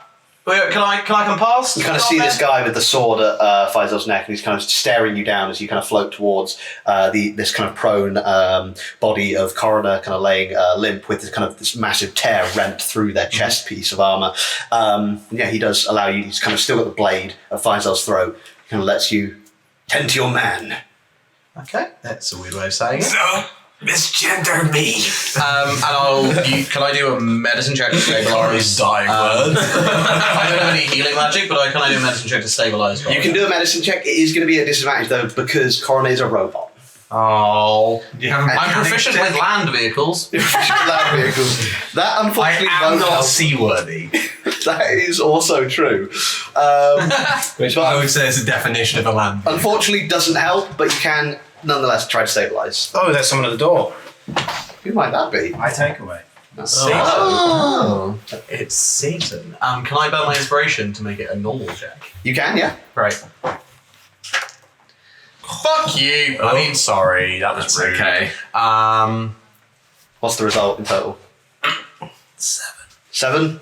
Can I come past? You kind of see this guy with the sword at Faisal's neck, and he's kind of staring you down as you kind of float towards this kind of prone body of Coroner, kind of laying limp with this massive tear rent through their chest piece of armor. Yeah, he does allow you. He's kind of still got the blade at Faisal's throat. He kind of lets you tend to your man. Okay, that's a weird way of saying it. So, misgender me. And can I do a medicine check to stabilize? dying word. I don't have any healing magic, but can I do a medicine check to stabilize? You can do a medicine check. It is going to be a disadvantage though because Coroner is a robot. Oh, You have a I'm mechanic proficient check? with land vehicles. Land vehicles. That I unfortunately am won't not help. seaworthy. That is also true. Which I would say is the definition of a land. Unfortunately doesn't help, but you can nonetheless try to stabilize. Oh, there's someone at the door. Who might that be? I take away. Oh. It's Satan. Can I burn my inspiration to make it a normal check? You can, yeah. Right. Fuck you. I mean, sorry. That was rude. Okay. What's the result in total? 7.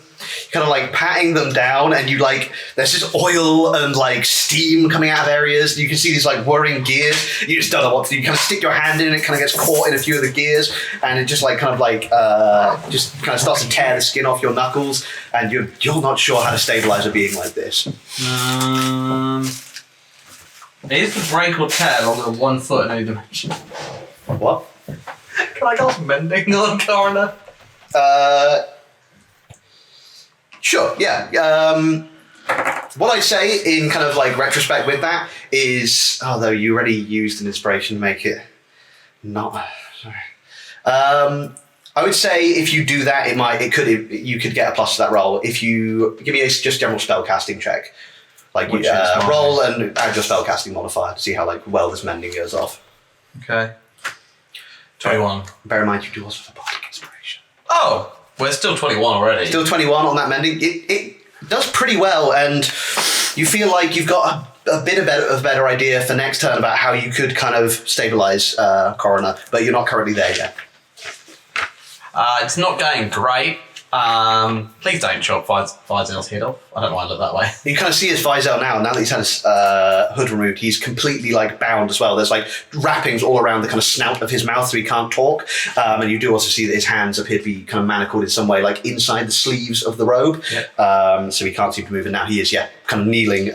Kind of like patting them down, and you there's just oil and steam coming out of areas. You can see these whirring gears. You just don't know what to do. You kind of stick your hand in, and it kind of gets caught in a few of the gears, and it just just kind of starts to tear the skin off your knuckles, and you're not sure how to stabilize a being like this. Is the break or tear longer than 1 foot in any dimension? What? Can I cast mending on Coroner? Sure, yeah. What I'd say in kind of retrospect with that is, although you already used an inspiration to make it not. Sorry. I would say if you do that, you could get a plus to that roll. If you give me a just general spell casting check, roll and add your spell casting modifier to see how well this mending goes off. Okay. 21. Bear in mind you do also have a bardic inspiration. Oh! We're still 21 already. Still 21 on that mending. It does pretty well, and you feel like you've got a bit of a better idea for next turn about how you could kind of stabilize Coroner, but you're not currently there yet. It's not going great. Please don't chop Vizel's head off. I don't know why I look that way. You kind of see his Vizel now that he's had his hood removed, he's completely like bound as well. There's like wrappings all around the kind of snout of his mouth so he can't talk. And you do also see that his hands appear to be kind of manacled in some way, like inside the sleeves of the robe. Yep. So he can't seem to move, and now he is, kind of kneeling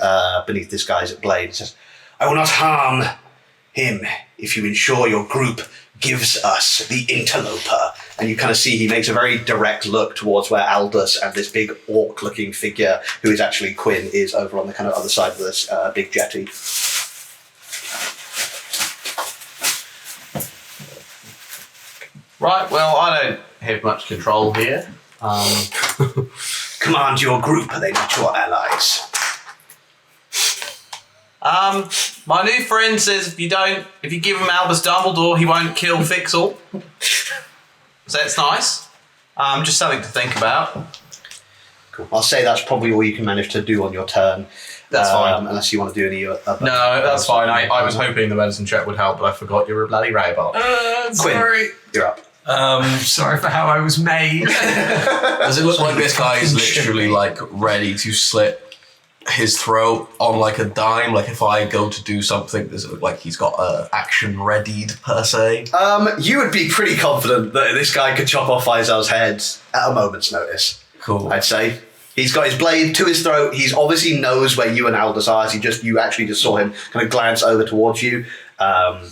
beneath this guy's blade. He says, I will not harm him if you ensure your group gives us the interloper. And you kind of see he makes a very direct look towards where Aldous and this big orc-looking figure, who is actually Quinn, is over on the kind of other side of this big jetty. Right, well, I don't have much control here. Command your group, are they not your allies? My new friend says if you give him Albus Dumbledore, he won't kill Fixel. So that's nice. Just something to think about. Cool. I'll say that's probably all you can manage to do on your turn. That's fine. Unless you want to do any other... No, that's fine. I was hoping the medicine check would help, but I forgot you were a bloody robot. Quinn, you're up. Sorry for how I was made. Does it look like this guy is literally like ready to slit his throat on like a dime? Like if I go to do something, does it look like he's got action readied per se? You would be pretty confident that this guy could chop off Vizel's head at a moment's notice. Cool. I'd say. He's got his blade to his throat. He's obviously knows where you and Aldous are. As you actually just saw him kind of glance over towards you. Yeah.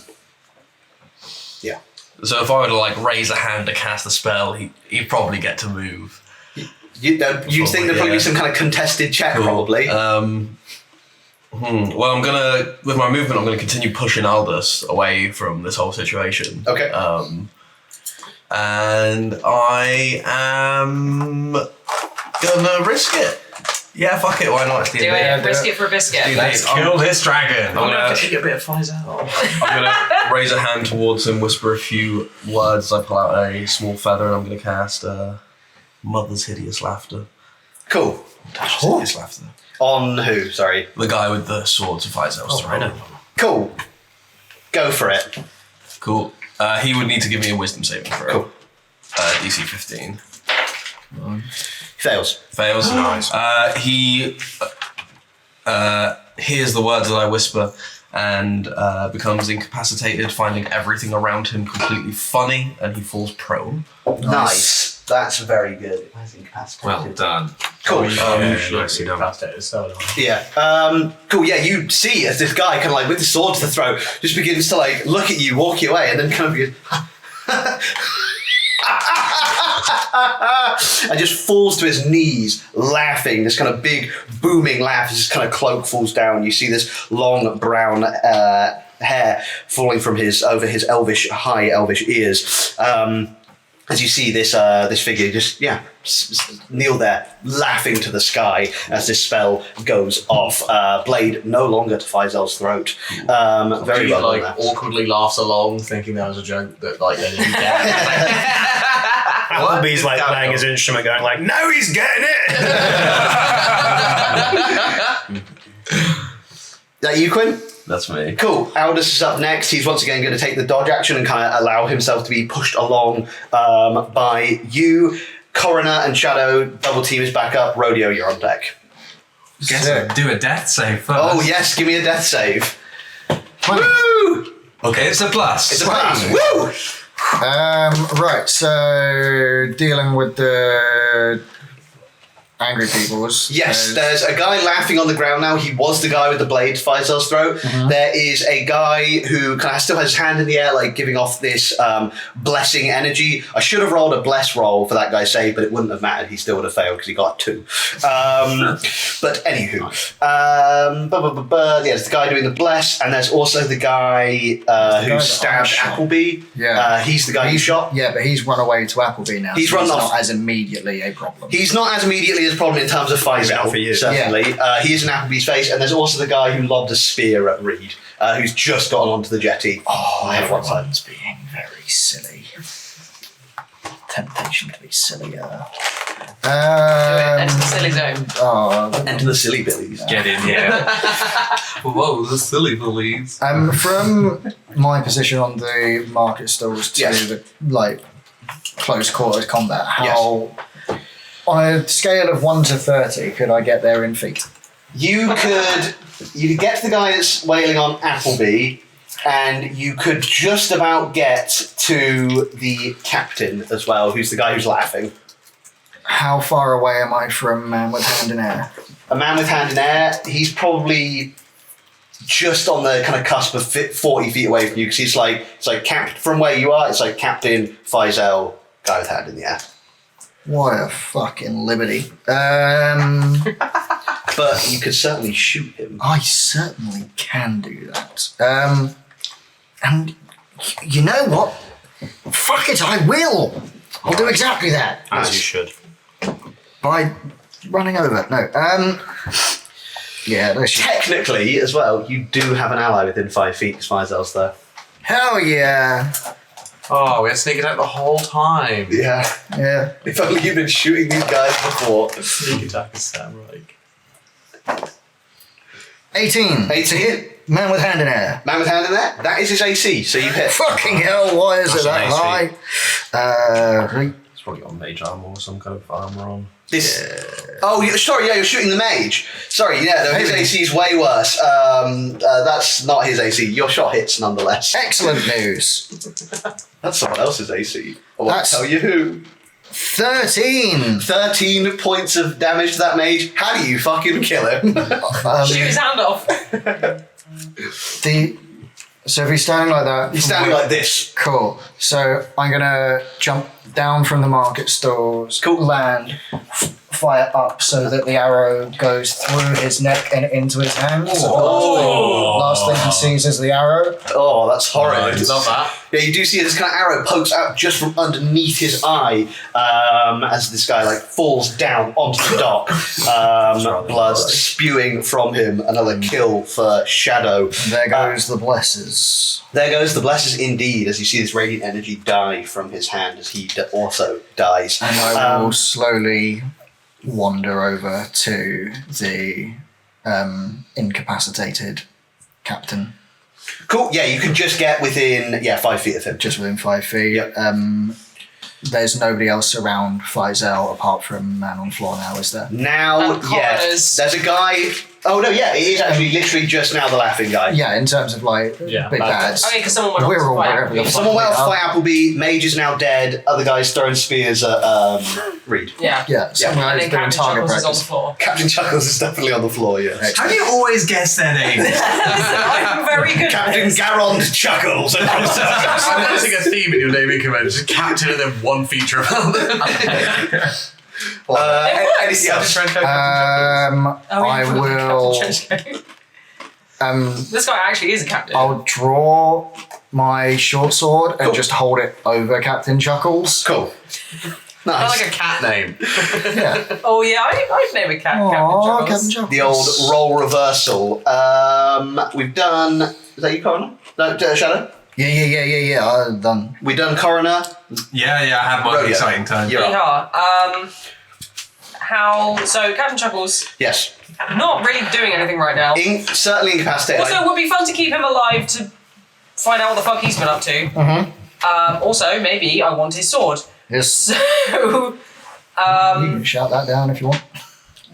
So if I were to like raise a hand to cast a spell, he'd probably get to move. You'd think there'd probably be some kind of contested check, probably. Well, with my movement, I'm gonna continue pushing Aldous away from this whole situation. Okay. And I am gonna risk it. Yeah, fuck it, why not? Do it. Risk it for a biscuit. Let's kill this dragon. I'm gonna have to eat a bit of Vizel. I'm gonna raise a hand towards him, whisper a few words. I pull out a small feather, and I'm gonna cast Mother's Hideous Laughter. Cool. Hideous Laughter. On who? Sorry. The guy with the swords of Vizel's throat. Cool. Go for it. Cool. He would need to give me a wisdom saving throw. Cool. DC 15. Fails. Fails. Nice. He hears the words that I whisper and becomes incapacitated, finding everything around him completely funny, and he falls prone. Nice. That's very good. Well done. Cool. Nicely done. Yeah. Cool. Yeah. You see as this guy kind of like with the sword to the throat just begins to like look at you, walk you away, and then kind of goes, and just falls to his knees, laughing. This kind of big booming laugh as his kind of cloak falls down. You see this long brown hair falling from over his high elvish ears. As you see this figure just kneel there, laughing to the sky as this spell goes off. Blade no longer to Vizel's throat. Very well. Like awkwardly laughs along, thinking that was a joke that like they didn't get. Applebee's like playing his instrument, going like, "No, he's getting it." That you, Quinn? That's me. Cool. Aldous is up next. He's once again going to take the dodge action and kind of allow himself to be pushed along by you. Coroner and Shadow, double team is back up. Rodeo, you're on deck. Guess I'd do a death save first. Oh, yes. Give me a death save. 20. Woo! Okay, it's a plus. It's a plus. Woo! Right, so dealing with the angry peoples. Yes, there's a guy laughing on the ground now. He was the guy with the blade to Vizel's throat. Mm-hmm. There is a guy who kind of still has his hand in the air, like giving off this blessing energy. I should have rolled a bless roll for that guy's save, but it wouldn't have mattered. He still would have failed because he got 2. But anywho, there's the guy doing the bless, and there's also the guy who stabbed Appleby. Yeah, he's the guy you shot. Yeah, but he's run away to Appleby now. He's run off. Not as immediately a problem. He's not as immediately a problem in terms of Vizel, certainly. Yeah. He is in Appleby's face, and there's also the guy who lobbed a spear at Reed, who's just gotten onto the jetty. Oh, everyone's being very silly. Temptation to be sillier. Enter the silly zone. Enter the silly billies. Get in here. Whoa, the silly billies. From my position on the market stalls to the close quarters combat, how On a scale of 1 to 30, could I get there in feet? You could get to the guy that's wailing on Appleby, and you could just about get to the captain as well, who's the guy who's laughing. How far away am I from Man with Hand in Air? A man with hand in air, he's probably just on the kind of cusp of 40 feet away from you, because it's like from where you are, it's like Captain Faisal, guy with hand in the air. What a fucking liberty. But you could certainly shoot him. I certainly can do that. And you know what? Fuck it, I will. I'll do exactly that. As you should. By running over. No. Yeah, that's Technically, as well, you do have an ally within 5 feet, because Faisal's there. Hell yeah. Oh, we're sneaking out the whole time. Yeah. Yeah. If only you'd been shooting these guys before. Sneak attack is samurai. 18. 18. To hit Man with Hand in Air. Man with hand in there, that is his AC, so you hit. Fucking hell, why is it that high? It's probably got mage armor or some kind of armor on. This. Oh, sorry, yeah, you're shooting the mage. Sorry, yeah, no, his AC is way worse. That's not his AC. Your shot hits nonetheless. Excellent news. That's someone else's AC. I won't That's- tell you who. 13. 13 points of damage to that mage. How do you fucking kill him? Shoot his hand off. So if he's standing like that. He's standing like this. Cool. So I'm gonna jump down from the market stalls, land, fire up so that the arrow goes through his neck and into his hand. So the last thing he sees is the arrow. Oh, that's horrid. Love that. Yeah, you do see this kind of arrow pokes out just from underneath his eye as this guy like falls down onto the dock. Blood spewing from him. Another kill for Shadow. There goes the blesses. There goes the blesses indeed, as you see this radiant energy die from his hand as he also dies. And I will slowly wander over to the incapacitated captain. Cool, yeah, you can just get within 5 feet of him. Just within 5 feet. Yep. There's nobody else around Faisal apart from Man on the Floor now, is there? Now, Connors. there's a guy. Oh no, yeah, it is actually literally just now the laughing guy. Yeah, in terms of like big bads. Okay, because someone went off We're to all fight wherever the Appleby. fuck Someone went we off are. to fight Appleby. Mage is now dead. Other guys throwing spears at Reed. Yeah. Yeah, someone And else then doing Captain target Chuckles is on the practice. floor. Captain Chuckles is definitely on the floor. Yes. How do you always guess their names? I'm very good at Captain this. Garond Chuckles. I'm noticing a theme in your naming convention. Just captain and then one feature about them. Anything else? I will. This guy actually is a captain. I'll draw my short sword and just hold it over Captain Chuckles. Cool. I Nice. like a cat name. Yeah. Oh yeah, I'd name a cat Aw, Captain Chuckles. Captain Chuckles. The old role reversal. We've done. Is that you, Coroner? No, Shadow. Yeah. I'm done. We've done Coroner. Yeah, I had my Rodeo. exciting time. You're up. Yeah. So Captain Chuckles, Yes. not really doing anything right now. Certainly incapacitated. Also, it would be fun to keep him alive to find out what the fuck he's been up to. Also, maybe I want his sword. Yes. So, You can shout that down if you want.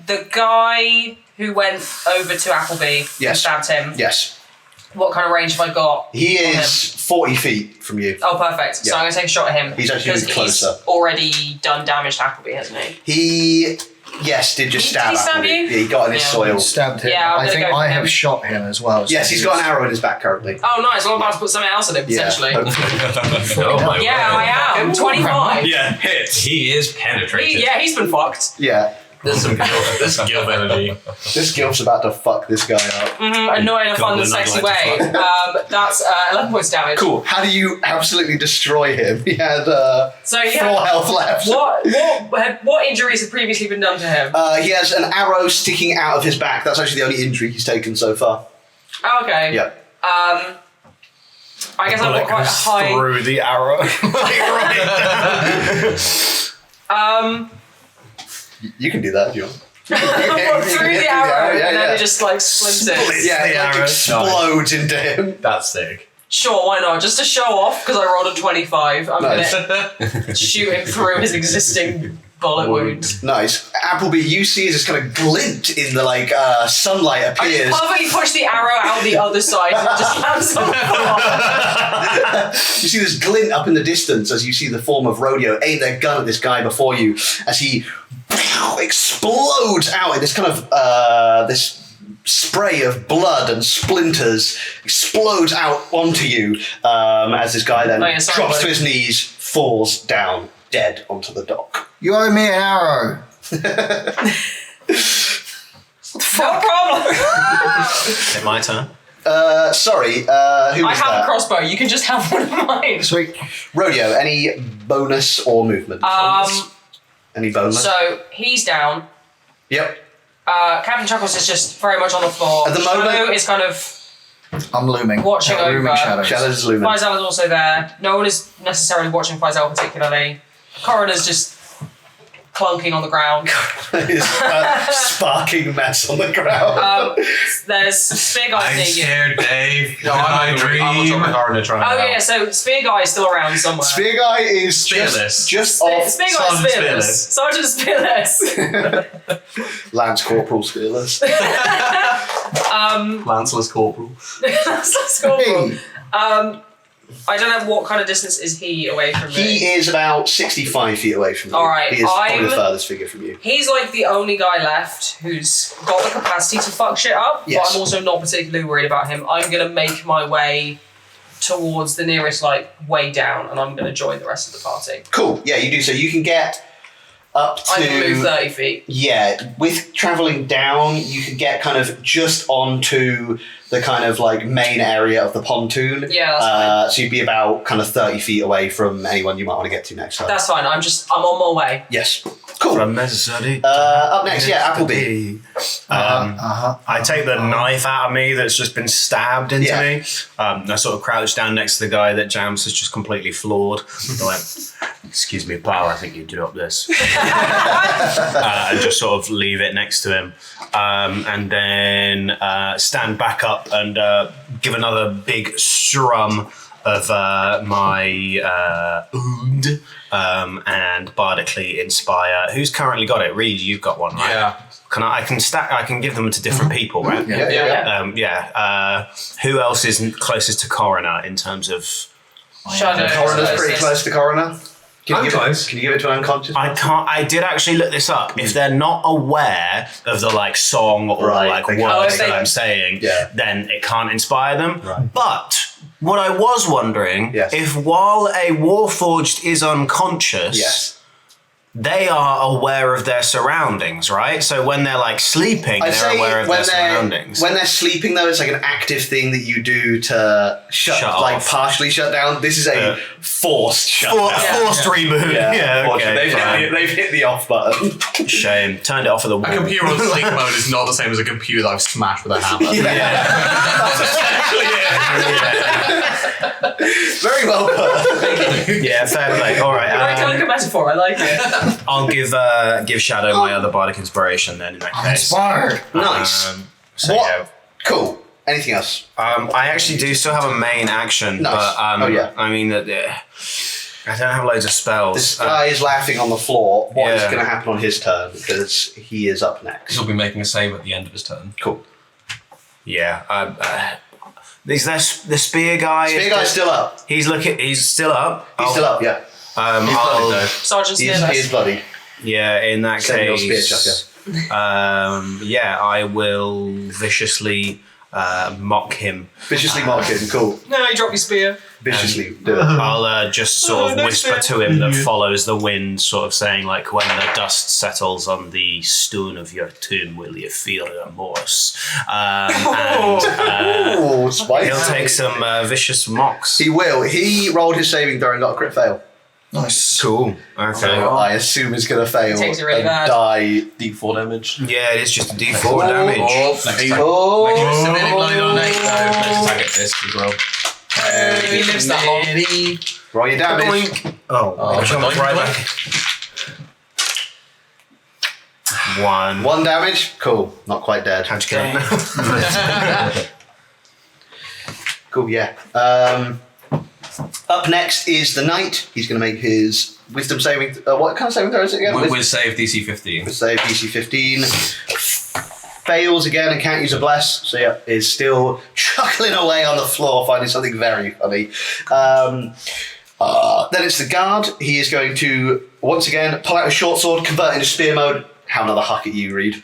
the guy who went over to Appleby and Yes. stabbed him, Yes. what kind of range have I got? He on him? is 40 feet from you. Oh, perfect. So Yeah. I'm going to take a shot at him. He's actually because closer. He's already done damage to Appleby, hasn't he? He, did just Did stab he stab Appleby. you? Yeah, he got in his Yeah. soil. Stabbed him. Yeah, I'm I gonna think go for I him. have shot him as well. so Yes, he's got an arrow in his back currently. Oh, nice. Well, I'm about to put something else in him, potentially. hopefully. Oh my Yeah, I am. 25. Yeah, hits. He is penetrated. He's been fucked. Yeah. There's some this guild energy. This gilf's about to fuck this guy up. And not in a fun and Goblin I'd sexy like way. That's 11 points damage. Cool. How do you absolutely destroy him? He had So he 4 had, health left. what injuries have previously been done to him? He has an arrow sticking out of his back. That's actually the only injury he's taken so far. Oh, okay. Yeah. I guess I've got quite a high. through the arrow. You can do that if you want. Through the Yeah, arrow, yeah, and then yeah. it just like splinters. Yeah, it like arrow. explodes into him. That's sick. Sure, why not? Just to show off, because I rolled a 25, I'm Nice. gonna shoot him through his existing bullet wound. Nice. Appleby, you see as this kind of glint in the sunlight I appears. just perfectly push the arrow out the other side and it just lands on the floor. You see this glint up in the distance as you see the form of Rodeo aim their gun at this guy before you as he explodes out in this kind of this spray of blood and splinters explodes out onto you as this guy then drops to his knees, falls down dead onto the dock. You owe me an arrow. No problem. Is it my turn? Sorry, who was I have that? a crossbow. You can just have one of mine. Sweet. Rodeo, any bonus or movement? Any bonus? So he's down. Yep. Captain Chuckles is just very much on the floor. At the moment- Shadow is kind of I'm looming. Watching Looming over. shadows. Shadows is looming. Faisal is also there. No one is necessarily watching Faisal particularly. Coroner's just clunking on the ground. His sparking mess on the ground. There's Spear Guy I'm near you. scared, Dave. No, I'm on top of the coroner trying to Oh help. yeah, so Spear Guy is still around somewhere. Spear Guy is Spearless. just off. Spear Guy is Sergeant spearless. Sergeant Spearless. Lance Corporal Spearless. Lanceless Corporal. That's cool. Hey. I don't know what kind of distance is he away from me. He is about 65 feet away from you. All right, He is probably the I'm- furthest figure from you. He's like the only guy left who's got the capacity to fuck shit up, Yes. but I'm also not particularly worried about him. I'm gonna make my way towards the nearest way down, and I'm gonna join the rest of the party. Cool. Yeah, you do. So you can get up to. I can move 30 feet. Yeah, with traveling down, you can get kind of just onto the kind of main area of the pontoon. Yeah, that's fine. So you'd be about kind of 30 feet away from anyone you might want to get to next time. That's fine. I'm on my way. Yes. Cool. From necessary. Up next, yeah, Appleby. I take the knife out of me that's just been stabbed into Yeah. me. I sort of crouch down next to the guy that Jams has just completely floored. I went, excuse me, pal, I think you do up this. And just sort of leave it next to him. And then stand back up and give another big strum of my oud and bardically inspire. Who's currently got it? Reed, you've got one, right? Yeah. I can give them to different people, right? Yeah. Who else is closest to Coroner in terms of? Shadow. Coroner's pretty close to Coroner. Can you give it to an unconscious? I can't. I did actually look this up. If they're not aware of the song or Right, they can't. words if that they- I'm saying, Yeah. then it can't inspire them. Right. But what I was wondering, Yes. if while a Warforged is unconscious, Yes. they are aware of their surroundings, right? So when they're sleeping, I'd they're say aware of when their surroundings. when they're sleeping, though, it's an active thing that you do to shut off. partially shut down. This is a forced shutdown. Forced reboot. Yeah, unfortunately. okay. They've hit the off button. Shame. Turned it off at the wall. A computer on sleep mode is not the same as a computer that I've smashed with a hammer. That's essentially it. Very well put. Yeah, fair play. All right. I like a metaphor. I like it. I'll give Shadow my other bardic inspiration then in that I'm case. inspired. Nice. So What? yeah. Cool. Anything else? I actually do still have a main action, Nice. but Oh, yeah. I mean that I don't have loads of spells. This guy is laughing on the floor. What is yeah. going to happen on his turn? Because he is up next. He'll be making a save at the end of his turn. Cool. Yeah. Is there the spear guy? Spear guy's still up. He's still up. He's still up, yeah. Sergeant He is Spearless. bloody. Yeah, in that Send your case, spear chucker. I will viciously mock him. Viciously mock him. Cool. No, you drop your spear. Viciously do it. I'll just sort of no whisper spear. to him that follows the wind, sort of saying when the dust settles on the stone of your tomb, will you feel remorse? Oh, spicy. He'll take some vicious mocks. He will. He rolled his saving throw and got a crit fail. Nice. Cool. Okay. So I assume he's going to fail Takes it really and bad. die. D4 damage. Yeah, it is just a D4 damage. Next attack. Oh. Make sure it's severely bloodied on next attack at this as well. If he lives that long. Roll your damage. Oh, but don't right do back. One. 1 damage. Cool. Not quite dead. How'd you kill him? Cool, yeah. Up next is the knight. He's going to make his wisdom saving. What kind of saving throw is it again? With save DC 15. Save DC 15. Fails again and can't use a bless, so yeah, is still chuckling away on the floor, finding something very funny. Then it's the guard. He is going to once again pull out a short sword, convert into spear mode. Have another huck at you, Reed.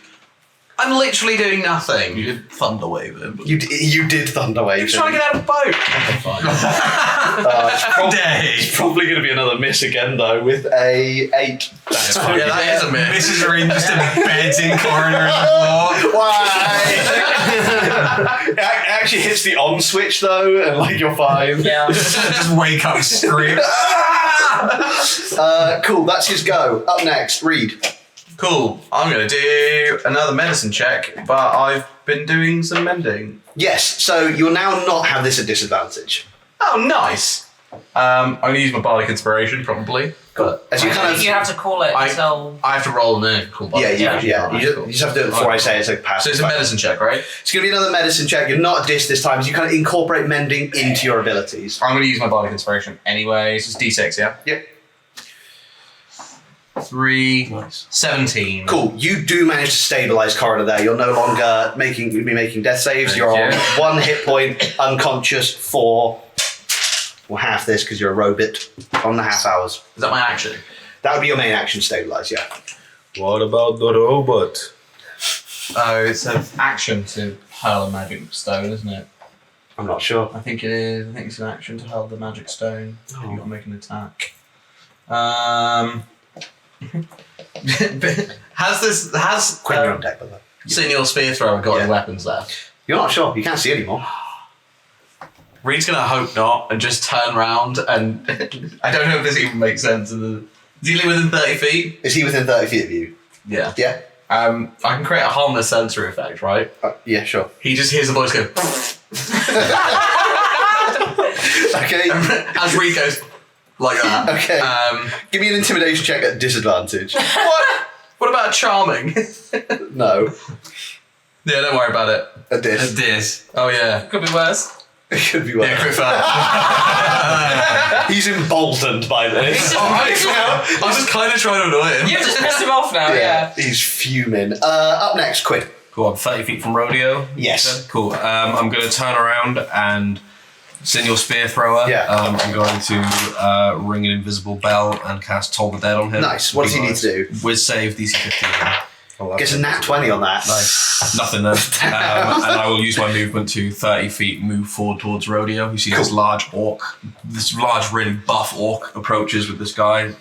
I'm literally doing nothing. You did thunder wave him. You did thunder wave. You're trying to get out of the boat. It's probably going to be another miss again though, with a 8. That is a miss. Mrs. Green just embeds in coroner on the floor. Why? It actually hits the on switch though, and like you're fine. Yeah. Just wake up, scream. Cool. That's his go. Up next, Reed. Cool. I'm going to do another medicine check, but I've been doing some mending. Yes. So you'll now not have this at disadvantage. Oh, nice. I'm going to use my bardic inspiration, probably. But As you I kind think of. you have to call it until. I have to roll and then call bardic Yeah. inspiration. You just have to do it before I say it's like pass. So it's a medicine check, right? It's going to be another medicine check. You're not at dis this time. So you kind of incorporate mending into your abilities. I'm going to use my bardic inspiration anyway. So it's D6, yeah? Yep. 3, Nice. 17. Cool. You do manage to stabilize Coroner there. You're no longer you'll be making death saves. You're on 1 hit point, unconscious for half this because you're a robot on the half hours. Is that my action? That would be your main action, stabilize, yeah. What about the robot? Oh, it's an action to hurl a magic stone, isn't it? I'm not sure. I think it is. I think it's an action to hurl the magic stone. Oh. You've got to make an attack. Has Quick on deck, by the way. Senior Spear Thrower got Yeah. any weapons left? You're not sure. You can't see anymore. Reed's gonna hope not and just turn round and I don't know if this even makes sense. Is he within 30 feet? Is he within 30 feet of you? Yeah. Yeah? I can create a harmless sensory effect, right? Yeah, sure. He just hears the voice go Okay. as Reed goes like that. Okay. Give me an intimidation check at disadvantage. What about charming? No. Yeah, don't worry about it. A dis. This. Oh yeah. Could be worse. It could be worse. Yeah, Griffith. He's emboldened by this. I was just kind of trying to annoy him. You've just pissed him off now, yeah. He's fuming. Up next, Quinn. Cool, I'm 30 feet from Rodeo. Yes. Cool. I'm going to turn around and send your spear thrower. Yeah. I'm going to ring an invisible bell and cast Toll the Dead on him. Nice. What does he need to do? With save DC 15. Gets a nat 20 on that. Nice. Nothing then. And I will use my movement to 30 feet, move forward towards Rodeo. You see this large orc, this large, really buff orc approaches with this guy.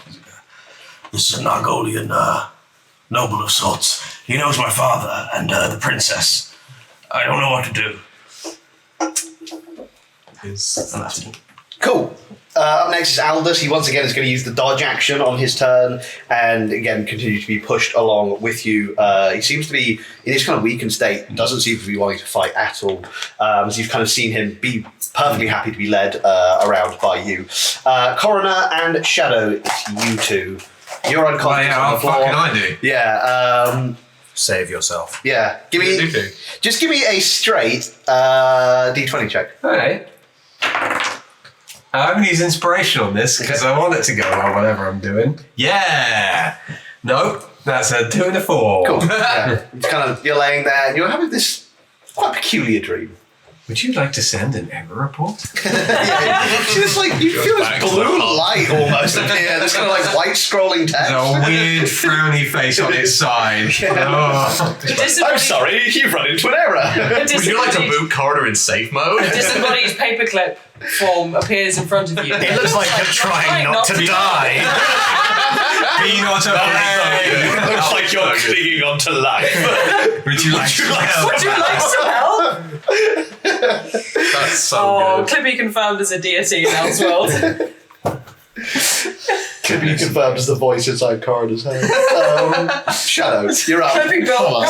This is an Argolian noble of sorts. He knows my father and the princess. I don't know what to do. And that's it. Cool. Up next is Aldous. He once again is going to use the dodge action on his turn and again continue to be pushed along with you. He seems to be in his kind of weakened state, doesn't seem to be wanting to fight at all. So you've kind of seen him be perfectly happy to be led around by you. Coroner and Shadow, it's you two. You're unconscious on the floor. What can I do? Yeah. Save yourself. Yeah. Give me a straight D20 check. Alright. I'm going to use inspiration on this because I want it to go well, whatever I'm doing. Yeah! Nope. That's a 2 and a 4. Cool. Yeah. It's kind of you're laying there and you're having this quite peculiar dream. Would you like to send an error report? It's like you feel this blue light almost appear. This kind of like white scrolling text. There's a weird frowny face on its side. Oh. I'm sorry, you've run into an error. Would you like to boot Coroner in safe mode? A disembodied paperclip form appears in front of you. It looks like you're trying not to die. Be not afraid. Looks like you're clinging on to life. Would you like some help? Would you like some help? That's so good. Clippy confirmed as a deity in Ellseworld. Could be confirmed as the voice inside Coroner's head. Shadow, you're up. Clippy built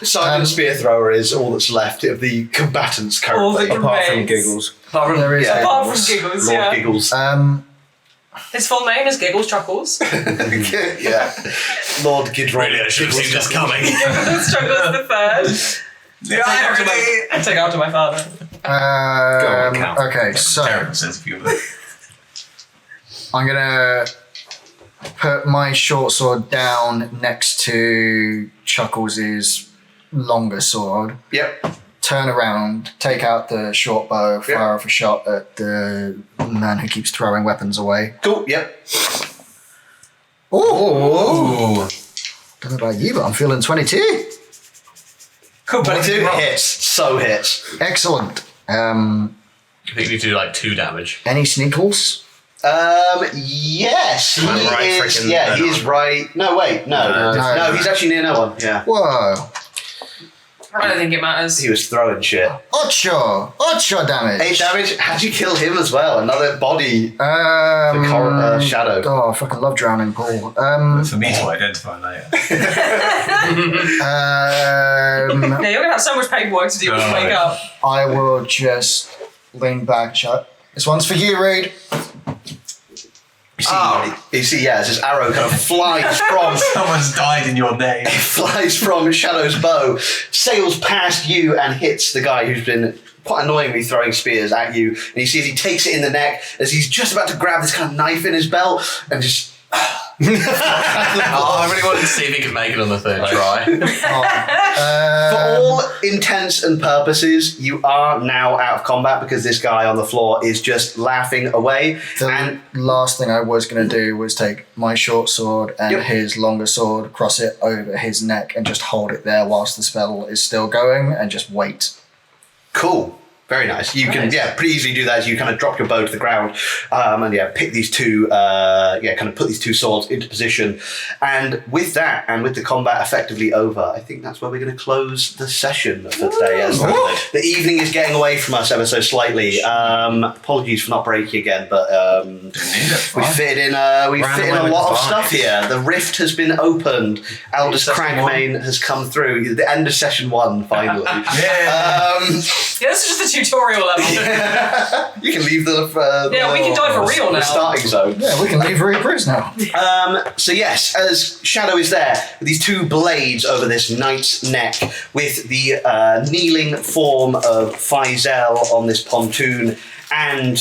Sergeant Spear Thrower is all that's left of the combatants currently. Apart from Giggles. Apart from Giggles, Lord yeah. Giggles. His full name is Giggles Chuckles. Yeah. Lord Gidron. Really, I should have seen this coming. Giggles Chuckles the third. Take out to my father. Okay, so Terrible sense of humor. I'm gonna put my short sword down next to Chuckles' longer sword. Yep. Turn around, take out the short bow, fire off a shot at the man who keeps throwing weapons away. Cool. Yep. Oh! Don't know about you, but I'm feeling 22. Cool. 22 hits. So hits. Excellent. I think you need to do like 2 damage. Any sneakles? Yes. He right, is. freaking- Yeah, he is right. No, wait. No. No, he's actually near no one. Yeah. Whoa. I don't think it matters. He was throwing shit. Ocho damage. 8 damage. How'd you kill him as well? Another body. Shadow. Oh, I fucking love drowning pool. For me to identify later. Yeah, you're gonna have so much paperwork to do when you wake up. I will just lean back, shut. This one's for you, Reed. You see, yeah, as this arrow kind of flies from Someone's died in your name. flies from Shadow's bow, sails past you and hits the guy who's been quite annoyingly throwing spears at you. And you see as he takes it in the neck as he's just about to grab this kind of knife in his belt and just. I really wanted to see if he could make it on the 3rd try. For all intents and purposes, you are now out of combat because this guy on the floor is just laughing away. The last thing I was going to do was take my short sword and his longer sword, cross it over his neck, and just hold it there whilst the spell is still going and just wait. Cool. Very nice. You can, pretty easily do that as you kind of drop your bow to the ground and pick these two, kind of put these 2 swords into position. And with that, and with the combat effectively over, I think that's where we're going to close the session for today. As the evening is getting away from us ever so slightly. Apologies for not breaking again, but we fit in a lot of stuff here. The rift has been opened. Aldous Crankmane has come through. The end of session 1, finally. Yeah, this is just the tutorial level. You can leave the we can die for real now. The starting zone. Yeah, we can leave Reed Bruce now. So yes, as Shadow is there with these 2 blades over this knight's neck, with the kneeling form of Faisal on this pontoon, and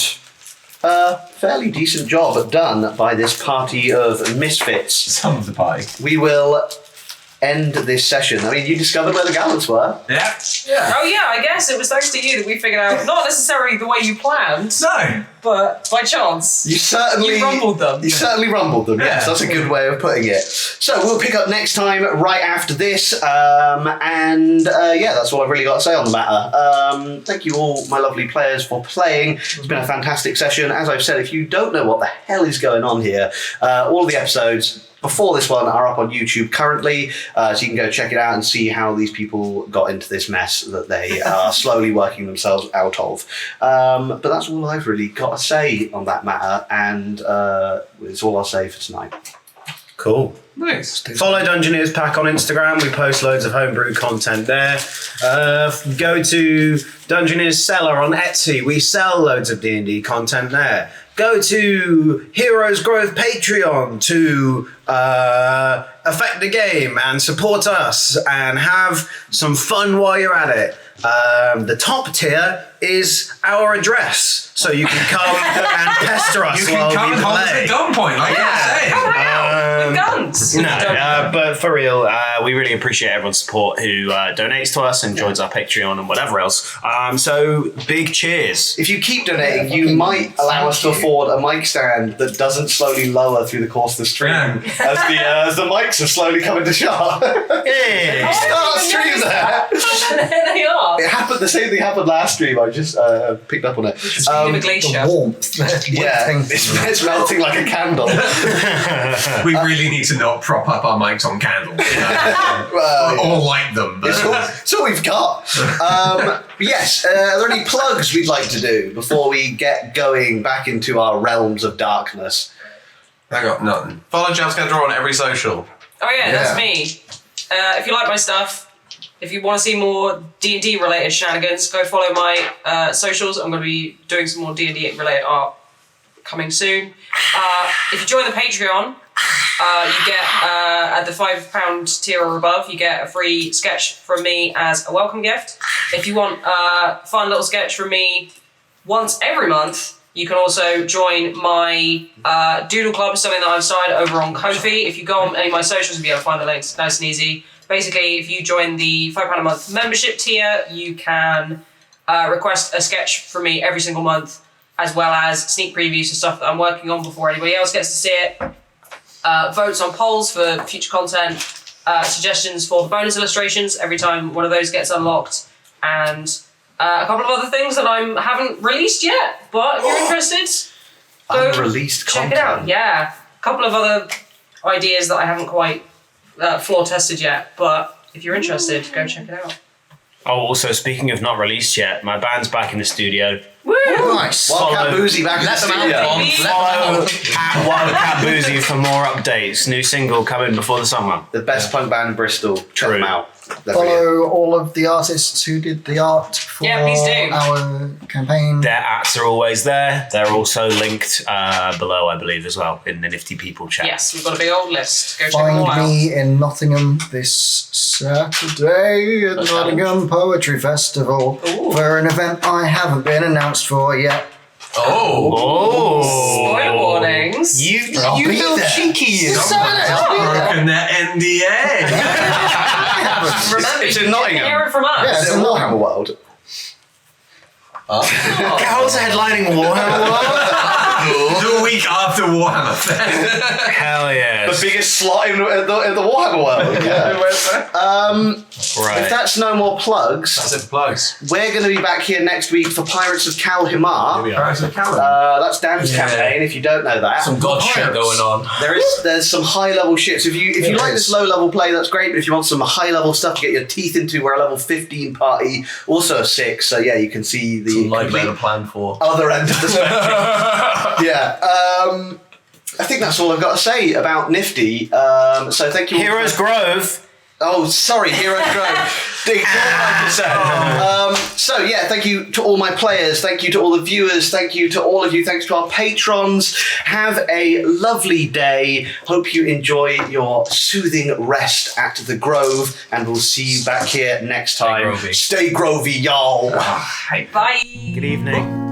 a fairly decent job done by this party of misfits. Some of the party. We will end this session. I mean, you discovered where the gallants were. Yeah. Oh yeah, I guess it was thanks to you that we figured out, not necessarily the way you planned, No. but by chance. You rumbled them. You certainly rumbled them, yes. That's a good way of putting it. So we'll pick up next time right after this. That's all I've really got to say on the matter. Thank you all, my lovely players, for playing. It's been a fantastic session. As I've said, if you don't know what the hell is going on here, all of the episodes before this one are up on YouTube currently, so you can go check it out and see how these people got into this mess that they are slowly working themselves out of. But that's all I've really got to say on that matter, and it's all I'll say for tonight. Cool. Nice. Follow Dungeoneers Pack on Instagram. We post loads of homebrew content there. Go to Dungeoneers Cellar on Etsy. We sell loads of D&D content there. Go to Heroes Growth Patreon to affect the game and support us and have some fun while you're at it. The top tier is our address, so you can come and pester us You while can come we and hold us play. at gunpoint, like you're saying. Come hang out with guns. But for real, we really appreciate everyone's support who donates to us and joins our Patreon and whatever else. So big cheers. If you keep donating, you might allow us to afford a mic stand that doesn't slowly lower through the course of the stream as the mics are slowly coming to shot. Yeah. Start stream there. There they are. It happened. The same thing happened last stream. I just picked up on it. Speaking of a glacier. The warmth. It's melting like a candle. We really need to not prop up our mics on candles. Or light them. But It's all we've got. Yes, are there any plugs we'd like to do before we get going back into our realms of darkness? I got nothing. Follow JamScareDraw on every social. Oh yeah, that's me. If you like my stuff, if you want to see more D&D related shenanigans, go follow my socials. I'm going to be doing some more D&D related art coming soon. If you join the Patreon, you get, at the £5 tier or above, you get a free sketch from me as a welcome gift. If you want a fun little sketch from me once every month, You can also join my Doodle Club, something that I've started over on Ko-fi. If you go on any of my socials, you'll be able to find the links nice and easy. Basically, if you join the £5 a month membership tier, you can request a sketch from me every single month, as well as sneak previews of stuff that I'm working on before anybody else gets to see it. Votes on polls for future content, suggestions for the bonus illustrations every time one of those gets unlocked, and a couple of other things that I haven't released yet, but if you're interested, go Unreleased check content. it out. Yeah, a couple of other ideas that I haven't quite floor tested yet, but if you're interested, go check it out. Oh, also, speaking of not released yet, my band's back in the studio. Woo! Nice. Wildcat Boozy back in the Let them studio. out, baby. Follow at Wildcat Boozy for more updates. New single coming before the summer. The best punk band in Bristol. Check them out. They're brilliant. Follow all of the artists who did the art for Yeah, please do. our campaign. Their ats are always there. They're also linked below, I believe, as well, in the Nifty People chat. Yes, we've got a big old list. Go check them all Find out. me in Nottingham this Saturday at Nottingham Poetry Festival Ooh. for an event I haven't been announced for yet. Oh! Spoiler warnings. I'll You be little there. cheeky. Broken the NDA. Remember, It's you in can Nottingham. hear it from us. Yeah, Is it Warhammer World? How's headlining Warhammer World? The week after Warhammer Fest. Hell The yes. biggest slot in the Warhammer World. Yeah. Right. If that's no more plugs, That's it for plugs. we're going to be back here next week for Pirates of Kalhimar. That's Dan's campaign. If you don't know that, Some god shit going on. there's some high level shit. So if you like this low level play, that's great. But if you want some high level stuff to get your teeth into, we're a level 15 party, also a 6. So yeah, you can see the Some life complete better planned for. other end of the spectrum. Yeah. I think that's all I've got to say about Nifty. So thank you. all Heroes for- Grove. Oh, sorry, Heroes Grove. Ignore what I said. So yeah, thank you to all my players. Thank you to all the viewers. Thank you to all of you. Thanks to our patrons. Have a lovely day. Hope you enjoy your soothing rest at the Grove, and we'll see you back here next time. Grovey. Stay Grovey, y'all. Bye. Good evening.